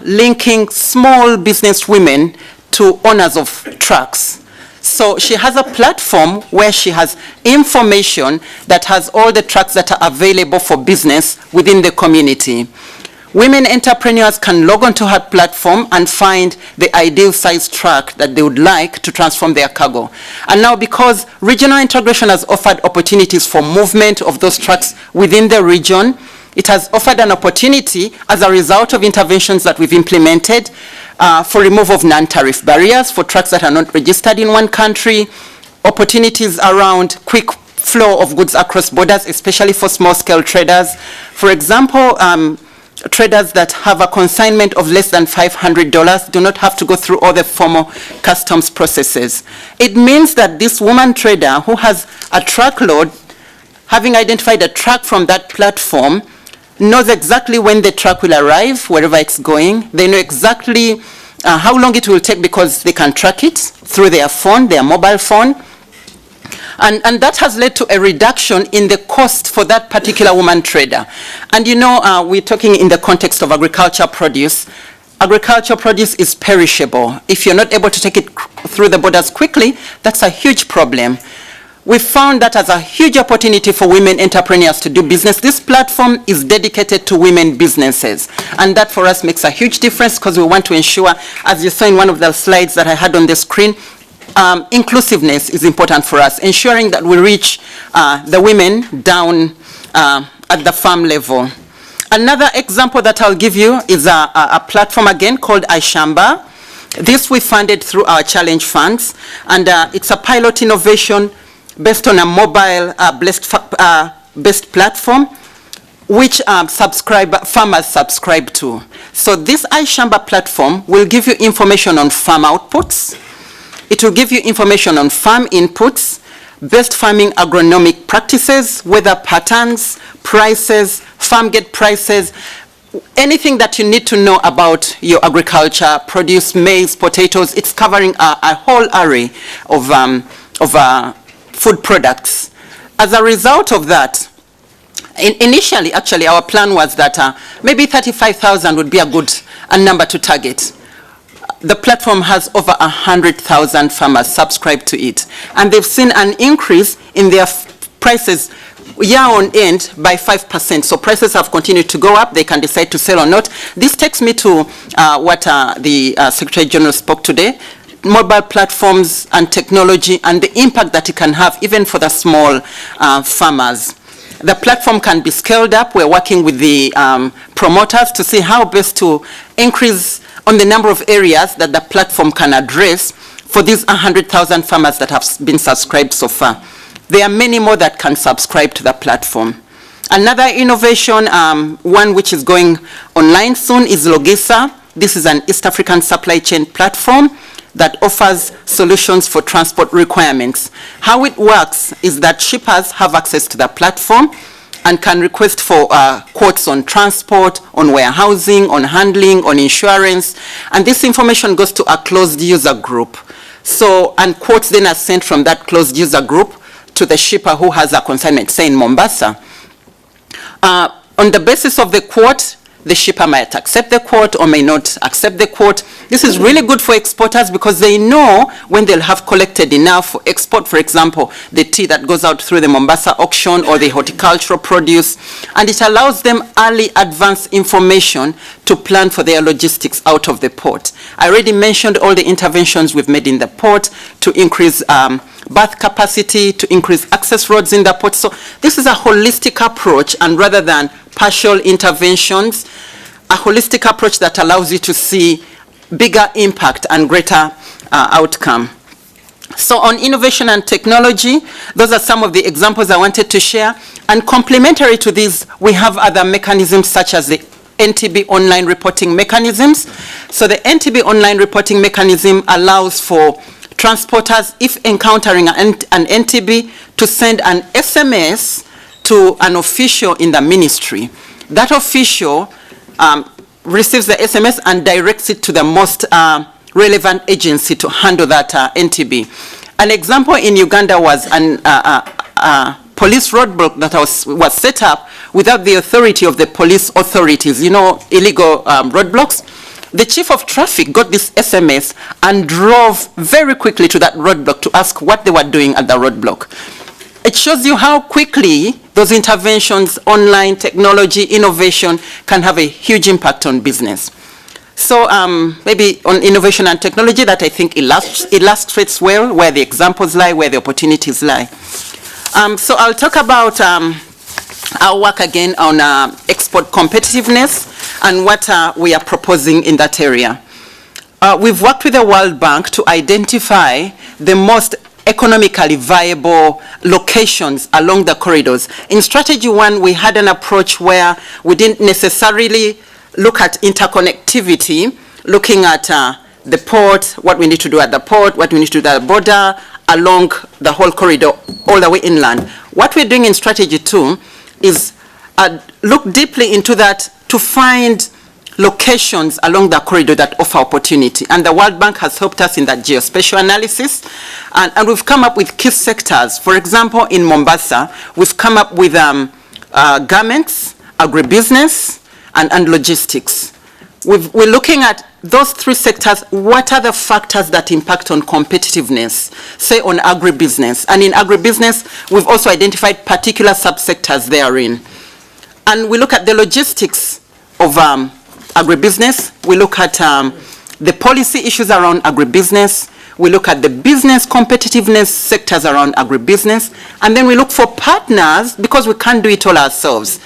linking small business women to owners of trucks. So she has a platform where she has information that has all the trucks that are available for business within the community. Women entrepreneurs can log onto her platform and find the ideal size truck that they would like to transform their cargo. And now, because regional integration has offered opportunities for movement of those trucks within the region, it has offered an opportunity as a result of interventions that we've implemented for removal of non-tariff barriers for trucks that are not registered in one country, opportunities around quick flow of goods across borders, especially for small-scale traders. For example, traders that have a consignment of less than $500 do not have to go through all the formal customs processes. It means that this woman trader who has a truckload, having identified a truck from that platform, knows exactly when the truck will arrive, wherever it's going. They know exactly how long it will take, because they can track it through their phone, their mobile phone. And that has led to a reduction in the cost for that particular woman trader. And you know, we're talking in the context of agriculture produce. Agriculture produce is perishable. If you're not able to take it through the borders quickly, that's a huge problem. We found that as a huge opportunity for women entrepreneurs to do business. This platform is dedicated to women businesses. And that for us makes a huge difference, because we want to ensure, as you saw in one of the slides that I had on the screen, inclusiveness is important for us, ensuring that we reach the women down at the farm level. Another example that I'll give you is a platform again called iShamba. This we funded through our challenge funds, and it's a pilot innovation based on a mobile-based platform which farmers subscribe to. So this iShamba platform will give you information on farm outputs. It will give you information on farm inputs, best farming agronomic practices, weather patterns, prices, farm gate prices, anything that you need to know about your agriculture, produce, maize, potatoes. It's covering a whole array of food products. As a result of that, initially, actually, our plan was that maybe 35,000 would be a good number to target. The platform has over 100,000 farmers subscribed to it, and they've seen an increase in their prices year on end by 5%. So prices have continued to go up. They can decide to sell or not. This takes me to what the Secretary General spoke today. Mobile platforms and technology and the impact that it can have even for the small farmers. The platform can be scaled up. We're working with the promoters to see how best to increase on the number of areas that the platform can address for these 100,000 farmers that have been subscribed so far. There are many more that can subscribe to the platform. Another innovation, one which is going online soon, is Logisa. This is an East African supply chain platform that offers solutions for transport requirements. How it works is that shippers have access to the platform and can request for quotes on transport, on warehousing, on handling, on insurance, and this information goes to a closed user group. So, and quotes then are sent from that closed user group to the shipper who has a consignment, say in Mombasa. On the basis of the quote, the shipper might accept the quote or may not accept the quote. This is really good for exporters because they know when they'll have collected enough for export, for example, the tea that goes out through the Mombasa auction or the horticultural produce, and it allows them early advance information to plan for their logistics out of the port. I already mentioned all the interventions we've made in the port to increase berth capacity, to increase access roads in the port. So this is a holistic approach, and rather than partial interventions, a holistic approach that allows you to see bigger impact and greater outcome. So on innovation and technology, those are some of the examples I wanted to share. And complementary to these, we have other mechanisms such as the NTB online reporting mechanisms. So the NTB online reporting mechanism allows for transporters, if encountering an NTB, to send an SMS to an official in the ministry. That official receives the SMS and directs it to the most relevant agency to handle that NTB. An example in Uganda was a police roadblock that was set up without the authority of the police authorities, you know, illegal roadblocks. The chief of traffic got this SMS and drove very quickly to that roadblock to ask what they were doing at the roadblock. It shows you how quickly those interventions, online technology, innovation, can have a huge impact on business. So maybe on innovation and technology, that I think illustrates well where the examples lie, where the opportunities lie. So I'll talk about our work again on export competitiveness and what we are proposing in that area. We've worked with the World Bank to identify the most economically viable locations along the corridors. In Strategy 1, we had an approach where we didn't necessarily look at interconnectivity, looking at the port, what we need to do at the port, what we need to do at the border, along the whole corridor, all the way inland. What we're doing in Strategy 2 is look deeply into that to find locations along the corridor that offer opportunity. And the World Bank has helped us in that geospatial analysis. And we've come up with key sectors. For example, in Mombasa, we've come up with garments, agribusiness, and logistics. We're looking at those three sectors. What are the factors that impact on competitiveness, say on agribusiness? And in agribusiness, we've also identified particular subsectors therein. And we look at the logistics of agribusiness. We look at the policy issues around agribusiness. We look at the business competitiveness sectors around agribusiness. And then we look for partners, because we can't do it all ourselves.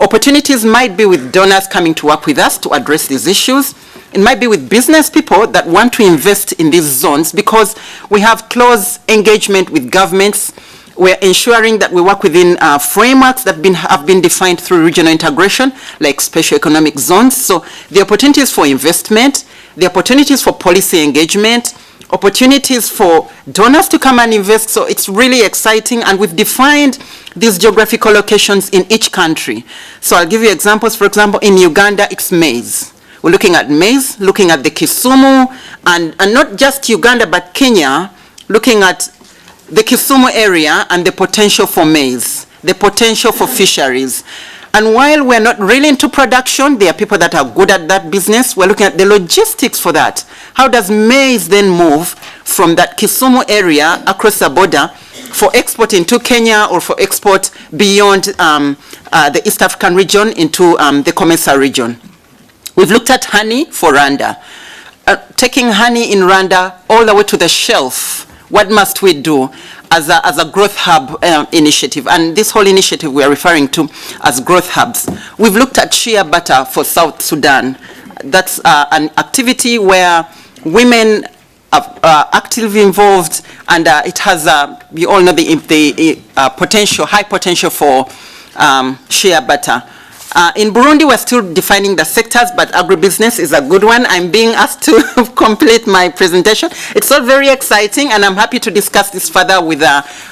Opportunities might be with donors coming to work with us to address these issues. It might be with business people that want to invest in these zones because we have close engagement with governments. We're ensuring that we work within frameworks that have been defined through regional integration, like special economic zones. So the opportunities for investment, the opportunities for policy engagement, opportunities for donors to come and invest. So it's really exciting, and we've defined these geographical locations in each country. So I'll give you examples. For example, in Uganda, it's maize. We're looking at maize, looking at the Kisumu, and not just Uganda, but Kenya, looking at the Kisumu area and the potential for maize, the potential for fisheries. And while we're not really into production, there are people that are good at that business. We're looking at the logistics for that. How does maize then move from that Kisumu area across the border for export into Kenya or for export beyond the East African region into the Comesa region? We've looked at honey for Rwanda. Taking honey in Rwanda all the way to the shelf, what must we do as a growth hub initiative? And this whole initiative we are referring to as growth hubs. We've looked at shea butter for South Sudan. That's an activity where women are actively involved, and it has, we all know the potential, high potential for shea butter. In Burundi, we're still defining the sectors, but agribusiness is a good one. I'm being asked to complete my presentation. It's all very exciting, and I'm happy to discuss this further with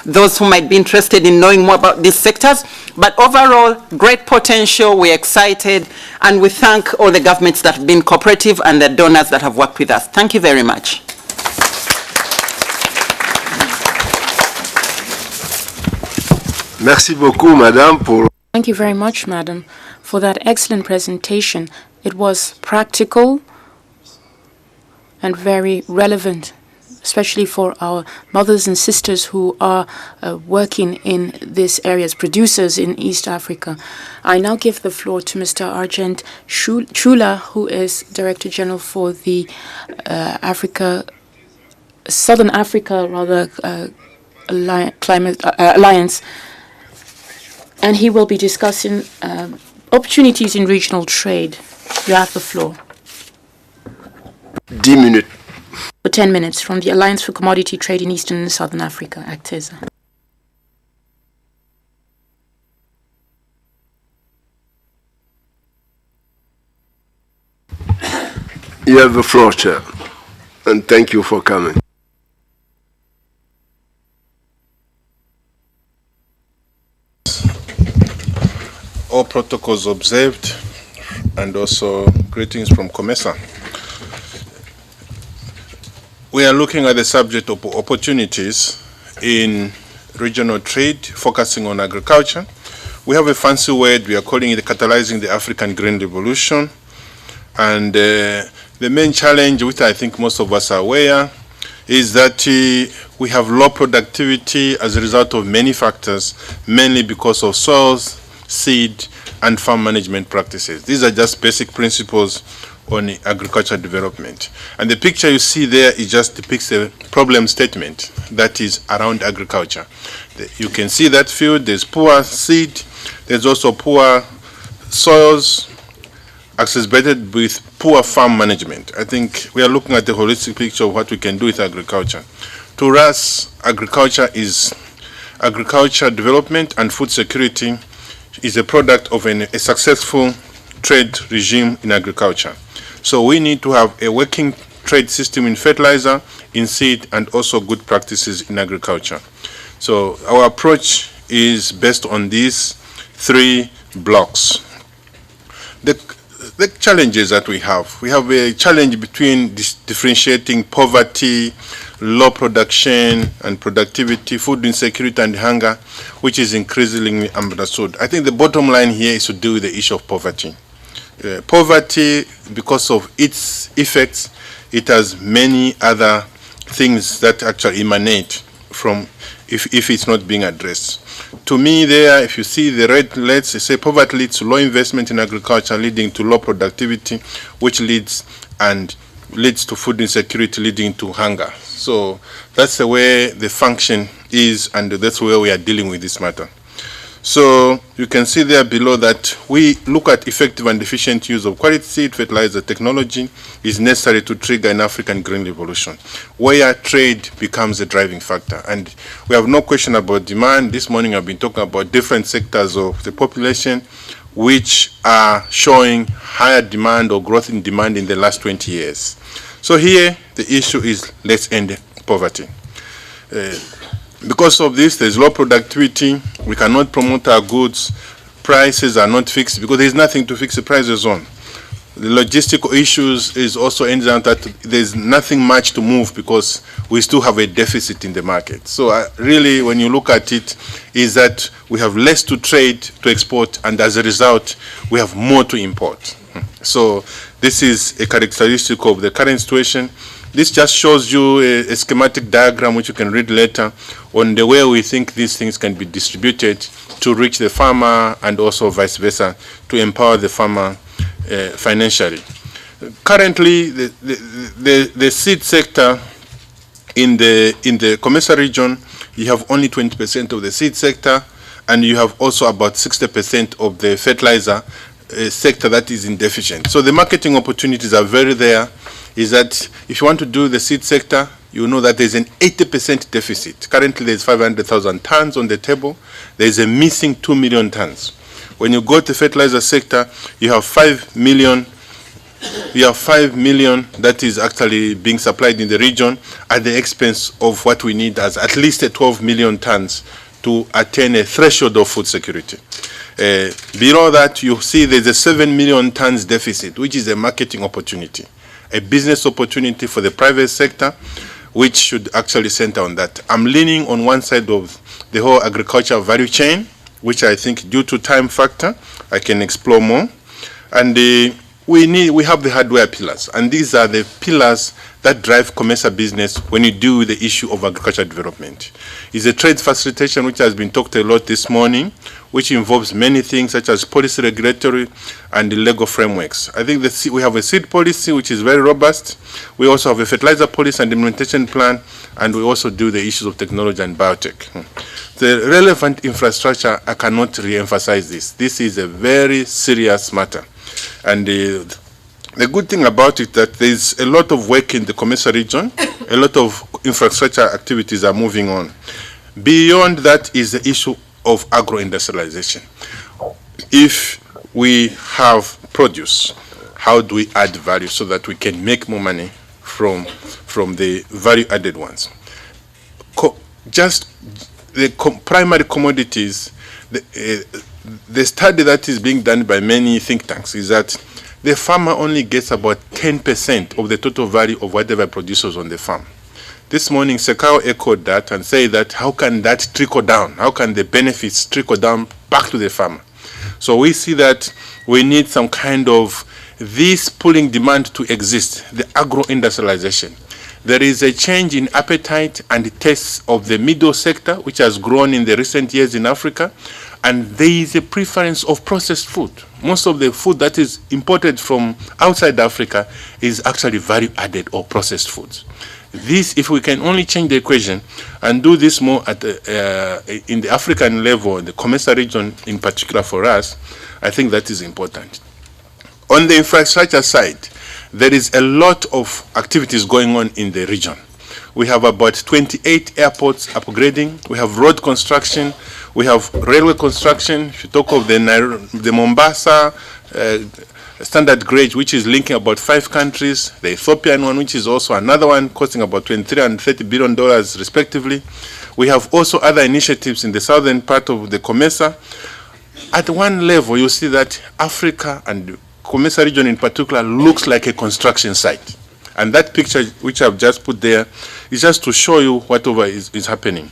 those who might be interested in knowing more about these sectors. But overall, great potential, we're excited, and we thank all the governments that have been cooperative and the donors that have worked with us. Thank you very much. Merci beaucoup, Madame, pour... Thank you very much, Madam, for that excellent presentation. It was practical and very relevant, especially for our mothers and sisters who are working in this area as producers in East Africa. I now give the floor to Mr. Arjent Chula, who is Director General for the Southern Africa Climate Alliance. And he will be discussing opportunities in regional trade. You have the floor. 10 minutes. For 10 minutes from the Alliance for Commodity Trade in Eastern and Southern Africa, ACTESA. You have the floor, Chair. And thank you for coming. All protocols observed, and also greetings from COMESA. We are looking at the subject of opportunities in regional trade, focusing on agriculture. We have a fancy word, we are calling it catalyzing the African Green Revolution. And the main challenge, which I think most of us are aware, is that we have low productivity as a result of many factors, mainly because of soils, seed, and farm management practices. These are just basic principles on agricultural development. And the picture you see there, it just depicts a problem statement that is around agriculture. You can see that field, there's poor seed, there's also poor soils, exacerbated with poor farm management. I think we are looking at the holistic picture of what we can do with agriculture. To us, agriculture development and food security is a product of a successful trade regime in agriculture. So we need to have a working trade system in fertilizer, in seed, and also good practices in agriculture. So our approach is based on these three blocks. The challenges that we have a challenge between differentiating poverty, low production and productivity, food insecurity and hunger, which is increasingly understood. I think the bottom line here is to deal with the issue of poverty. Poverty, because of its effects, it has many other things that actually emanate from if it's not being addressed. To me there, if you see the red lights, they say poverty leads to low investment in agriculture, leading to low productivity, which leads to food insecurity, leading to hunger. So that's the way the function is, and that's where we are dealing with this matter. So you can see there below that we look at effective and efficient use of quality seed fertilizer technology is necessary to trigger an African green revolution, where trade becomes a driving factor. And we have no question about demand. This morning I've been talking about different sectors of the population which are showing higher demand or growth in demand in the last 20 years. So here the issue is let's end poverty. Because of this, there's low productivity. We cannot promote our goods. Prices are not fixed because there's nothing to fix the prices on. The logistical issues is also ends out that there's nothing much to move because we still have a deficit in the market. So really, when you look at it, is that we have less to trade, to export, and as a result, we have more to import. So this is a characteristic of the current situation. This just shows you a schematic diagram which you can read later on the way we think these things can be distributed to reach the farmer and also vice versa to empower the farmer financially. Currently, the seed sector in the Comesa region, you have only 20% of the seed sector, and you have also about 60% of the fertilizer sector that is in deficient. So the marketing opportunities are very there. Is that if you want to do the seed sector, you know that there's an 80% deficit. Currently, there's 500,000 tons on the table. There's a missing 2 million tons. When you go to the fertilizer sector, you have 5 million. You have 5 million that is actually being supplied in the region at the expense of what we need as at least 12 million tons to attain a threshold of food security. Below that, you see there's a 7 million tons deficit, which is a marketing opportunity, a business opportunity for the private sector, which should actually center on that. I'm leaning on one side of the whole agriculture value chain, which I think due to time factor, I can explore more. And we have the hardware pillars, and these are the pillars that drive Comesa business when you do the issue of agricultural development. It's a trade facilitation which has been talked a lot this morning, which involves many things such as policy, regulatory, and the legal frameworks. I think we have a seed policy which is very robust. We also have a fertilizer policy and implementation plan, and we also do the issues of technology and biotech. The relevant infrastructure, I cannot re-emphasize this. This is a very serious matter. And the good thing about it that there's a lot of work in the Comesa region, a lot of infrastructure activities are moving on. Beyond that is the issue of agro-industrialization. If we have produce, how do we add value so that we can make more money from the value-added ones? Just the primary commodities, the study that is being done by many think tanks is that the farmer only gets about 10% of the total value of whatever produces on the farm. This morning, Sekao echoed that and said that how can that trickle down? How can the benefits trickle down back to the farmer? So we see that we need some kind of this pulling demand to exist, the agro-industrialization. There is a change in appetite and tastes of the middle sector, which has grown in the recent years in Africa, and there is a preference of processed food. Most of the food that is imported from outside Africa is actually value-added or processed foods. This, if we can only change the equation and do this more at in the African level, the Comesa region in particular for us, I think that is important. On the infrastructure side, there is a lot of activities going on in the region. We have about 28 airports upgrading. We have road construction. We have railway construction. If you talk of the Mombasa standard gauge, which is linking about 5 countries, the Ethiopian one, which is also another one, costing about $23 and $30 billion respectively. We have also other initiatives in the southern part of the Comesa. At one level, you see that Africa and Comesa region in particular looks like a construction site. And that picture, which I've just put there, is just to show you whatever is happening.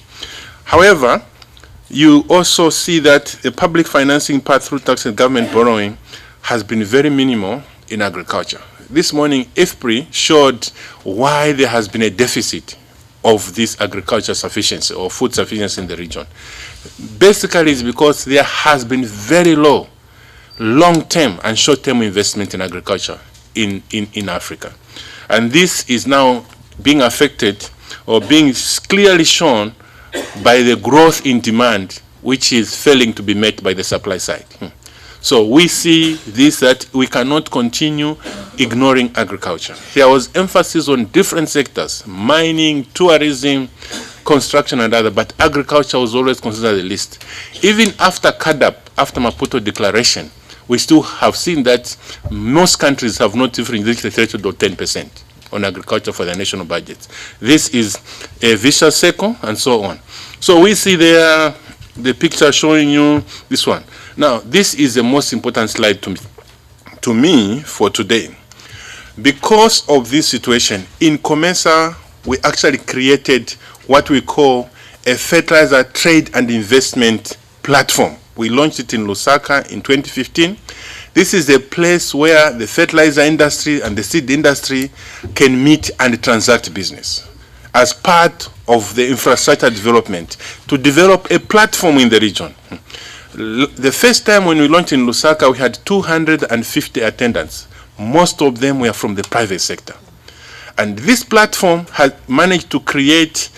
However, you also see that the public financing part through tax and government borrowing has been very minimal in agriculture. This morning, IFPRI showed why there has been a deficit of this agriculture sufficiency or food sufficiency in the region. Basically, it's because there has been very low long-term and short-term investment in agriculture in Africa. And this is now being affected or being clearly shown by the growth in demand which is failing to be met by the supply side. So we see this, that we cannot continue ignoring agriculture. There was emphasis on different sectors, mining, tourism, construction and other, but agriculture was always considered the least. Even after CADAP, after Maputo Declaration, we still have seen that most countries have not even reached the threshold of 10% on agriculture for their national budgets. This is a vicious circle and so on. So we see there the picture showing you this one. Now, this is the most important slide to me for today. Because of this situation, in COMESA, we actually created what we call a fertilizer trade and investment platform. We launched it in Lusaka in 2015. This is a place where the fertilizer industry and the seed industry can meet and transact business as part of the infrastructure development to develop a platform in the region. The first time when we launched in Lusaka, we had 250 attendants. Most of them were from the private sector. And this platform has managed to create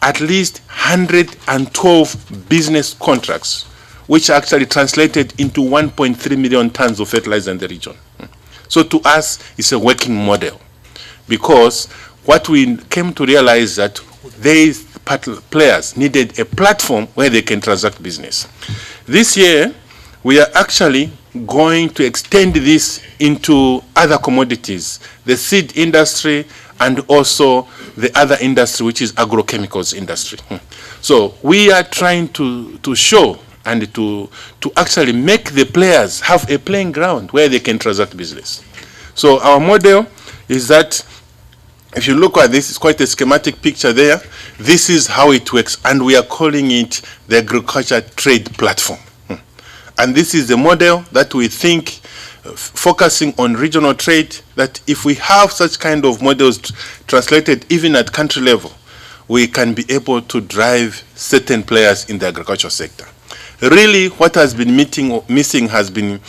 at least 112 business contracts, which actually translated into 1.3 million tons of fertilizer in the region. So to us, it's a working model, because what we came to realize that these players needed a platform where they can transact business. This year, we are actually going to extend this into other commodities, the seed industry and also the other industry, which is agrochemicals industry. So we are trying to show and to actually make the players have a playing ground where they can transact business. So our model is that, if you look at this, it's quite a schematic picture there. This is how it works, and we are calling it the agriculture trade platform. And this is the model that we think, focusing on regional trade, that if we have such kind of models translated even at country level, we can be able to drive certain players in the agriculture sector. Really, what has been missing has been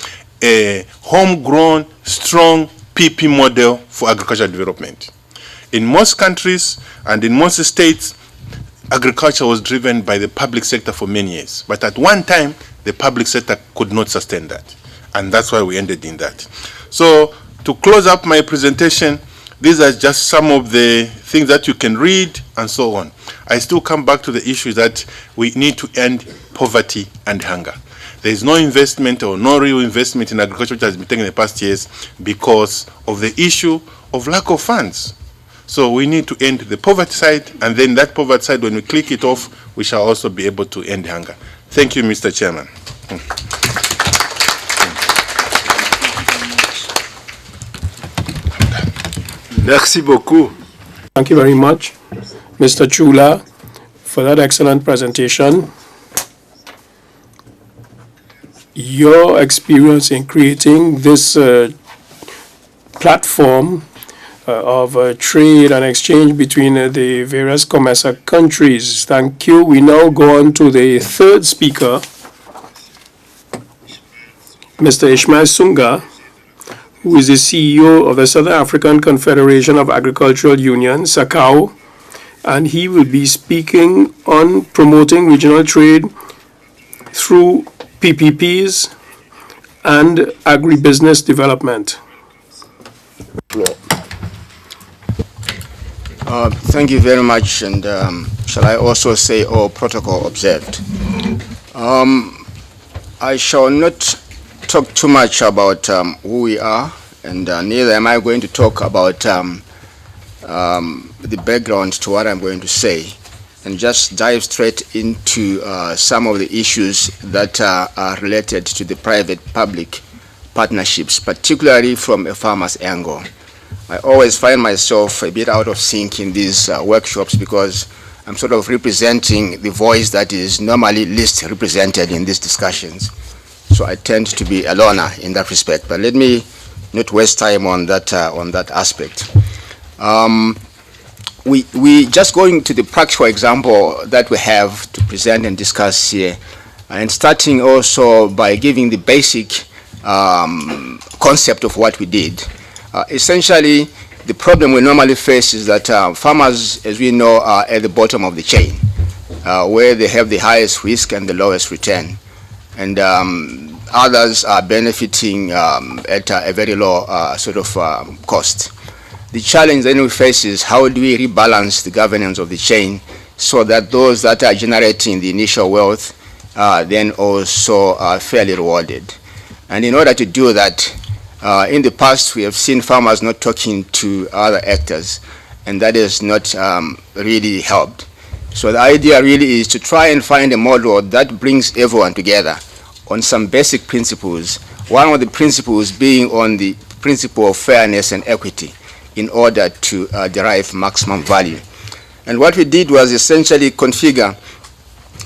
a homegrown, strong PP model for agriculture development. In most countries and in most states, agriculture was driven by the public sector for many years. But at one time, the public sector could not sustain that. And that's why we ended in that. So to close up my presentation, these are just some of the things that you can read and so on. I still come back to the issue that we need to end poverty and hunger. There is no investment or no real investment in agriculture which has been taken in the past years because of the issue of lack of funds. So we need to end the poverty side, and then that poverty side, when we click it off, we shall also be able to end hunger. Thank you, Mr. Chairman. Merci beaucoup. Thank you very much, Mr. Chula, for that excellent presentation. Your experience in creating this platform of trade and exchange between the various COMESA countries. Thank you. We now go on to the third speaker, Mr. Ishmael Sunga, who is the CEO of the Southern African Confederation of Agricultural Unions, SACAU, and he will be speaking on promoting regional trade through PPPs and agribusiness development. Thank you very much, and shall I also say all protocol observed. I shall not talk too much about who we are, and neither am I going to talk about the background to what I'm going to say, and just dive straight into some of the issues that are related to the private-public partnerships, particularly from a farmer's angle. I always find myself a bit out of sync in these workshops because I'm sort of representing the voice that is normally least represented in these discussions. So I tend to be a loner in that respect. But let me not waste time on that aspect. We just going to the practical example that we have to present and discuss here, and starting also by giving the basic concept of what we did. Essentially, the problem we normally face is that farmers, as we know, are at the bottom of the chain. where they have the highest risk and the lowest return. And others are benefiting at a very low cost. The challenge then we face is how do we rebalance the governance of the chain so that those that are generating the initial wealth then also are fairly rewarded. And in order to do that, in the past we have seen farmers not talking to other actors, and that has not really helped. So the idea really is to try and find a model that brings everyone together on some basic principles. One of the principles being on the principle of fairness and equity in order to derive maximum value. And what we did was essentially configure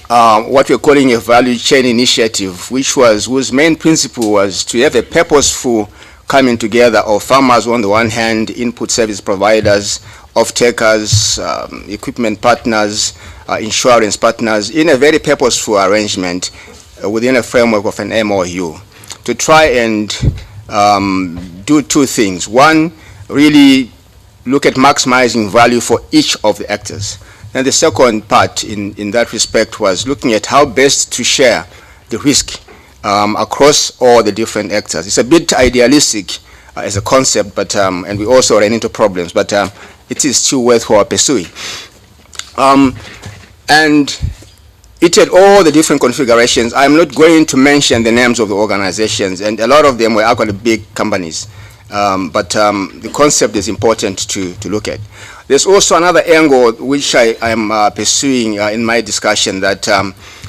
what we're calling a value chain initiative, whose main principle was to have a purposeful coming together of farmers on the one hand, input service providers, off-takers, equipment partners, insurance partners, in a very purposeful arrangement within a framework of an MOU to try and do two things. One, really look at maximizing value for each of the actors. And the second part in that respect was looking at how best to share the risk across all the different actors. It's a bit idealistic as a concept, but and we also ran into problems, but it is still worthwhile pursuing. And it had all the different configurations. I'm not going to mention the names of the organizations, and a lot of them were actually big companies. But the concept is important to look at. There's also another angle which I am pursuing in my discussion, that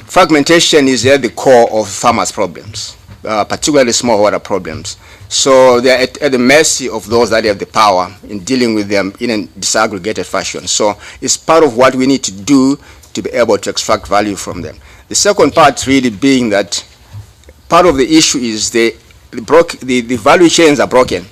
fragmentation is at the core of farmers' problems, particularly smallholder problems. So they're at the mercy of those that have the power in dealing with them in a disaggregated fashion. So it's part of what we need to do to be able to extract value from them. The second part really being that part of the issue is the value chains are broken.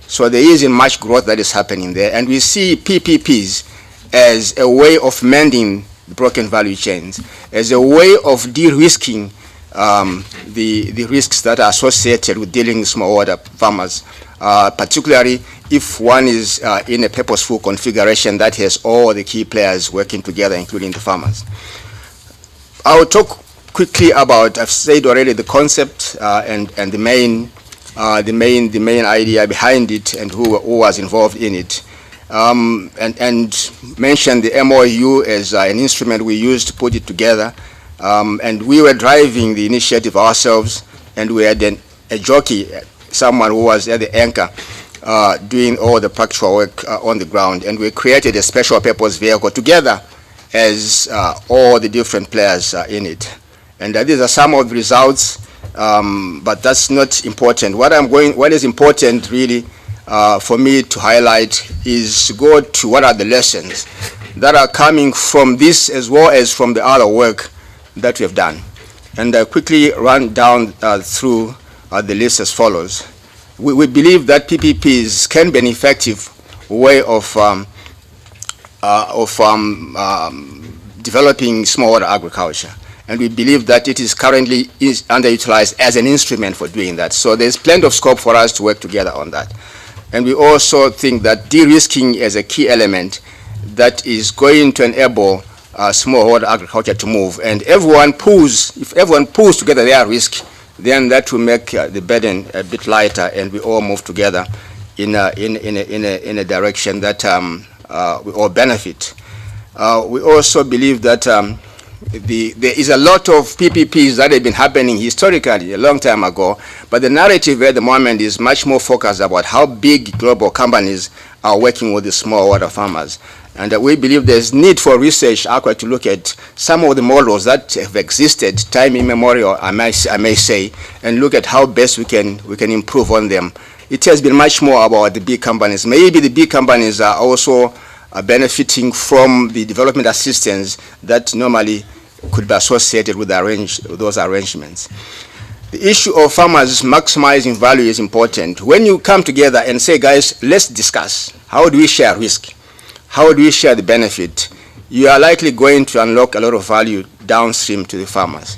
So there isn't much growth that is happening there. And we see PPPs as a way of mending the broken value chains, as a way of de-risking the risks that are associated with dealing with smallholder farmers, particularly if one is in a purposeful configuration that has all the key players working together, including the farmers. I will talk quickly about, I've said already, the concept and the main idea behind it and who was involved in it, and mention the MOU as an instrument we used to put it together. And we were driving the initiative ourselves, and we had a jockey, someone who was at the anchor, doing all the practical work on the ground, and we created a special purpose vehicle together as all the different players in it. And these are some of the results, but that's not important. What is important really for me to highlight is to go to what are the lessons that are coming from this as well as from the other work that we have done. And I quickly run down through the list as follows. We believe that PPPs can be an effective way of developing smallholder agriculture. And we believe that it is currently underutilized as an instrument for doing that. So there's plenty of scope for us to work together on that. And we also think that de-risking is a key element that is going to enable smallholder agriculture to move. And if everyone pulls together their risk, then that will make the burden a bit lighter, and we all move together in a direction that we all benefit. We also believe that there is a lot of PPPs that have been happening historically a long time ago, but the narrative at the moment is much more focused about how big global companies are working with the smallholder farmers. And we believe there's need for research actually to look at some of the models that have existed time immemorial, I may say, and look at how best we can improve on them. It has been much more about the big companies. Maybe the big companies are also benefiting from the development assistance that normally could be associated with those arrangements. The issue of farmers maximizing value is important. When you come together and say, guys, let's discuss, how do we share risk? How do we share the benefit? You are likely going to unlock a lot of value downstream to the farmers.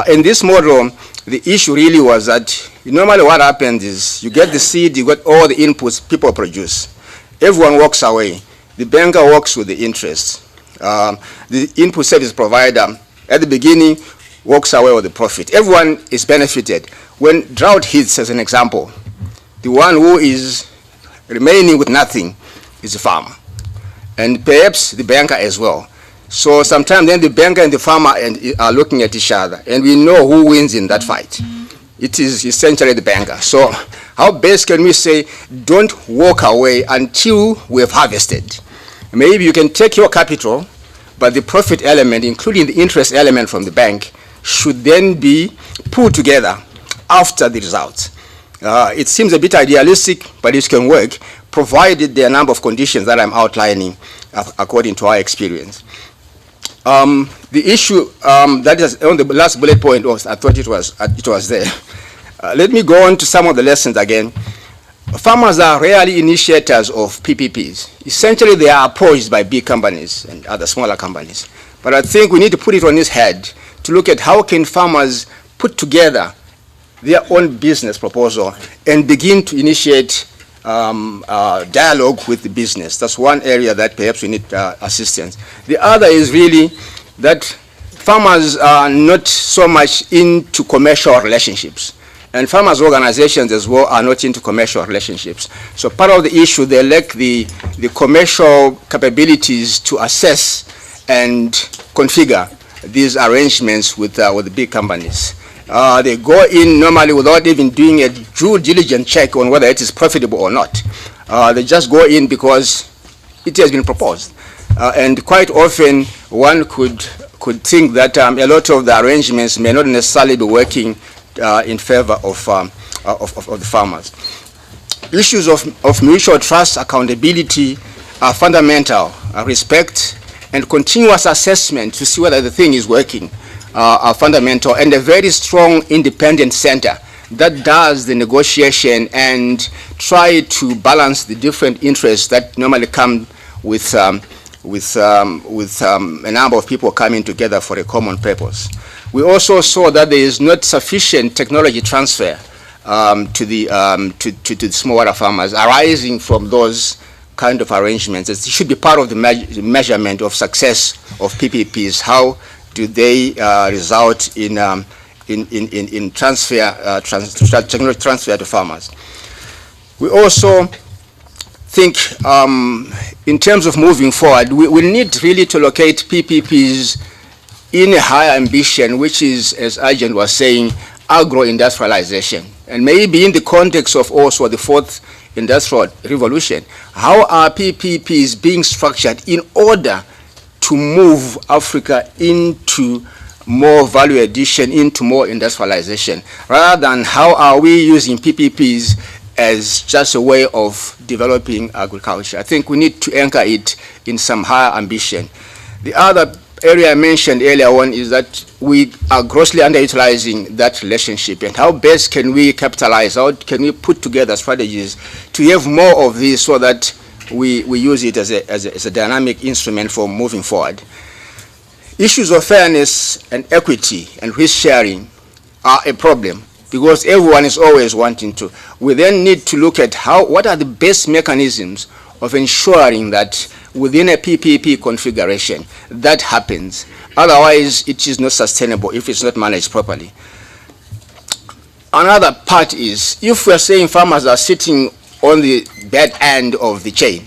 In this model, the issue really was that normally what happens is you get the seed, you get all the inputs people produce. Everyone walks away. The banker works with the interest. The input service provider at the beginning walks away with the profit. Everyone is benefited. When drought hits, as an example, the one who is remaining with nothing is the farmer, and perhaps the banker as well. So sometimes then the banker and the farmer are looking at each other, and we know who wins in that fight. It is essentially the banker. So how best can we say, don't walk away until we have harvested? Maybe you can take your capital, but the profit element, including the interest element from the bank, should then be put together after the results. It seems a bit idealistic, but it can work, provided there are a number of conditions that I'm outlining according to our experience. The issue that is on the last bullet point, I thought it was there. Let me go on to some of the lessons again. Farmers are rarely initiators of PPPs. Essentially, they are approached by big companies and other smaller companies. But I think we need to put it on its head to look at how can farmers put together their own business proposal and begin to initiate dialogue with the business. That's one area that perhaps we need assistance. The other is really that farmers are not so much into commercial relationships, and farmers' organizations as well are not into commercial relationships. So part of the issue, they lack the commercial capabilities to assess and configure these arrangements with the big companies. They go in normally without even doing a due diligence check on whether it is profitable or not. They just go in because it has been proposed. And quite often one could think that a lot of the arrangements may not necessarily be working in favor of the farmers. Issues of mutual trust, accountability are fundamental. Respect and continuous assessment to see whether the thing is working are fundamental, and a very strong independent center that does the negotiation and try to balance the different interests that normally come with a number of people coming together for a common purpose. We also saw that there is not sufficient technology transfer to the smaller farmers arising from those kind of arrangements. It should be part of the measurement of success of PPPs. How do they result in technology transfer to farmers? We also think in terms of moving forward, we need really to locate PPPs in a higher ambition, which is, as Arjun was saying, agro-industrialization. And maybe in the context of also the fourth industrial revolution, how are PPPs being structured in order to move Africa into more value addition, into more industrialization, rather than how are we using PPPs as just a way of developing agriculture? I think we need to anchor it in some higher ambition. The other area I mentioned earlier on is that we are grossly underutilizing that relationship, and how best can we capitalize, how can we put together strategies to have more of this so that we use it as a dynamic instrument for moving forward. Issues of fairness and equity and risk sharing are a problem because everyone is always wanting to. We then need to look at what are the best mechanisms of ensuring that within a PPP configuration that happens. Otherwise, it is not sustainable if it's not managed properly. Another part is, if we're saying farmers are sitting on the bad end of the chain,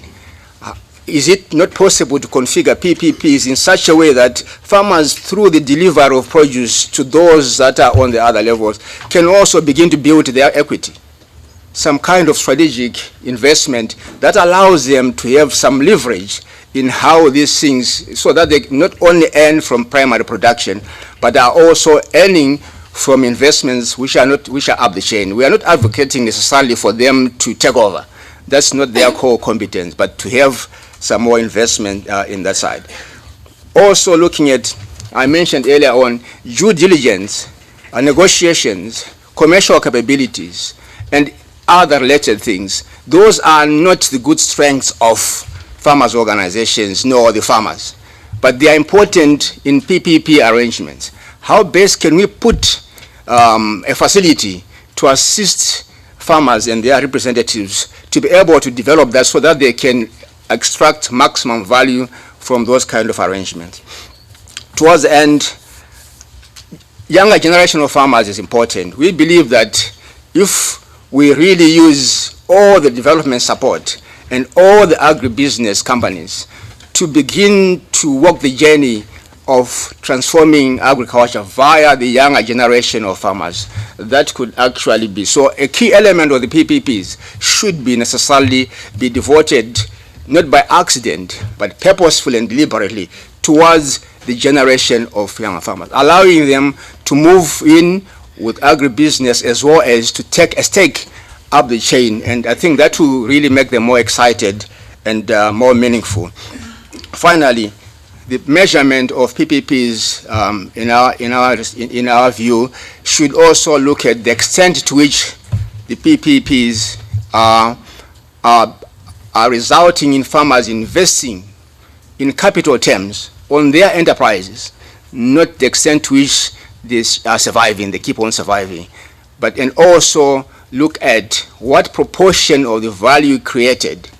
is it not possible to configure PPPs in such a way that farmers, through the delivery of produce to those that are on the other levels, can also begin to build their equity? Some kind of strategic investment that allows them to have some leverage in how these things, so that they not only earn from primary production, but are also earning from investments which are up the chain. We are not advocating necessarily for them to take over. That's not their core competence, but to have some more investment in that side. Also looking at, I mentioned earlier on, due diligence, negotiations, commercial capabilities, and other related things. Those are not the good strengths of farmers' organizations, nor the farmers, but they are important in PPP arrangements. How best can we put a facility to assist farmers and their representatives to be able to develop that so that they can extract maximum value from those kind of arrangements. Towards the end, younger generation of farmers is important. We believe that if we really use all the development support and all the agribusiness companies to begin to walk the journey of transforming agriculture via the younger generation of farmers, that could actually be. So a key element of the PPPs should be necessarily be devoted, not by accident, but purposefully and deliberately towards the generation of young farmers, allowing them to move in with agribusiness as well as to take a stake up the chain. And I think that will really make them more excited and more meaningful. Finally, the measurement of PPPs in our view should also look at the extent to which the PPPs are resulting in farmers investing in capital terms on their enterprises, not the extent to which they are surviving, they keep on surviving, and also look at what proportion of the value created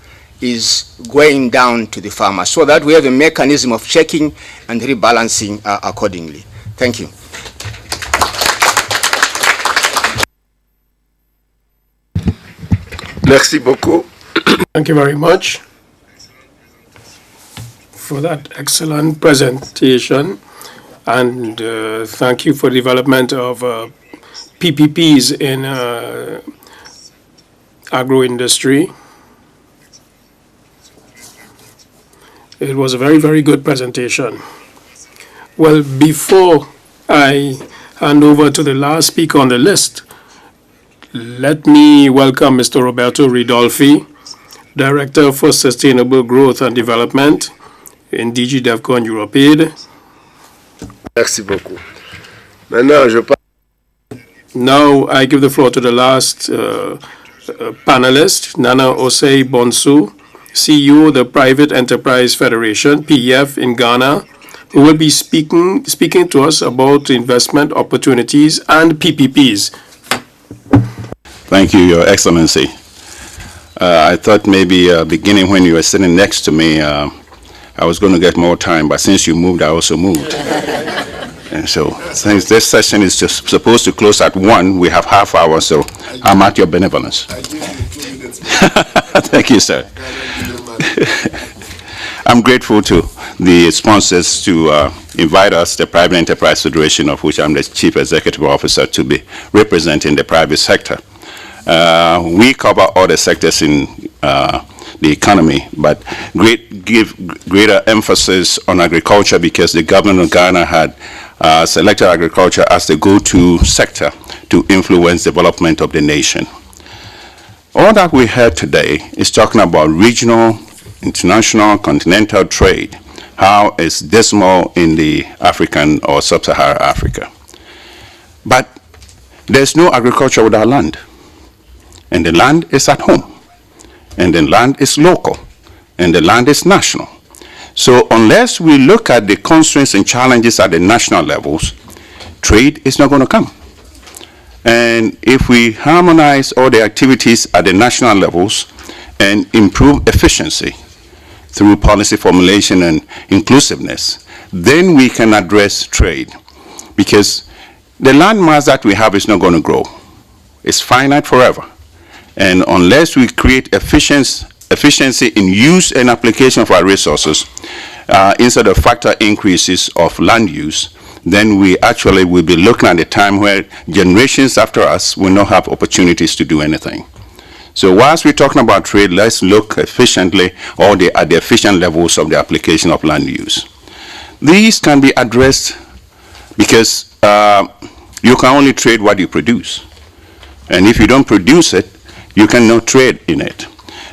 is going down to the farmer, so that we have a mechanism of checking and rebalancing accordingly. Thank you. Merci beaucoup. Thank you very much for that excellent presentation, and thank you for development of PPPs in agro-industry. It was a very, very good presentation. Well, before I hand over to the last speaker on the list, let me welcome Mr. Roberto Ridolfi, Director for Sustainable Growth and Development in DG DevCon EuropeAid. Merci beaucoup. Now I give the floor to the last panelist, Nana Osei Bonsu, CEO of the Private Enterprise Federation, PEF, in Ghana, who will be speaking to us about investment opportunities and PPPs. Thank you, Your Excellency. I thought maybe beginning when you were sitting next to me, I was going to get more time, but since you moved, I also moved. And so, since this session is just supposed to close at 1, we have half hour, so I'm at your benevolence. Thank you, sir. I'm grateful to the sponsors to invite us, the Private Enterprise Federation, of which I'm the Chief Executive Officer, to be representing the private sector. We cover all the sectors in the economy, but give greater emphasis on agriculture because the government of Ghana had selected agriculture as the go-to sector to influence development of the nation. All that we heard today is talking about regional, international, continental trade, how it's dismal in the African or sub-Saharan Africa. But there's no agriculture without land. And the land is at home. And the land is local. And the land is national. So unless we look at the constraints and challenges at the national levels, trade is not going to come. And if we harmonize all the activities at the national levels and improve efficiency through policy formulation and inclusiveness, then we can address trade. Because the land mass that we have is not going to grow. It's finite forever. And unless we create efficiency in use and application of our resources, instead of factor increases of land use, then we actually will be looking at a time where generations after us will not have opportunities to do anything. So whilst we're talking about trade, let's look efficiently or at the efficient levels of the application of land use. These can be addressed because you can only trade what you produce. And if you don't produce it, you cannot trade in it.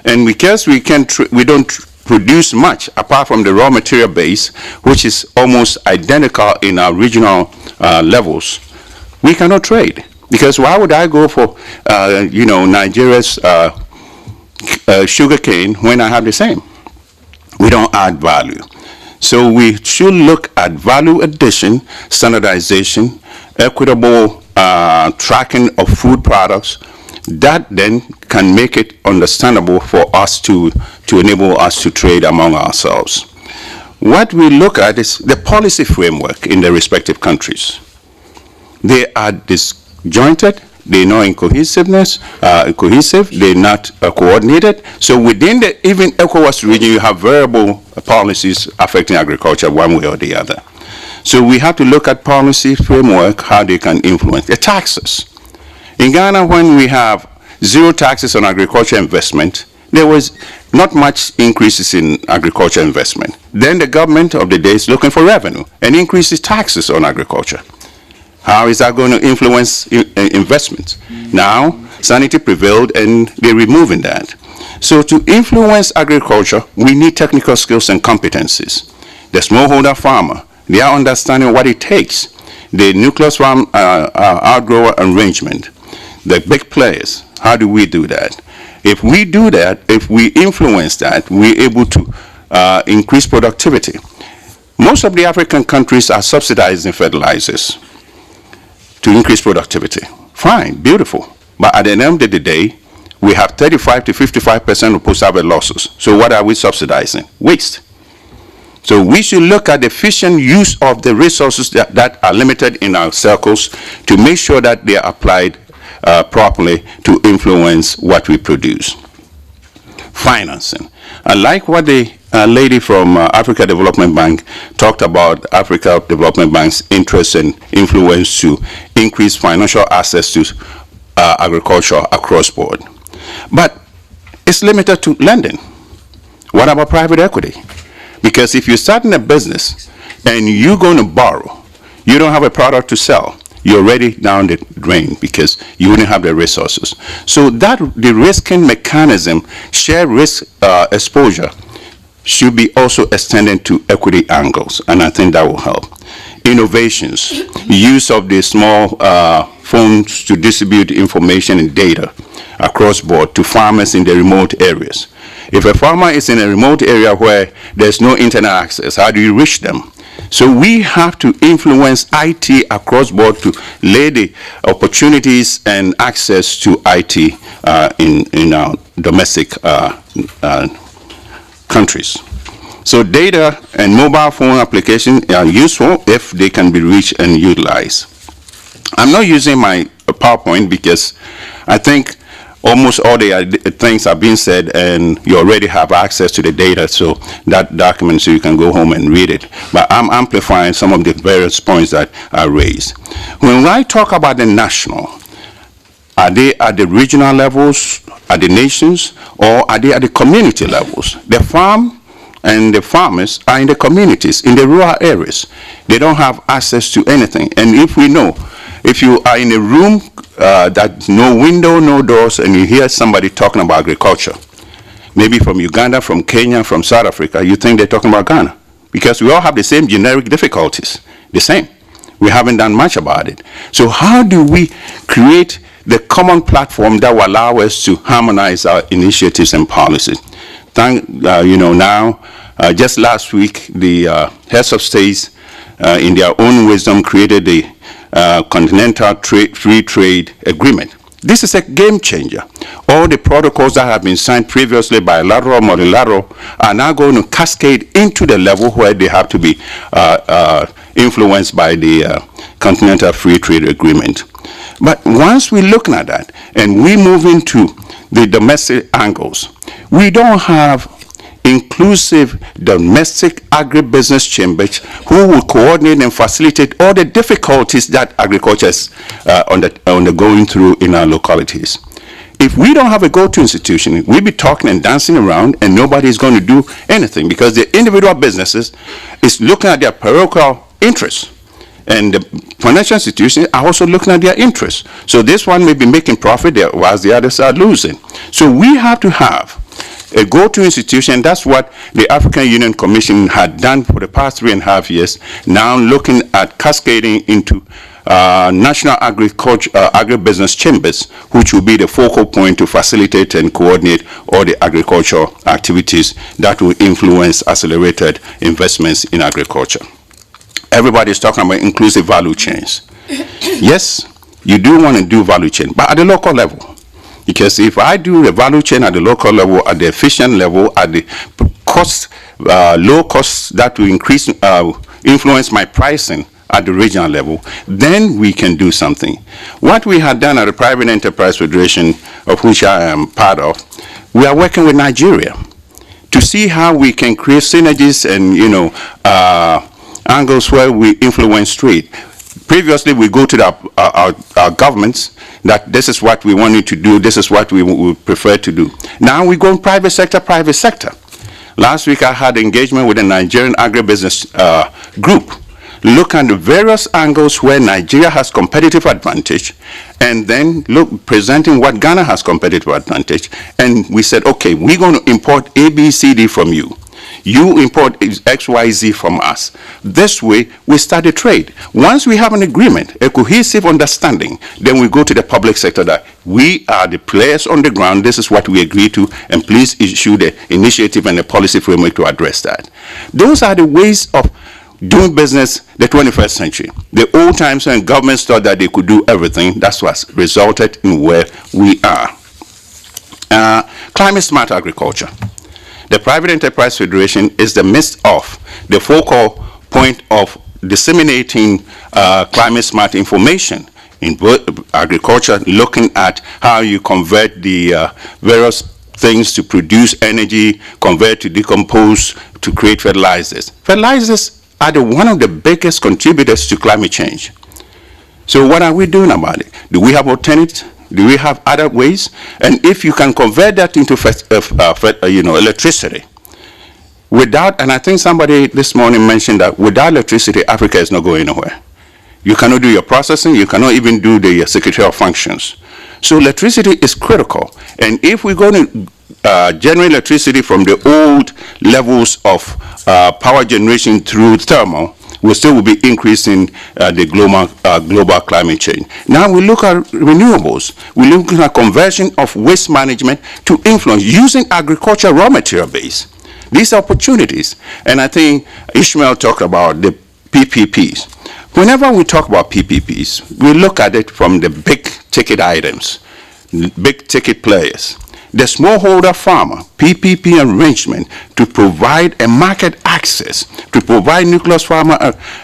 And because we don't produce much apart from the raw material base, which is almost identical in our regional levels, we cannot trade. Because why would I go for, Nigeria's sugar cane when I have the same? We don't add value. So we should look at value addition, standardization, equitable tracking of food products. That then can make it understandable for us to enable us to trade among ourselves. what we look at is the policy framework in the respective countries. They are disjointed, they're not in cohesive, they're not coordinated. So within the even ECOWAS region, you have variable policies affecting agriculture one way or the other. So we have to look at policy framework, how they can influence the taxes. In Ghana, when we have zero taxes on agriculture investment, there was not much increases in agriculture investment. Then the government of the day is looking for revenue and increases taxes on agriculture. How is that going to influence investments? Now, sanity prevailed and they're removing that. So to influence agriculture, we need technical skills and competencies. The smallholder farmer, they are understanding what it takes. The nucleus farm outgrower arrangement, the big players, how do we do that? If we do that, if we influence that, we're able to increase productivity. Most of the African countries are subsidizing fertilizers to increase productivity. Fine, beautiful. But at the end of the day, we have 35 to 55% of post-harvest losses. So what are we subsidizing? Waste. So we should look at the efficient use of the resources that are limited in our circles to make sure that they are applied properly to influence what we produce. Financing. I like what the lady from Africa Development Bank talked about Africa Development Bank's interest and influence to increase financial access to agriculture across board. But it's limited to lending. What about private equity? Because if you're starting a business and you're going to borrow, you don't have a product to sell, you're already down the drain because you wouldn't have the resources. So that the risking mechanism, share risk exposure, should be also extended to equity angles, and I think that will help. Innovations, use of the small phones to distribute information and data across board to farmers in the remote areas. If a farmer is in a remote area where there's no internet access, how do you reach them? So we have to influence IT across board to lay the opportunities and access to IT in our domestic countries. So data and mobile phone applications are useful if they can be reached and utilized. I'm not using my PowerPoint because I think almost all the things are being said and you already have access to the data, so that document so you can go home and read it. But I'm amplifying some of the various points that are raised. When I talk about the national, are they at the regional levels, at the nations, or are they at the community levels? The farm and the farmers are in the communities, in the rural areas. They don't have access to anything. And if we know, if you are in a room that no window, no doors, and you hear somebody talking about agriculture, maybe from Uganda, from Kenya, from South Africa, you think they're talking about Ghana. Because we all have the same generic difficulties, the same. We haven't done much about it. So how do we create the common platform that will allow us to harmonize our initiatives and policies? Just last week, the heads of states, in their own wisdom, created the Continental Free Trade Agreement. This is a game changer. All the protocols that have been signed previously, bilateral, multilateral, are now going to cascade into the level where they have to be influenced by the Continental Free Trade Agreement. But once we're looking at that and we move into the domestic angles, we don't have inclusive domestic agribusiness chambers who will coordinate and facilitate all the difficulties that agriculture is undergoing through in our localities. If we don't have a go-to institution, we'll be talking and dancing around and nobody's going to do anything because the individual businesses is looking at their parochial interests. And the financial institutions are also looking at their interests. So this one may be making profit whilst the others are losing. So we have to have a go-to institution. That's what the African Union Commission had done for the past 3.5 years, now looking at cascading into national agribusiness chambers, which will be the focal point to facilitate and coordinate all the agricultural activities that will influence accelerated investments in agriculture. Everybody's talking about inclusive value chains. Yes, you do want to do value chain, but at the local level. Because if I do the value chain at the local level, at the efficient level, at the cost, low costs that will increase, influence my pricing at the regional level, then we can do something. What we had done at the Private Enterprise Federation, of which I am part of, we are working with Nigeria to see how we can create synergies and, angles where we influence trade. Previously, we go to our governments that this is what we want you to do, this is what we would prefer to do. Now we go in private sector. Last week I had engagement with the Nigerian agribusiness group, look at the various angles where Nigeria has competitive advantage, and then presenting what Ghana has competitive advantage. And we said, okay, we're going to import A, B, C, D from you. You import X, Y, Z from us. This way, we start a trade. Once we have an agreement, a cohesive understanding, then we go to the public sector that we are the players on the ground, this is what we agree to, and please issue the initiative and the policy framework to address that. Those are the ways of doing business the 21st century. The old times when governments thought that they could do everything, that's what resulted in where we are. Climate smart agriculture. The Private Enterprise Federation is the midst of the focal point of disseminating climate smart information in agriculture, looking at how you convert the various things to produce energy, convert to decompose, to create fertilizers. Fertilizers are one of the biggest contributors to climate change. So what are we doing about it? Do we have alternatives? Do we have other ways? And if you can convert that into electricity, without, and I think somebody this morning mentioned that without electricity, Africa is not going nowhere. You cannot do your processing, you cannot even do the secretarial functions. So electricity is critical. And if we're going to generate electricity from the old levels of power generation through thermal, we still will be increasing the global climate change. Now we look at renewables. We look at conversion of waste management to influence using agriculture raw material base. These are opportunities. And I think Ishmael talked about the PPPs. Whenever we talk about PPPs, we look at it from the big ticket items, big ticket players. The smallholder farmer, PPP arrangement to provide a market access, to provide nucleus farmer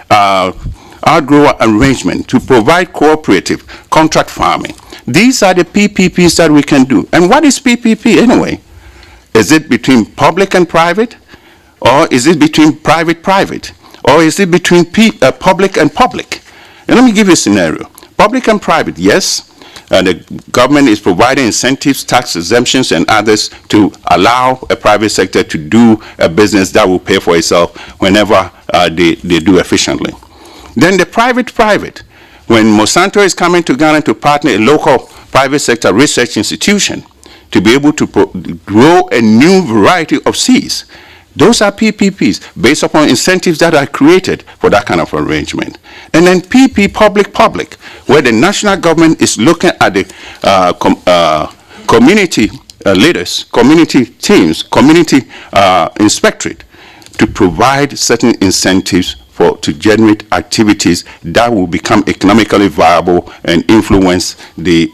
outgrower arrangement, to provide cooperative contract farming. These are the PPPs that we can do. And what is PPP anyway? Is it between public and private? Or is it between private? Or is it between public and public? And let me give you a scenario. Public and private, yes. The government is providing incentives, tax exemptions, and others to allow a private sector to do a business that will pay for itself whenever they do efficiently. Then the private, when Monsanto is coming to Ghana to partner a local private sector research institution to be able to grow a new variety of seeds, those are PPPs based upon incentives that are created for that kind of arrangement. And then PP, public, where the national government is looking at the community leaders, community teams, community inspectorate to provide certain incentives to generate activities that will become economically viable and influence the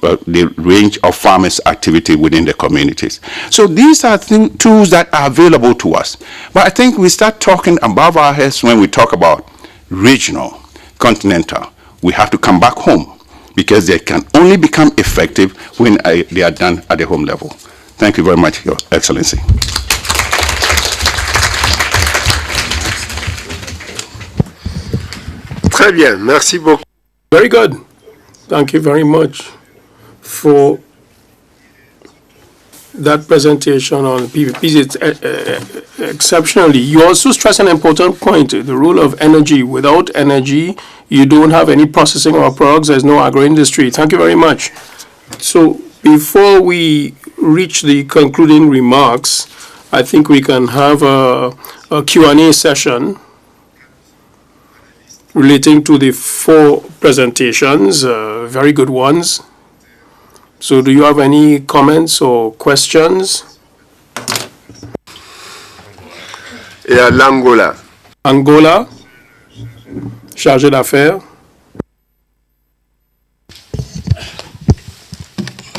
range of farmers' activity within the communities. So these are tools that are available to us. But I think we start talking above our heads when we talk about regional, continental. We have to come back home because they can only become effective when they are done at the home level. Thank you very much, Your Excellency. Très bien, merci beaucoup. Very good. Thank you very much for that presentation on PPPs. It's exceptionally. You also stress an important point, the role of energy. Without energy, you don't have any processing of products. There's no agro-industry. Thank you very much. So before we reach the concluding remarks, I think we can have a Q&A session relating to the 4 presentations, very good ones. So do you have any comments or questions? Et l'Angola. Angola, chargé d'affaires.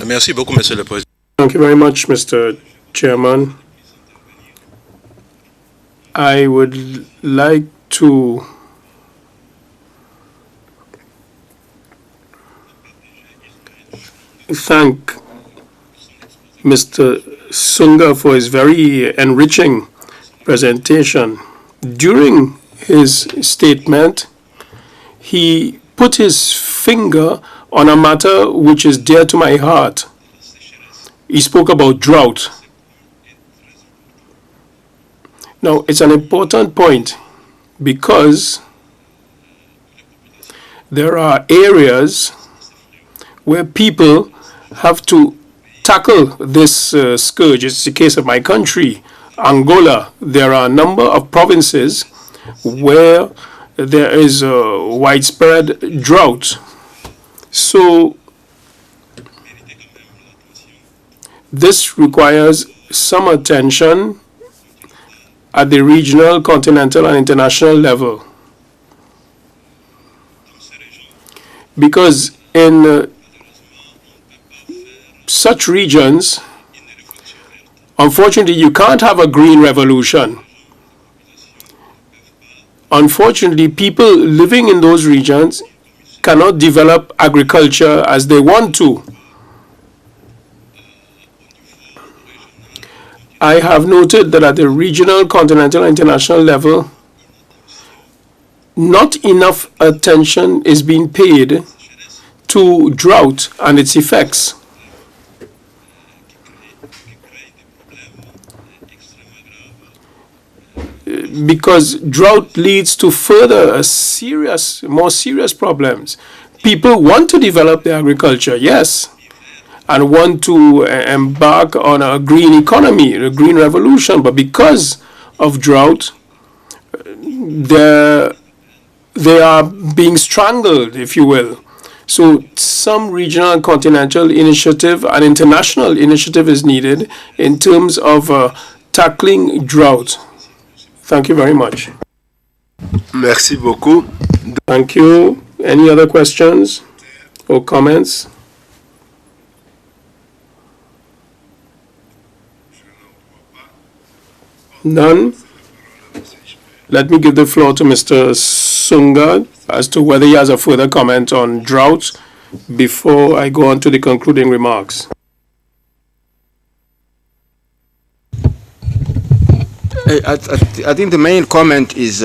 Merci beaucoup, Monsieur le Président. Thank you very much, Mr. Chairman. I would like to thank Mr. Sunga for his very enriching presentation. During his statement, he put his finger on a matter which is dear to my heart. He spoke about drought. Now, it's an important point because there are areas where people have to tackle this scourge. It's the case of my country, Angola. There are a number of provinces where there is a widespread drought. So this requires some attention at the regional, continental, and international level. Because in such regions, unfortunately, you can't have a green revolution. Unfortunately, people living in those regions cannot develop agriculture as they want to. I have noted that at the regional, continental, and international level, not enough attention is being paid to drought and its effects. Because drought leads to further more serious problems. People want to develop their agriculture, yes, and want to embark on a green economy, a green revolution, but because of drought, they are being strangled, if you will. So some regional and continental initiative and international initiative is needed in terms of tackling drought. Thank you very much. Merci beaucoup. Thank you. Any other questions or comments? None? Let me give the floor to Mr. Sunga as to whether he has a further comment on drought before I go on to the concluding remarks. I think the main comment is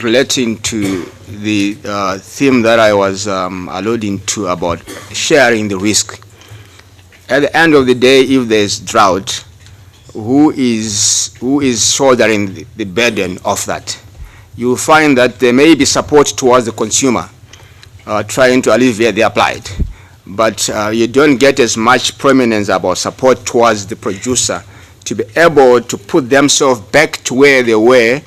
relating to the theme that I was alluding to about sharing the risk. At the end of the day, if there's drought, who is shouldering the burden of that? You find that there may be support towards the consumer, trying to alleviate their plight, but you don't get as much prominence about support towards the producer to be able to put themselves back to where they were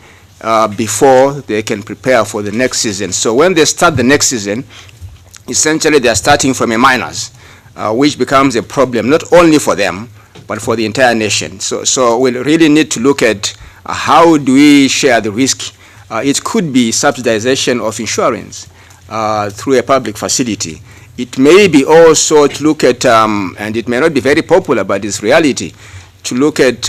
before they can prepare for the next season. So when they start the next season, essentially they are starting from a minus, which becomes a problem not only for them, but for the entire nation. So we really need to look at how do we share the risk. It could be subsidization of insurance through a public facility. It may be also to look at, and it may not be very popular, but it's reality, to look at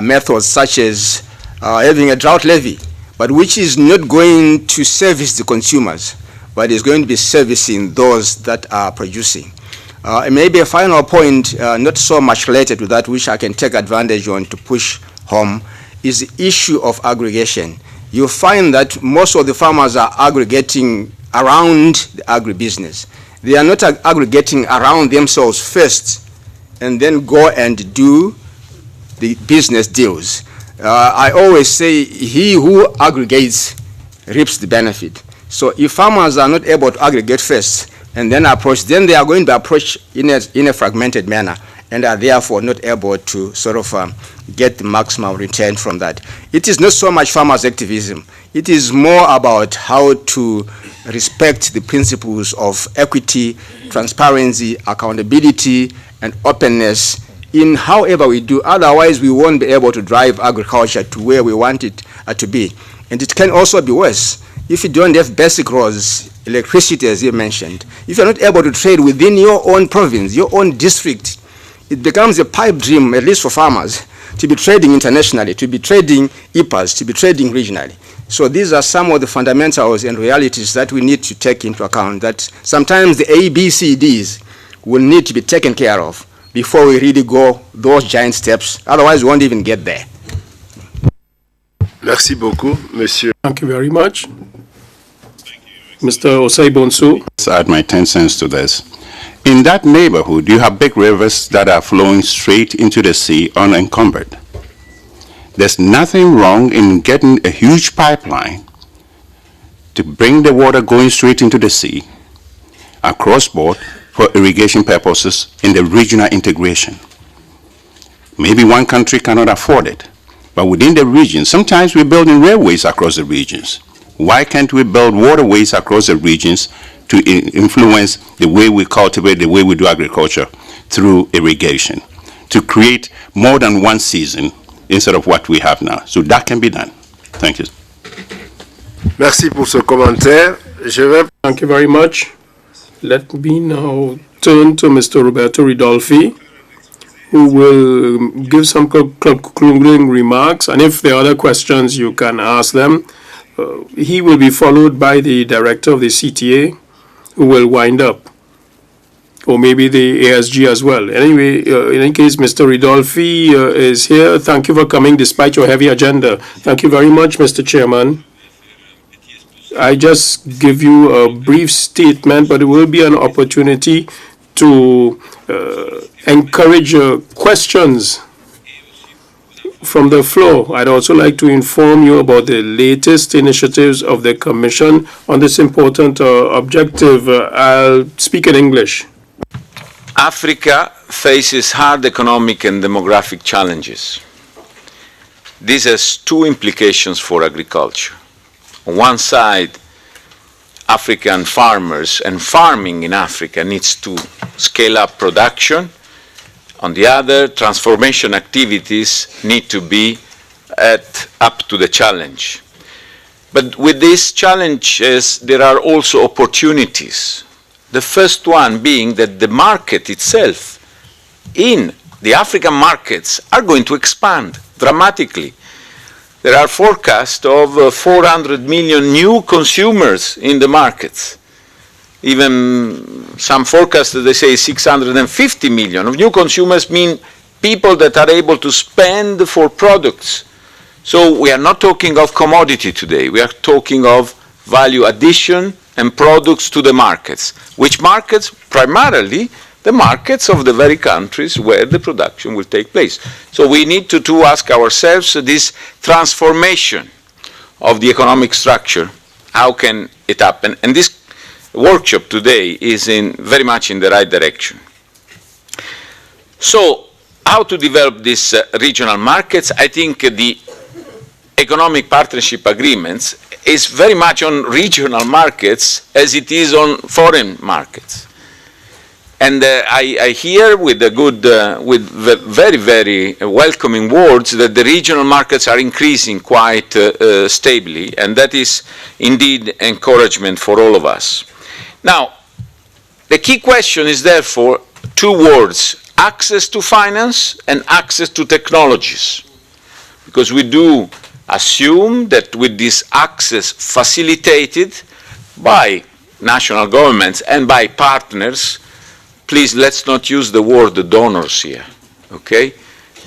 methods such as having a drought levy, but which is not going to service the consumers, but is going to be servicing those that are producing. And maybe a final point, not so much related to that, which I can take advantage on to push home, is the issue of aggregation. You find that most of the farmers are aggregating around the agribusiness. They are not aggregating around themselves first and then go and do the business deals. I always say he who aggregates reaps the benefit. So if farmers are not able to aggregate first and then approach, then they are going to approach in a fragmented manner and are therefore not able to sort of get the maximum return from that. It is not so much farmers' activism. It is more about how to respect the principles of equity, transparency, accountability, and openness in however we do. Otherwise, we won't be able to drive agriculture to where we want it to be. And it can also be worse. If you don't have basic roads, electricity, as you mentioned, if you're not able to trade within your own province, your own district, it becomes a pipe dream, at least for farmers, to be trading internationally, to be trading EPAs, to be trading regionally. So these are some of the fundamentals and realities that we need to take into account, that sometimes the ABCDs will need to be taken care of before we really go those giant steps. Otherwise, we won't even get there. Merci beaucoup, monsieur. Thank you very much. Mr. Osei Bonsu. Add my 10 cents to this. In that neighborhood, you have big rivers that are flowing straight into the sea unencumbered. There's nothing wrong in getting a huge pipeline to bring the water going straight into the sea, across board, for irrigation purposes in the regional integration. Maybe one country cannot afford it, but within the region, sometimes we're building railways across the regions. Why can't we build waterways across the regions to influence the way we cultivate, the way we do agriculture through irrigation, to create more than one season instead of what we have now? So that can be done. Thank you. Merci pour ce commentaire. Thank you very much. Let me now turn to Mr. Roberto Ridolfi, who will give some concluding remarks, and if there are other questions, you can ask them. He will be followed by the director of the CTA, who will wind up, or maybe the ASG as well. Anyway, in any case, Mr. Ridolfi is here. Thank you for coming despite your heavy agenda. Thank you very much, Mr. Chairman. I just give you a brief statement, but it will be an opportunity to encourage questions from the floor. I'd also like to inform you about the latest initiatives of the Commission on this important objective. I'll speak in English. Africa faces hard economic and demographic challenges. This has two implications for agriculture. On one side, African farmers and farming in Africa needs to scale up production. On the other, transformation activities need to be up to the challenge. But with these challenges, there are also opportunities. The first one being that the market itself in the African markets are going to expand dramatically. There are forecasts of 400 million new consumers in the markets. Even some forecasts, they say 650 million of new consumers mean people that are able to spend for products. So we are not talking of commodity today. We are talking of value addition and products to the markets. Which markets? Primarily the markets of the very countries where the production will take place. So we need to ask ourselves this transformation of the economic structure. How can it happen? And this workshop today is very much in the right direction. So how to develop these regional markets? I think the economic partnership agreements is very much on regional markets as it is on foreign markets. And I hear with very, very welcoming words that the regional markets are increasing quite stably, and that is indeed encouragement for all of us. Now, the key question is therefore two words: access to finance and access to technologies. Because we do assume that with this access facilitated by national governments and by partners, please, let's not use the word donors here, okay?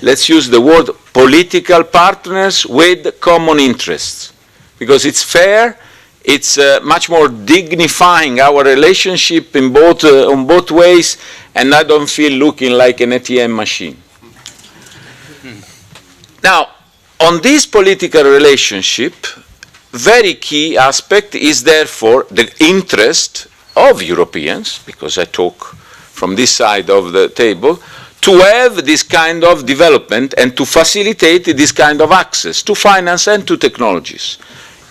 Let's use the word political partners with common interests, because it's fair, it's much more dignifying our relationship in on both ways, and I don't feel looking like an ATM machine. Now, on this political relationship, very key aspect is therefore the interest of Europeans, because I talk from this side of the table, to have this kind of development and to facilitate this kind of access to finance and to technologies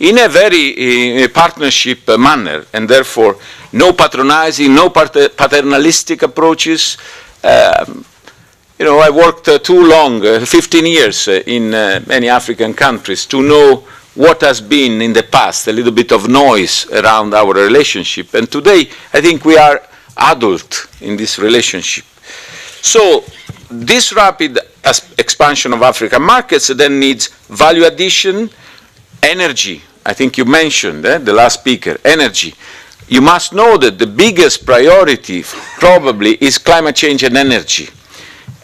in a very partnership manner, and therefore no patronizing, no paternalistic approaches. You know, I worked too long, 15 years in many African countries to know what has been in the past, a little bit of noise around our relationship. And today, I think we are adult in this relationship. So this rapid expansion of African markets then needs value addition, energy. I think you mentioned, the last speaker, energy. You must know that the biggest priority probably is climate change and energy.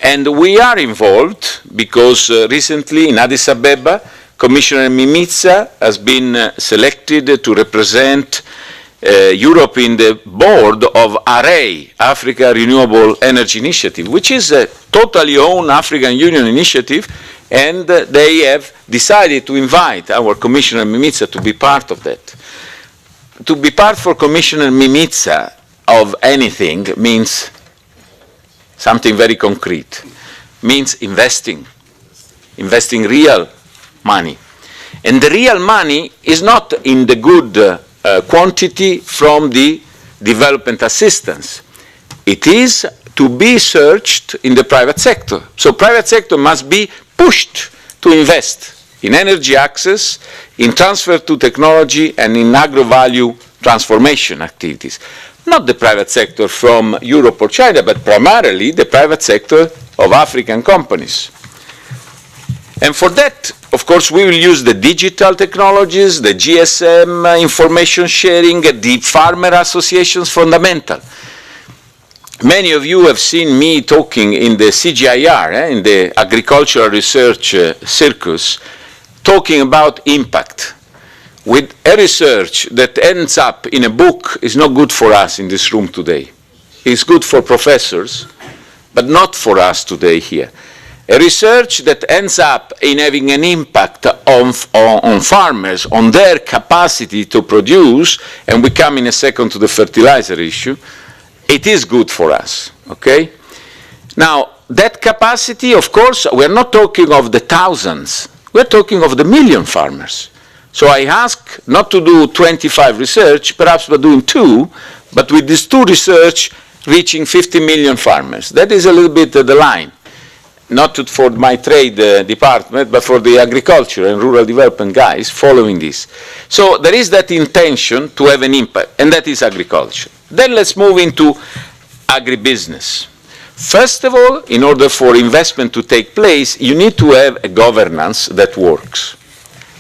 And we are involved because recently in Addis Ababa, Commissioner Mimica has been selected to represent Europe in the board of AREI, Africa Renewable Energy Initiative, which is a totally own African Union initiative, and they have decided to invite our Commissioner Mimica to be part of that. To be part for Commissioner Mimica of anything means something very concrete, means investing real money. And the real money is not in the good quantity from the development assistance. It is to be searched in the private sector. So private sector must be pushed to invest in energy access, in transfer to technology, and in agro-value transformation activities. Not the private sector from Europe or China, but primarily the private sector of African companies. And for that, of course, we will use the digital technologies, the GSM, information sharing, the farmer associations, fundamental. Many of you have seen me talking in the CGIAR, in the agricultural research circus, talking about impact. With a research that ends up in a book is not good for us in this room today. It's good for professors, but not for us today here. A research that ends up in having an impact on farmers, on their capacity to produce, and we come in a second to the fertilizer issue, it is good for us, okay? Now, that capacity, of course, we're not talking of the thousands, we're talking of the million farmers. So I ask not to do 25 research, perhaps we're doing 2, but with these 2 research reaching 50 million farmers. That is a little bit the line. Not for my trade department, but for the agriculture and rural development guys following this. So there is that intention to have an impact, and that is agriculture. Then let's move into agribusiness. First of all, in order for investment to take place, you need to have a governance that works.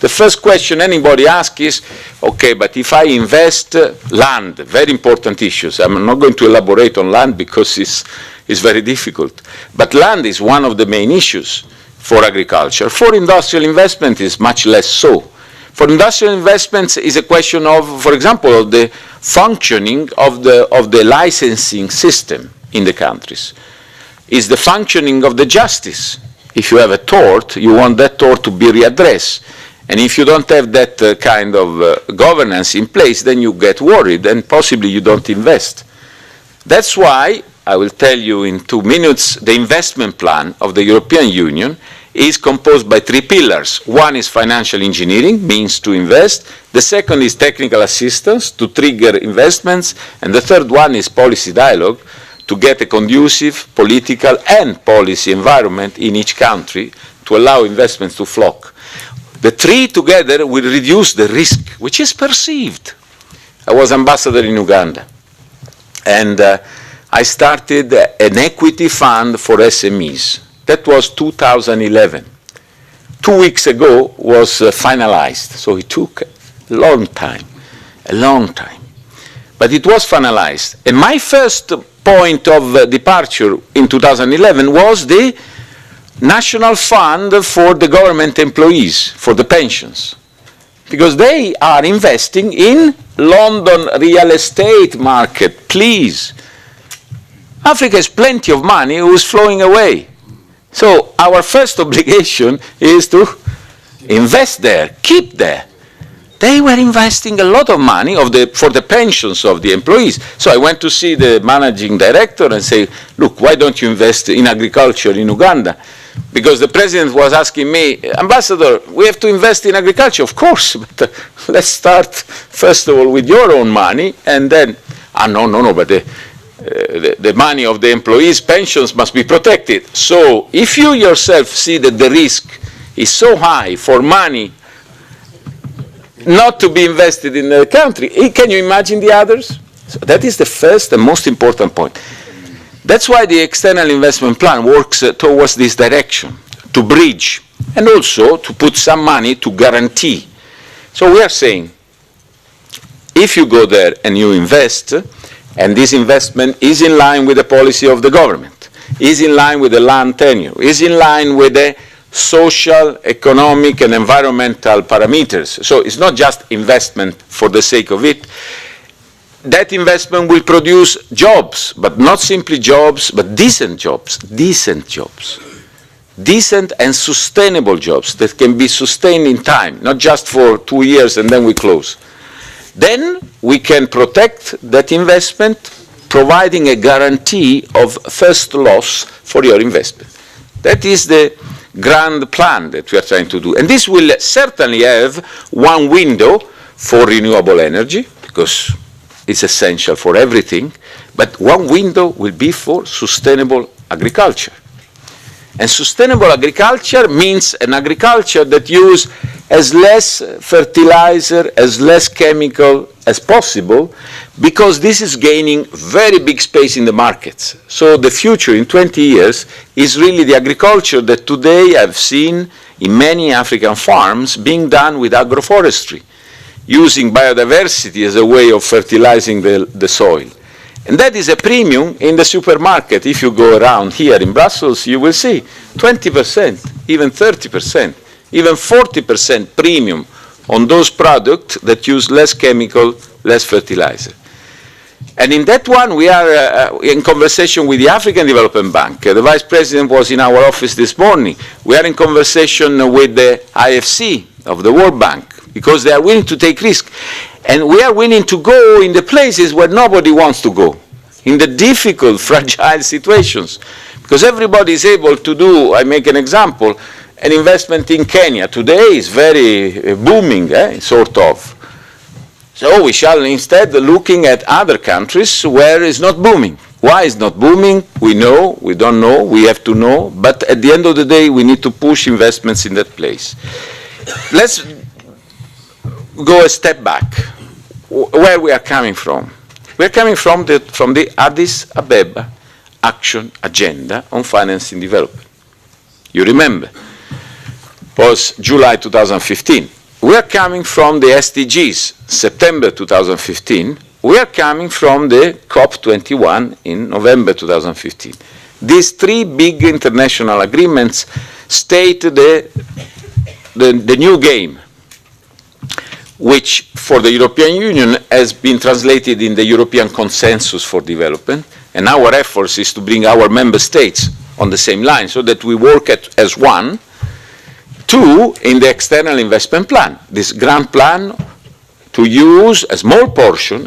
The first question anybody asks is, okay, but if I invest land, very important issues. I'm not going to elaborate on land because it's very difficult. But land is one of the main issues for agriculture. For industrial investment, is much less so. For industrial investments, is a question of, for example, of the functioning of the licensing system in the countries. Is the functioning of the justice. If you have a tort, you want that tort to be readdressed. And if you don't have that kind of governance in place, then you get worried and possibly you don't invest. That's why, I will tell you in 2 minutes, the investment plan of the European Union is composed by 3 pillars. One is financial engineering, means to invest. The second is technical assistance to trigger investments. And the third one is policy dialogue to get a conducive political and policy environment in each country to allow investments to flock. The 3 together will reduce the risk, which is perceived. I was ambassador in Uganda, and I started an equity fund for SMEs. That was 2011. 2 weeks ago was finalized, so it took a long time. But it was finalized. And my first point of departure in 2011 was the National Fund for the government employees, for the pensions. Because they are investing in London real estate market, please. Africa has plenty of money who's flowing away. So our first obligation is to invest there, keep there. They were investing a lot of money for the pensions of the employees. So I went to see the managing director and say, look, why don't you invest in agriculture in Uganda? Because the president was asking me, Ambassador, we have to invest in agriculture. Of course, but let's start first of all with your own money, and then, no, but the money of the employees' pensions must be protected. So if you yourself see that the risk is so high for money not to be invested in the country, can you imagine the others? So that is the first and most important point. That's why the external investment plan works towards this direction, to bridge, and also to put some money to guarantee. So we are saying, if you go there and you invest, and this investment is in line with the policy of the government, is in line with the land tenure, is in line with the social, economic, and environmental parameters. So it's not just investment for the sake of it. That investment will produce jobs, but not simply jobs, but decent jobs, decent and sustainable jobs that can be sustained in time, not just for 2 years and then we close. Then we can protect that investment, providing a guarantee of first loss for your investment. That is the grand plan that we are trying to do. And this will certainly have one window for renewable energy, because it's essential for everything, but one window will be for sustainable agriculture. And sustainable agriculture means an agriculture that uses as less fertilizer, as less chemical as possible, because this is gaining very big space in the markets. So the future in 20 years is really the agriculture that today I've seen in many African farms being done with agroforestry, using biodiversity as a way of fertilizing the soil. And that is a premium in the supermarket. If you go around here in Brussels, you will see 20%, even 30%, even 40% premium on those products that use less chemical, less fertilizer. And in that one, we are in conversation with the African Development Bank. The Vice President was in our office this morning. We are in conversation with the IFC of the World Bank, because they are willing to take risk. And we are willing to go in the places where nobody wants to go, in the difficult, fragile situations. Because everybody is able to do, I make an example, an investment in Kenya today is very booming, sort of. So we shall instead looking at other countries where it's not booming. Why it's not booming? We know, we don't know, we have to know, but at the end of the day, we need to push investments in that place. Let's go a step back. Where we are coming from? We are coming from the Addis Ababa Action Agenda on Financing Development. You remember, was July 2015. We are coming from the SDGs, September 2015. We are coming from the COP21 in November 2015. These three big international agreements state the new game, which for the European Union has been translated in the European Consensus for Development, and our efforts is to bring our member states on the same line so that we work as one. Two, in the external investment plan, this grand plan to use a small portion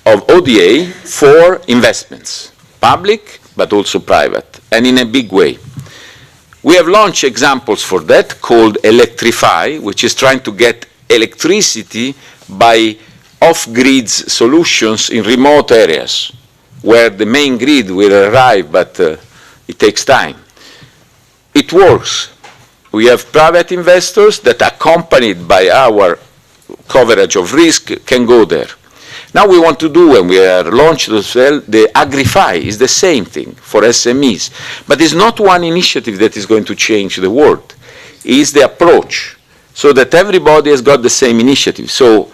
of ODA for investments, public but also private, and in a big way. We have launched examples for that called Electrify, which is trying to get electricity by off-grid solutions in remote areas where the main grid will arrive, but it takes time. It works. We have private investors that, accompanied by our coverage of risk, can go there. Now we want to do, and we are launched as well, the Agrify is the same thing for SMEs. But it's not one initiative that is going to change the world. It's the approach, so that everybody has got the same initiative. So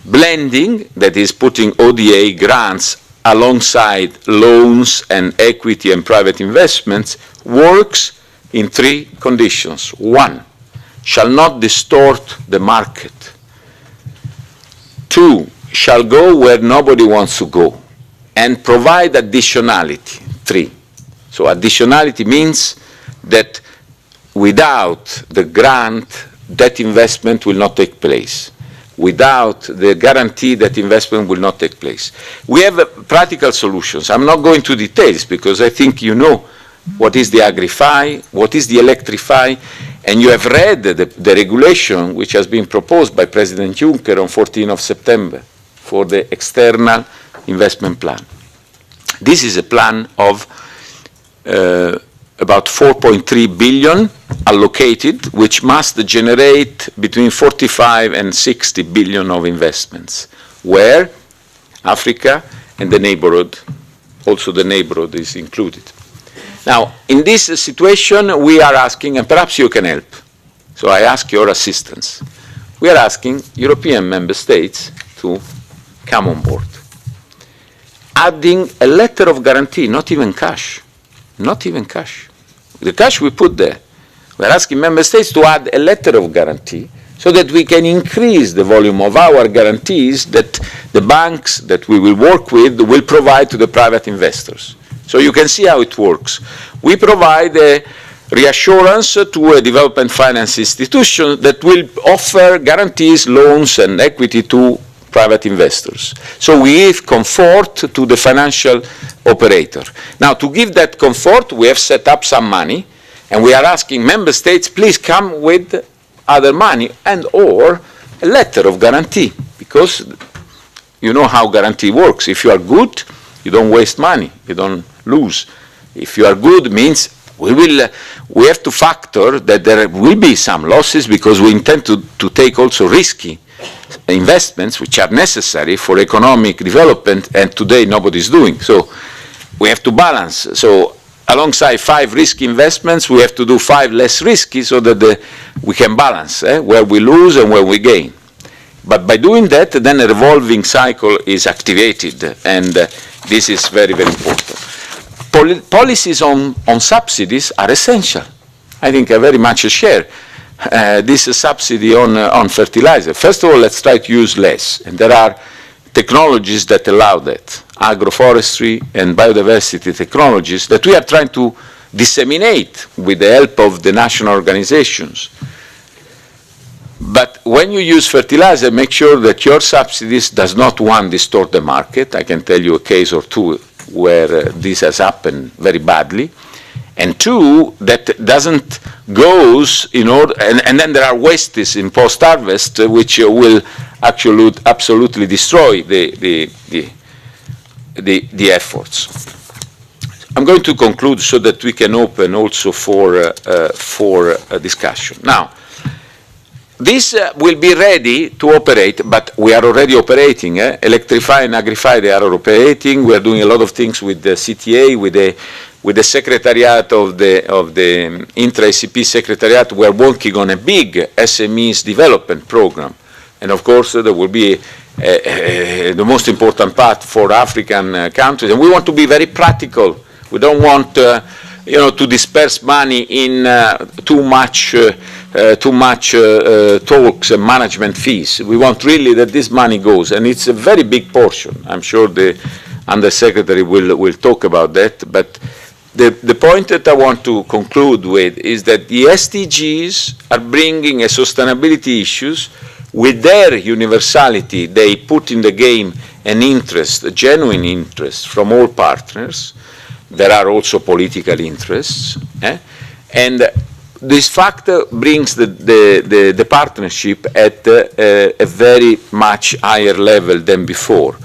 blending, that is putting ODA grants alongside loans and equity and private investments, works in three conditions. One, shall not distort the market. Two, shall go where nobody wants to go, and provide additionality. Three. So additionality means that without the grant, that investment will not take place. Without the guarantee, that investment will not take place. We have practical solutions. I'm not going to details because I think you know what is the Agrify, what is the Electrify, and you have read the regulation which has been proposed by President Juncker on 14th of September for the external investment plan. This is a plan of about 4.3 billion allocated, which must generate between 45 and 60 billion of investments, where Africa and the neighborhood also the neighborhood is included. Now, in this situation, we are asking, and perhaps you can help, so I ask your assistance. We are asking European member states to come on board, adding a letter of guarantee, not even cash, not even cash. The cash we put there. We are asking member states to add a letter of guarantee so that we can increase the volume of our guarantees that the banks that we will work with will provide to the private investors. So you can see how it works. We provide a reassurance to a development finance institution that will offer guarantees, loans, and equity to private investors. So we give comfort to the financial operator. Now, to give that comfort, we have set up some money, and we are asking member states, please come with other money and or a letter of guarantee, because you know how guarantee works. If you are good, you don't waste money, you don't lose. If you are good, means we have to factor that there will be some losses because we intend to take also risky investments which are necessary for economic development, and today nobody is doing. So we have to balance. So alongside 5 risky investments, we have to do 5 less risky so that we can balance where we lose and where we gain. But by doing that, then a revolving cycle is activated, and this is very, very important. Policies on subsidies are essential. I think I very much share this subsidy on fertilizer. First of all, let's try to use less, and there are technologies that allow that, agroforestry and biodiversity technologies that we are trying to disseminate with the help of the national organizations. But when you use fertilizer, make sure that your subsidies does not, one, distort the market. I can tell you a case or two where this has happened very badly. And 2, that doesn't goes in order, and then there are wastes in post-harvest which will actually absolutely destroy the efforts. I'm going to conclude so that we can open also for a discussion. Now, this will be ready to operate, but we are already operating. Electrify and Agrify, they are operating. We are doing a lot of things with the CTA, with the secretariat of the intra-ACP secretariat. We are working on a big SMEs development program. And of course, there will be the most important part for African countries. And we want to be very practical. We don't want to disperse money in too much talks and management fees. We want really that this money goes, and it's a very big portion. I'm sure the Undersecretary will talk about that, but the point that I want to conclude with is that the SDGs are bringing a sustainability issues with their universality. They put in the game an interest, a genuine interest from all partners. There are also political interests, and this factor brings the partnership at a very much higher level than before.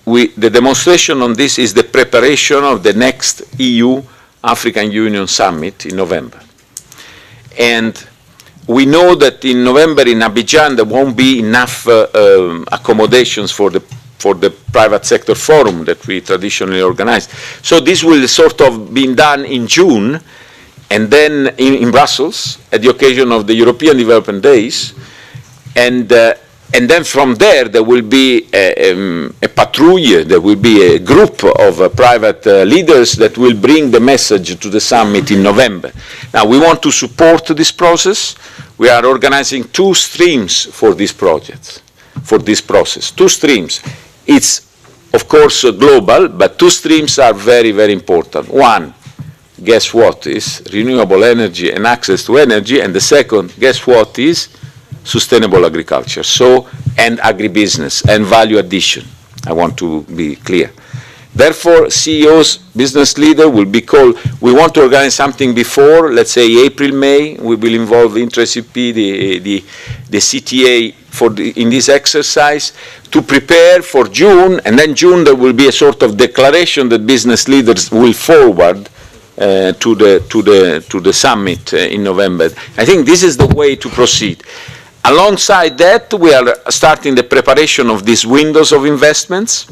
The demonstration on this is the preparation of the next EU-African Union Summit in November. And we know that in November in Abidjan there won't be enough accommodations for the private sector forum that we traditionally organize. So this will sort of be done in June, and then in Brussels at the occasion of the European Development Days, and then from there will be a patrouille, there will be a group of private leaders that will bring the message to the summit in November. Now, we want to support this process. We are organizing 2 streams for this project, for this process, 2 streams. It's, of course, global, but 2 streams are very, very important. One, guess what, is renewable energy and access to energy, and the second, guess what, is sustainable agriculture, and agribusiness and value addition. I want to be clear. Therefore, CEOs, business leader will be called. We want to organize something before, let's say April, May. We will involve Intra-ACP, the CTA in this exercise to prepare for June, and then June there will be a sort of declaration that business leaders will forward to the summit in November. I think this is the way to proceed. Alongside that, we are starting the preparation of these windows of investments.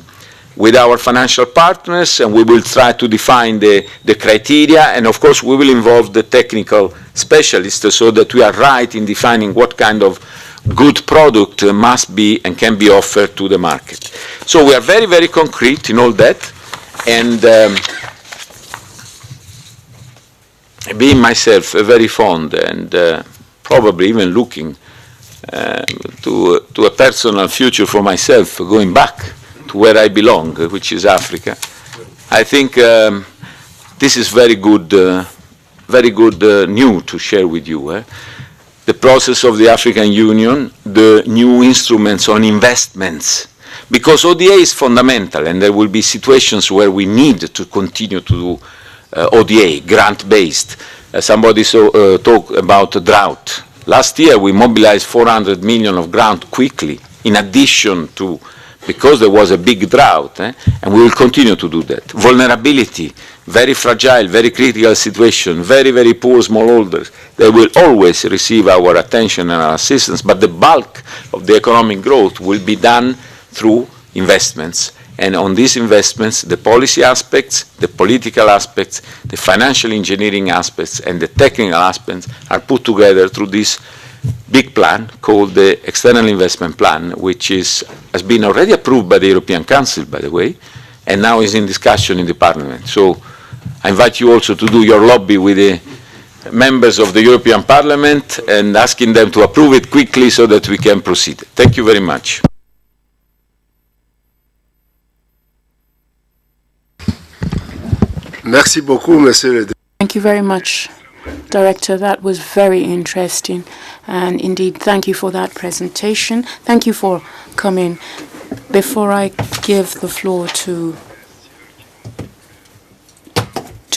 with our financial partners, and we will try to define the criteria, and of course we will involve the technical specialists so that we are right in defining what kind of good product must be and can be offered to the market. So we are very, very concrete in all that, and being myself very fond and probably even looking to a personal future for myself, going back to where I belong, which is Africa. I think this is very good news to share with you. The process of the African Union, the new instruments on investments, because ODA is fundamental, and there will be situations where we need to continue to do ODA, grant-based. Somebody talked about drought. Last year we mobilized 400 million of grant quickly, in addition to, because there was a big drought, and we will continue to do that. Vulnerability, very fragile, very critical situation, very, very poor smallholders. They will always receive our attention and our assistance, but the bulk of the economic growth will be done through investments. And on these investments, the policy aspects, the political aspects, the financial engineering aspects, and the technical aspects are put together through this big plan called the External Investment Plan, which has been already approved by the European Council, by the way, and now is in discussion in the Parliament. So I invite you also to do your lobby with the members of the European Parliament and asking them to approve it quickly so that we can proceed. Thank you very much. Merci beaucoup, Monsieur le. Thank you very much, Director. That was very interesting. And indeed, thank you for that presentation. Thank you for coming. Before I give the floor to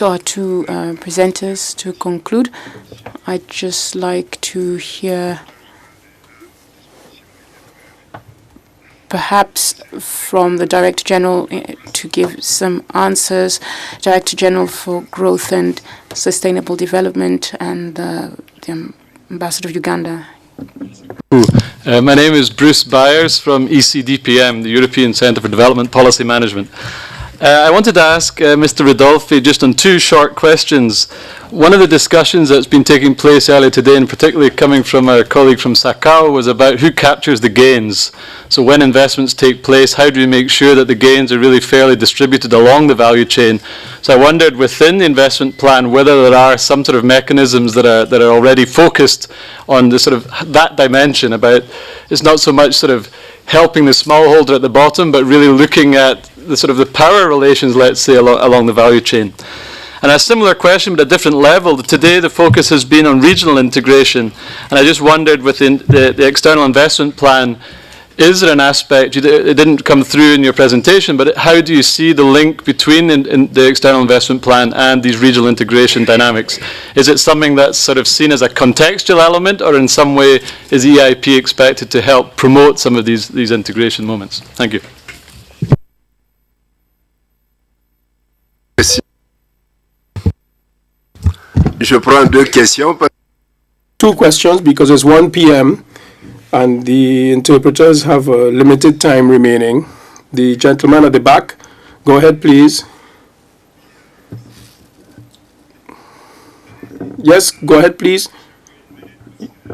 our two presenters to conclude, I'd just like to hear perhaps from the Director General to give some answers. Director General for Growth and Sustainable Development and the Ambassador of Uganda. My name is Bruce Byers from ECDPM, the European Centre for Development Policy Management. I wanted to ask Mr. Ridolfi just on two short questions. One of the discussions that's been taking place earlier today, and particularly coming from our colleague from SACAO, was about who captures the gains. So when investments take place, how do we make sure that the gains are really fairly distributed along the value chain? So I wondered within the investment plan whether there are some sort of mechanisms that are already focused on the sort of that dimension about, it's not so much sort of helping the smallholder at the bottom, but really looking at the sort of the power relations, let's say, along the value chain. And a similar question, but at a different level. Today, the focus has been on regional integration, and I just wondered within the external investment plan, is there an aspect, it didn't come through in your presentation, but how do you see the link between the external investment plan and these regional integration dynamics? Is it something that's sort of seen as a contextual element, or in some way is EIP expected to help promote some of these integration moments? Thank you. Je prends deux questions. Two questions because it's 1 p.m. and the interpreters have a limited time remaining. The gentleman at the back, go ahead, please. Yes, go ahead, please.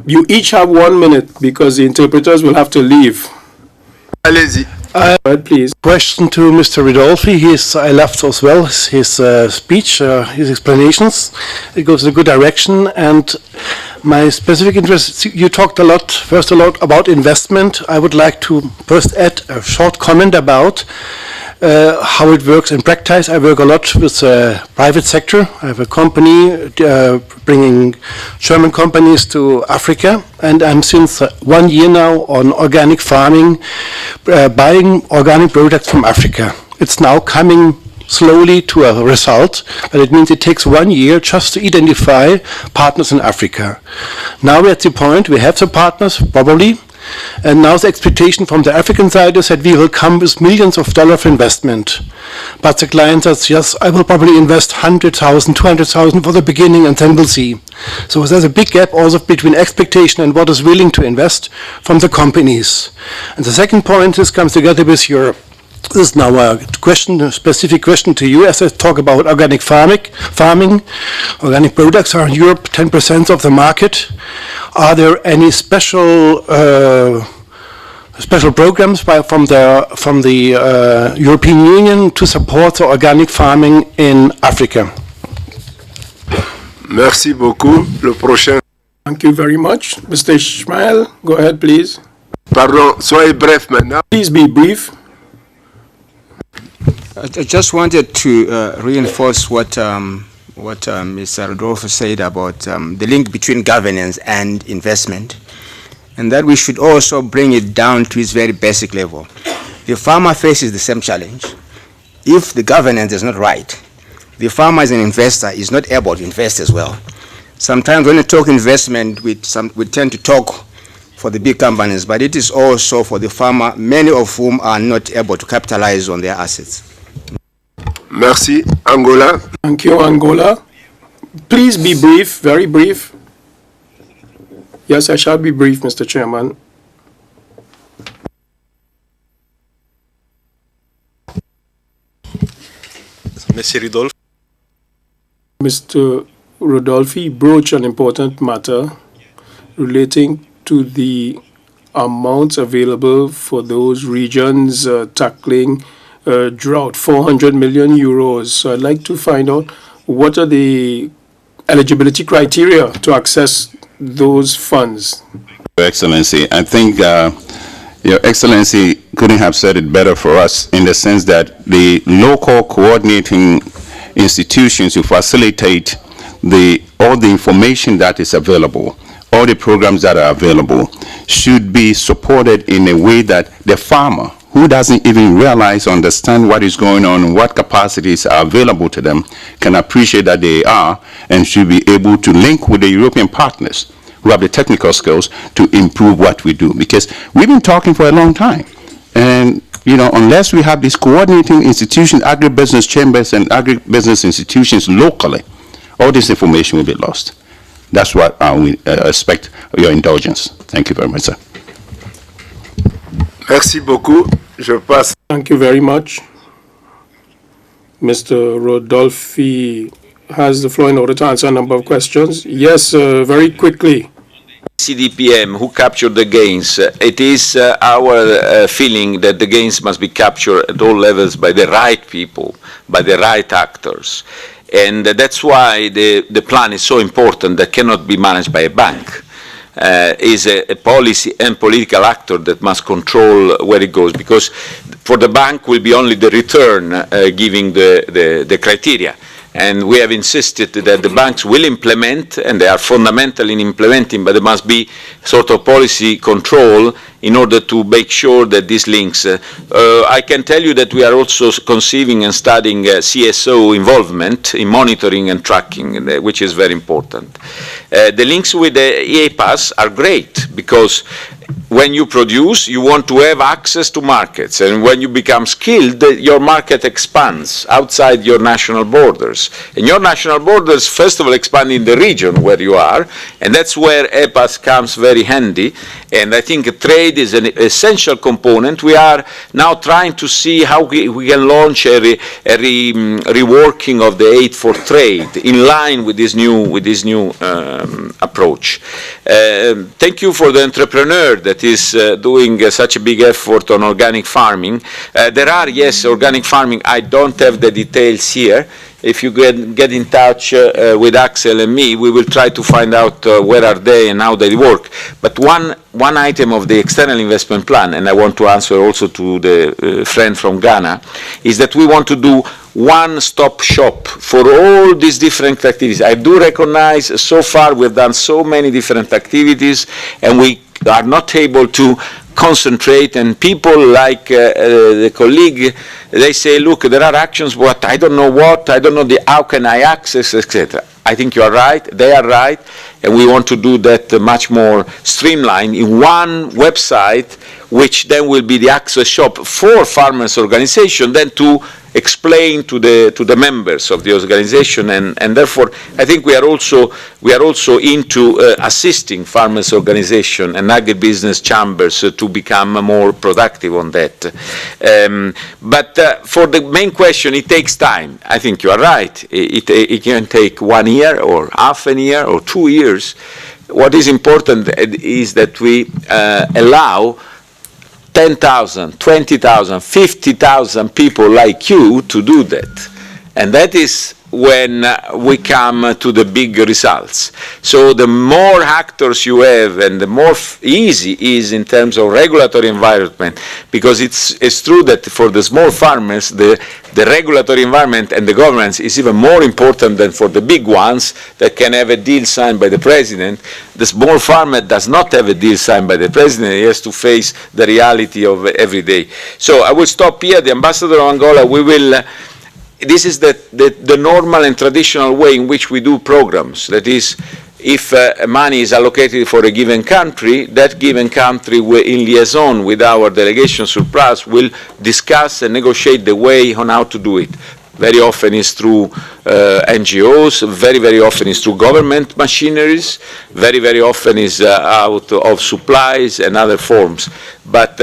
You each have 1 minute because the interpreters will have to leave. Allez-y. Go ahead, please. Question to Mr. Ridolfi. I loved as well his speech, his explanations. It goes in a good direction. And my specific interest, you talked a lot about investment. I would like to first add a short comment about how it works in practice. I work a lot with the private sector. I have a company bringing German companies to Africa, and I'm since 1 year now on organic farming, buying organic products from Africa. It's now coming slowly to a result, but it means it takes 1 year just to identify partners in Africa. Now we're at the point, we have the partners, probably, and now the expectation from the African side is that we will come with millions of dollars of investment. But the client says, yes, I will probably invest 100,000, 200,000 for the beginning, and then we'll see. So there's a big gap also between expectation and what is willing to invest from the companies. And the second point, this comes together with your This is now a question, a specific question to you. As I talk about organic farming, organic products are in Europe 10% of the market. Are there any special programs from the European Union to support the organic farming in Africa? Merci beaucoup. Le prochain. Thank you very much. Mr. Ishmael, go ahead, please. Pardon, soyez bref maintenant. Please be brief. I just wanted to reinforce what Mr. Rodolfo said about the link between governance and investment, and that we should also bring it down to its very basic level. The farmer faces the same challenge. If the governance is not right, the farmer as an investor is not able to invest as well. Sometimes when we talk investment, we tend to talk for the big companies, but it is also for the farmer, many of whom are not able to capitalize on their assets. Merci. Angola. Thank you, Angola. Please be brief, very brief. Yes, I shall be brief, Mr. Chairman. Mr. Rodolfo. Mr. Rodolfi broached an important matter relating to the amounts available for those regions tackling drought, 400 million euros. So I'd like to find out what are the eligibility criteria to access those funds. Your Excellency, I think Your Excellency couldn't have said it better for us in the sense that the local coordinating institutions who facilitate all the information that is available, all the programs that are available, should be supported in a way that the farmer, who doesn't even realize, understand what is going on, what capacities are available to them, can appreciate that they are, and should be able to link with the European partners who have the technical skills to improve what we do. Because we've been talking for a long time. And, you know, unless we have these coordinating institutions, agribusiness chambers and agribusiness institutions locally, all this information will be lost. That's what we expect your indulgence. Thank you very much, sir. Merci beaucoup. Je passe. Thank you very much. Mr. Rodolfi has the floor in order to answer a number of questions. Yes, very quickly. CDPM, who captured the gains? It is our feeling that the gains must be captured at all levels by the right people, by the right actors. And that's why the plan is so important, that cannot be managed by a bank. Is a policy and political actor that must control where it goes, because for the bank will be only the return giving the criteria. And we have insisted that the banks will implement, and they are fundamental in implementing, but there must be sort of policy control in order to make sure that these links. I can tell you that we are also conceiving and studying CSO involvement in monitoring and tracking, which is very important. The links with the EPAs are great, because when you produce, you want to have access to markets, and when you become skilled, your market expands outside your national borders. And your national borders, first of all, expand in the region where you are, and that's where EPAs comes very handy. And I think trade is an essential component. We are now trying to see how we can launch a reworking of the aid for trade in line with this new approach. Thank you for the entrepreneur that is doing such a big effort on organic farming. There are, yes, organic farming. I don't have the details here. If you get in touch with Axel and me, we will try to find out where are they and how they work. But one item of the external investment plan, and I want to answer also to the friend from Ghana, is that we want to do one-stop shop for all these different activities. I do recognize so far we've done so many different activities, and we are not able to concentrate, and people like the colleague, they say, look, there are actions, but I don't know what, I don't know how can I access, etc. I think you are right, they are right, and we want to do that much more streamlined in one website which then will be the access shop for farmers' organization, then to explain to the members of the organization, and therefore I think we are also into assisting farmers' organization and agribusiness chambers to become more productive on that. But for the main question, it takes time. I think you are right. It can take 1 year or half a year or 2 years. What is important is that we allow 10,000, 20,000, 50,000 people like you to do that. And that is when we come to the big results. So the more actors you have and the more easy is in terms of regulatory environment, because it's true that for the small farmers, the regulatory environment and the governance is even more important than for the big ones that can have a deal signed by the president. The small farmer does not have a deal signed by the president. He has to face the reality of every day. So I will stop here. The ambassador of Angola, we will this is the normal and traditional way in which we do programs. That is, if money is allocated for a given country, that given country will, in liaison with our delegation surplus, will discuss and negotiate the way on how to do it. Very often it's through NGOs, very often it's through government machineries, very often is out of supplies and other forms. But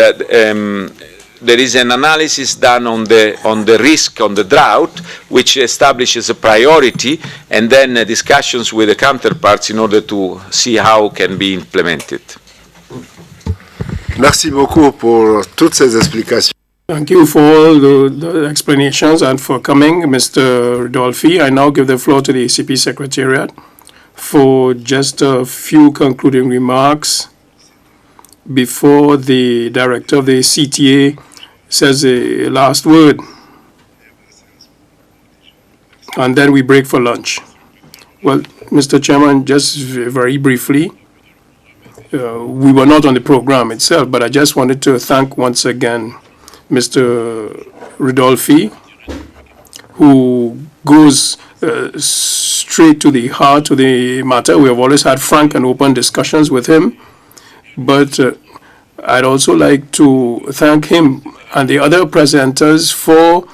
there is an analysis done on the risk, on the drought, which establishes a priority, and then discussions with the counterparts in order to see how it can be implemented. Merci beaucoup pour toutes ces explications. Thank you for all the explanations and for coming, Mr. Ridolfi. I now give the floor to the ACP Secretariat for just a few concluding remarks before the director of the CTA says a last word, and then we break for lunch. Well, Mr. Chairman, just very briefly, we were not on the program itself, but I just wanted to thank once again Mr. Ridolfi, who goes straight to the heart of the matter. We have always had frank and open discussions with him, but I'd also like to thank him and the other presenters for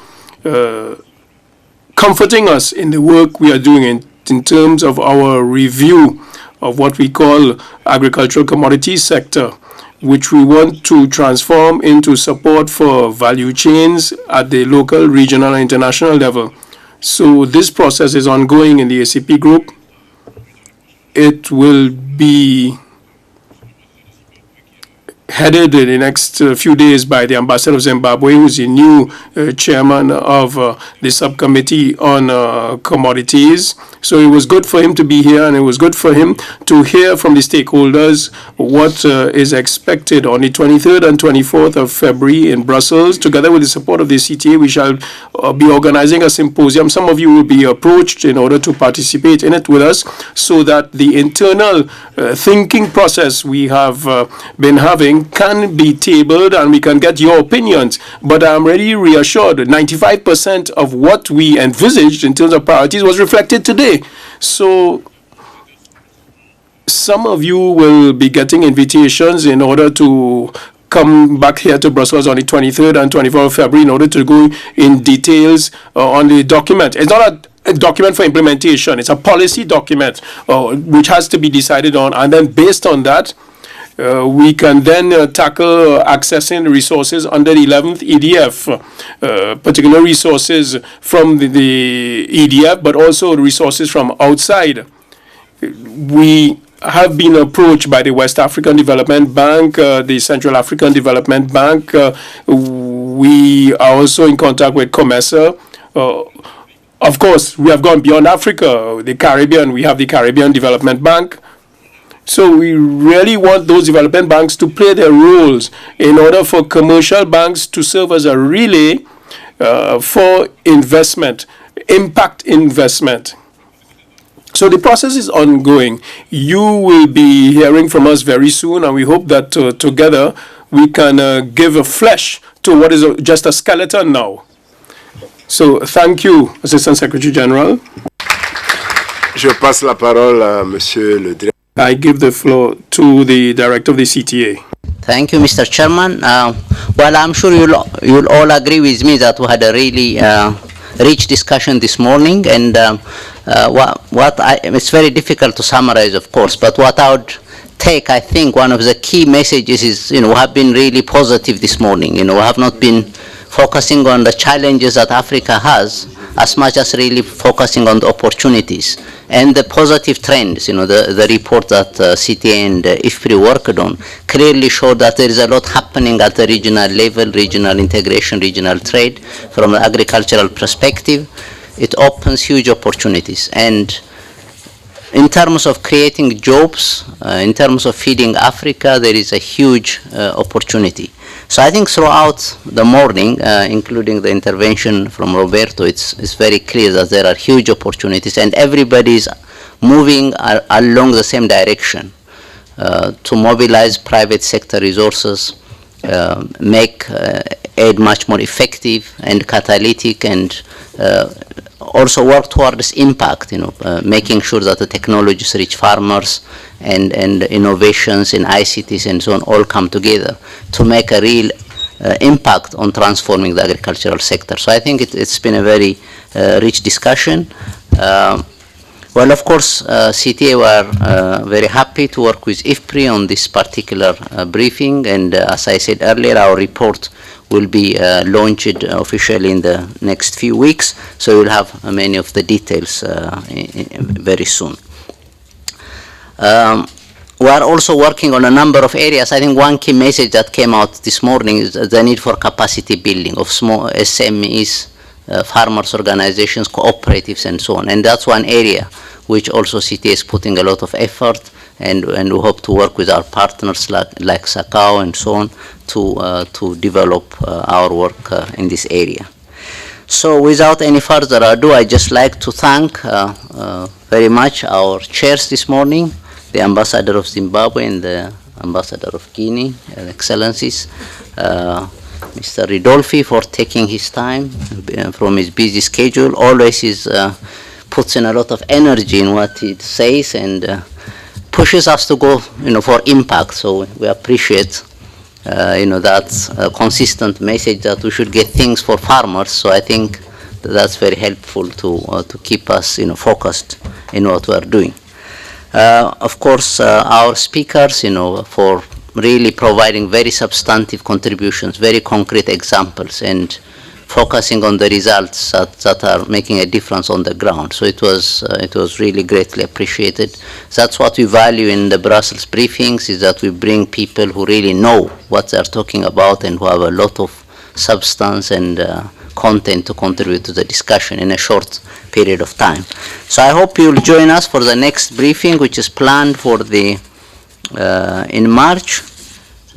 comforting us in the work we are doing in terms of our review of what we call agricultural commodities sector, which we want to transform into support for value chains at the local, regional, and international level. So this process is ongoing in the ACP group. It will be headed in the next few days by the ambassador of Zimbabwe, who is the new chairman of the subcommittee on commodities. So it was good for him to be here, and it was good for him to hear from the stakeholders what is expected on the 23rd and 24th of February in Brussels. Together with the support of the CTA, we shall be organizing a symposium. Some of you will be approached in order to participate in it with us, so that the internal thinking process we have been having can be tabled and we can get your opinions. But I'm really reassured that 95% of what we envisaged in terms of priorities was reflected today. So some of you will be getting invitations in order to come back here to Brussels on the 23rd and 24th of February in order to go in details on the document. It's not a document for implementation. It's a policy document which has to be decided on, and then based on that, we can then tackle accessing resources under the 11th EDF, particular resources from the EDF, but also resources from outside. We have been approached by the West African Development Bank, the Central African Development Bank. We are also in contact with COMESA. Of course, we have gone beyond Africa, the Caribbean. We have the Caribbean Development Bank. So we really want those development banks to play their roles in order for commercial banks to serve as a relay for investment, impact investment. So the process is ongoing. You will be hearing from us very soon, and we hope that together we can give a flesh to what is just a skeleton now. So thank you, Assistant Secretary General. Je passe la parole à Monsieur le Directeur. I give the floor to the Director of the CTA. Thank you, Mr. Chairman. Well, I'm sure you'll all agree with me that we had a really rich discussion this morning, and it's very difficult to summarize, of course, but what I would take, I think, one of the key messages is, we have been really positive this morning. We have not been focusing on the challenges that Africa has as much as really focusing on the opportunities and the positive trends. The report that CTA and IFPRI worked on clearly showed that there is a lot happening at the regional level, regional integration, regional trade. From an agricultural perspective, it opens huge opportunities. And in terms of creating jobs, in terms of feeding Africa, there is a huge opportunity. So I think throughout the morning, including the intervention from Roberto, it's very clear that there are huge opportunities, and everybody is moving along the same direction to mobilize private sector resources, make aid much more effective and catalytic, and also work towards impact, making sure that the technologies reach farmers and innovations in ICTs and so on all come together to make a real impact on transforming the agricultural sector. So I think it's been a very rich discussion. Well, of course, CTA were very happy to work with IFPRI on this particular briefing, and as I said earlier, our report will be launched officially in the next few weeks, so we'll have many of the details very soon. We are also working on a number of areas. I think one key message that came out this morning is the need for capacity building of small SMEs, farmers organizations, cooperatives, and so on. And that's one area which also CTA is putting a lot of effort, and we hope to work with our partners like SACAO and so on to develop our work in this area. So without any further ado, I'd just like to thank very much our chairs this morning, the Ambassador of Zimbabwe and the Ambassador of Guinea, Excellencies, Mr. Ridolfi for taking his time from his busy schedule. Always he puts in a lot of energy in what he says and pushes us to go, for impact. So we appreciate, that consistent message that we should get things for farmers. So I think that's very helpful to keep us, focused in what we are doing. Of course, our speakers, for really providing very substantive contributions, very concrete examples, and focusing on the results that are making a difference on the ground. So it was really greatly appreciated. That's what we value in the Brussels briefings, is that we bring people who really know what they're talking about and who have a lot of substance and content to contribute to the discussion in a short period of time. So I hope you'll join us for the next briefing, which is planned for in March.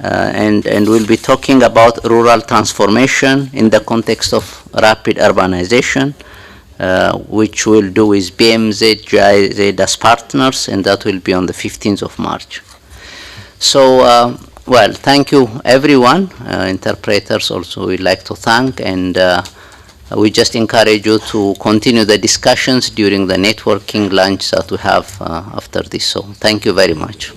And we'll be talking about rural transformation in the context of rapid urbanization, which we'll do with BMZ, GIZ as partners, and that will be on the 15th of March. So, well, thank you everyone. Interpreters also we'd like to thank, and we just encourage you to continue the discussions during the networking lunch that we have after this. So thank you very much.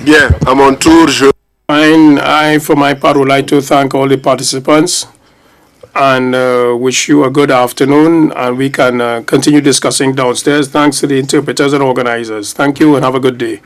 Bien, à mon tour, I, for my part, would like to thank all the participants and wish you a good afternoon, and we can continue discussing downstairs. Thanks to the interpreters and organizers. Thank you and have a good day.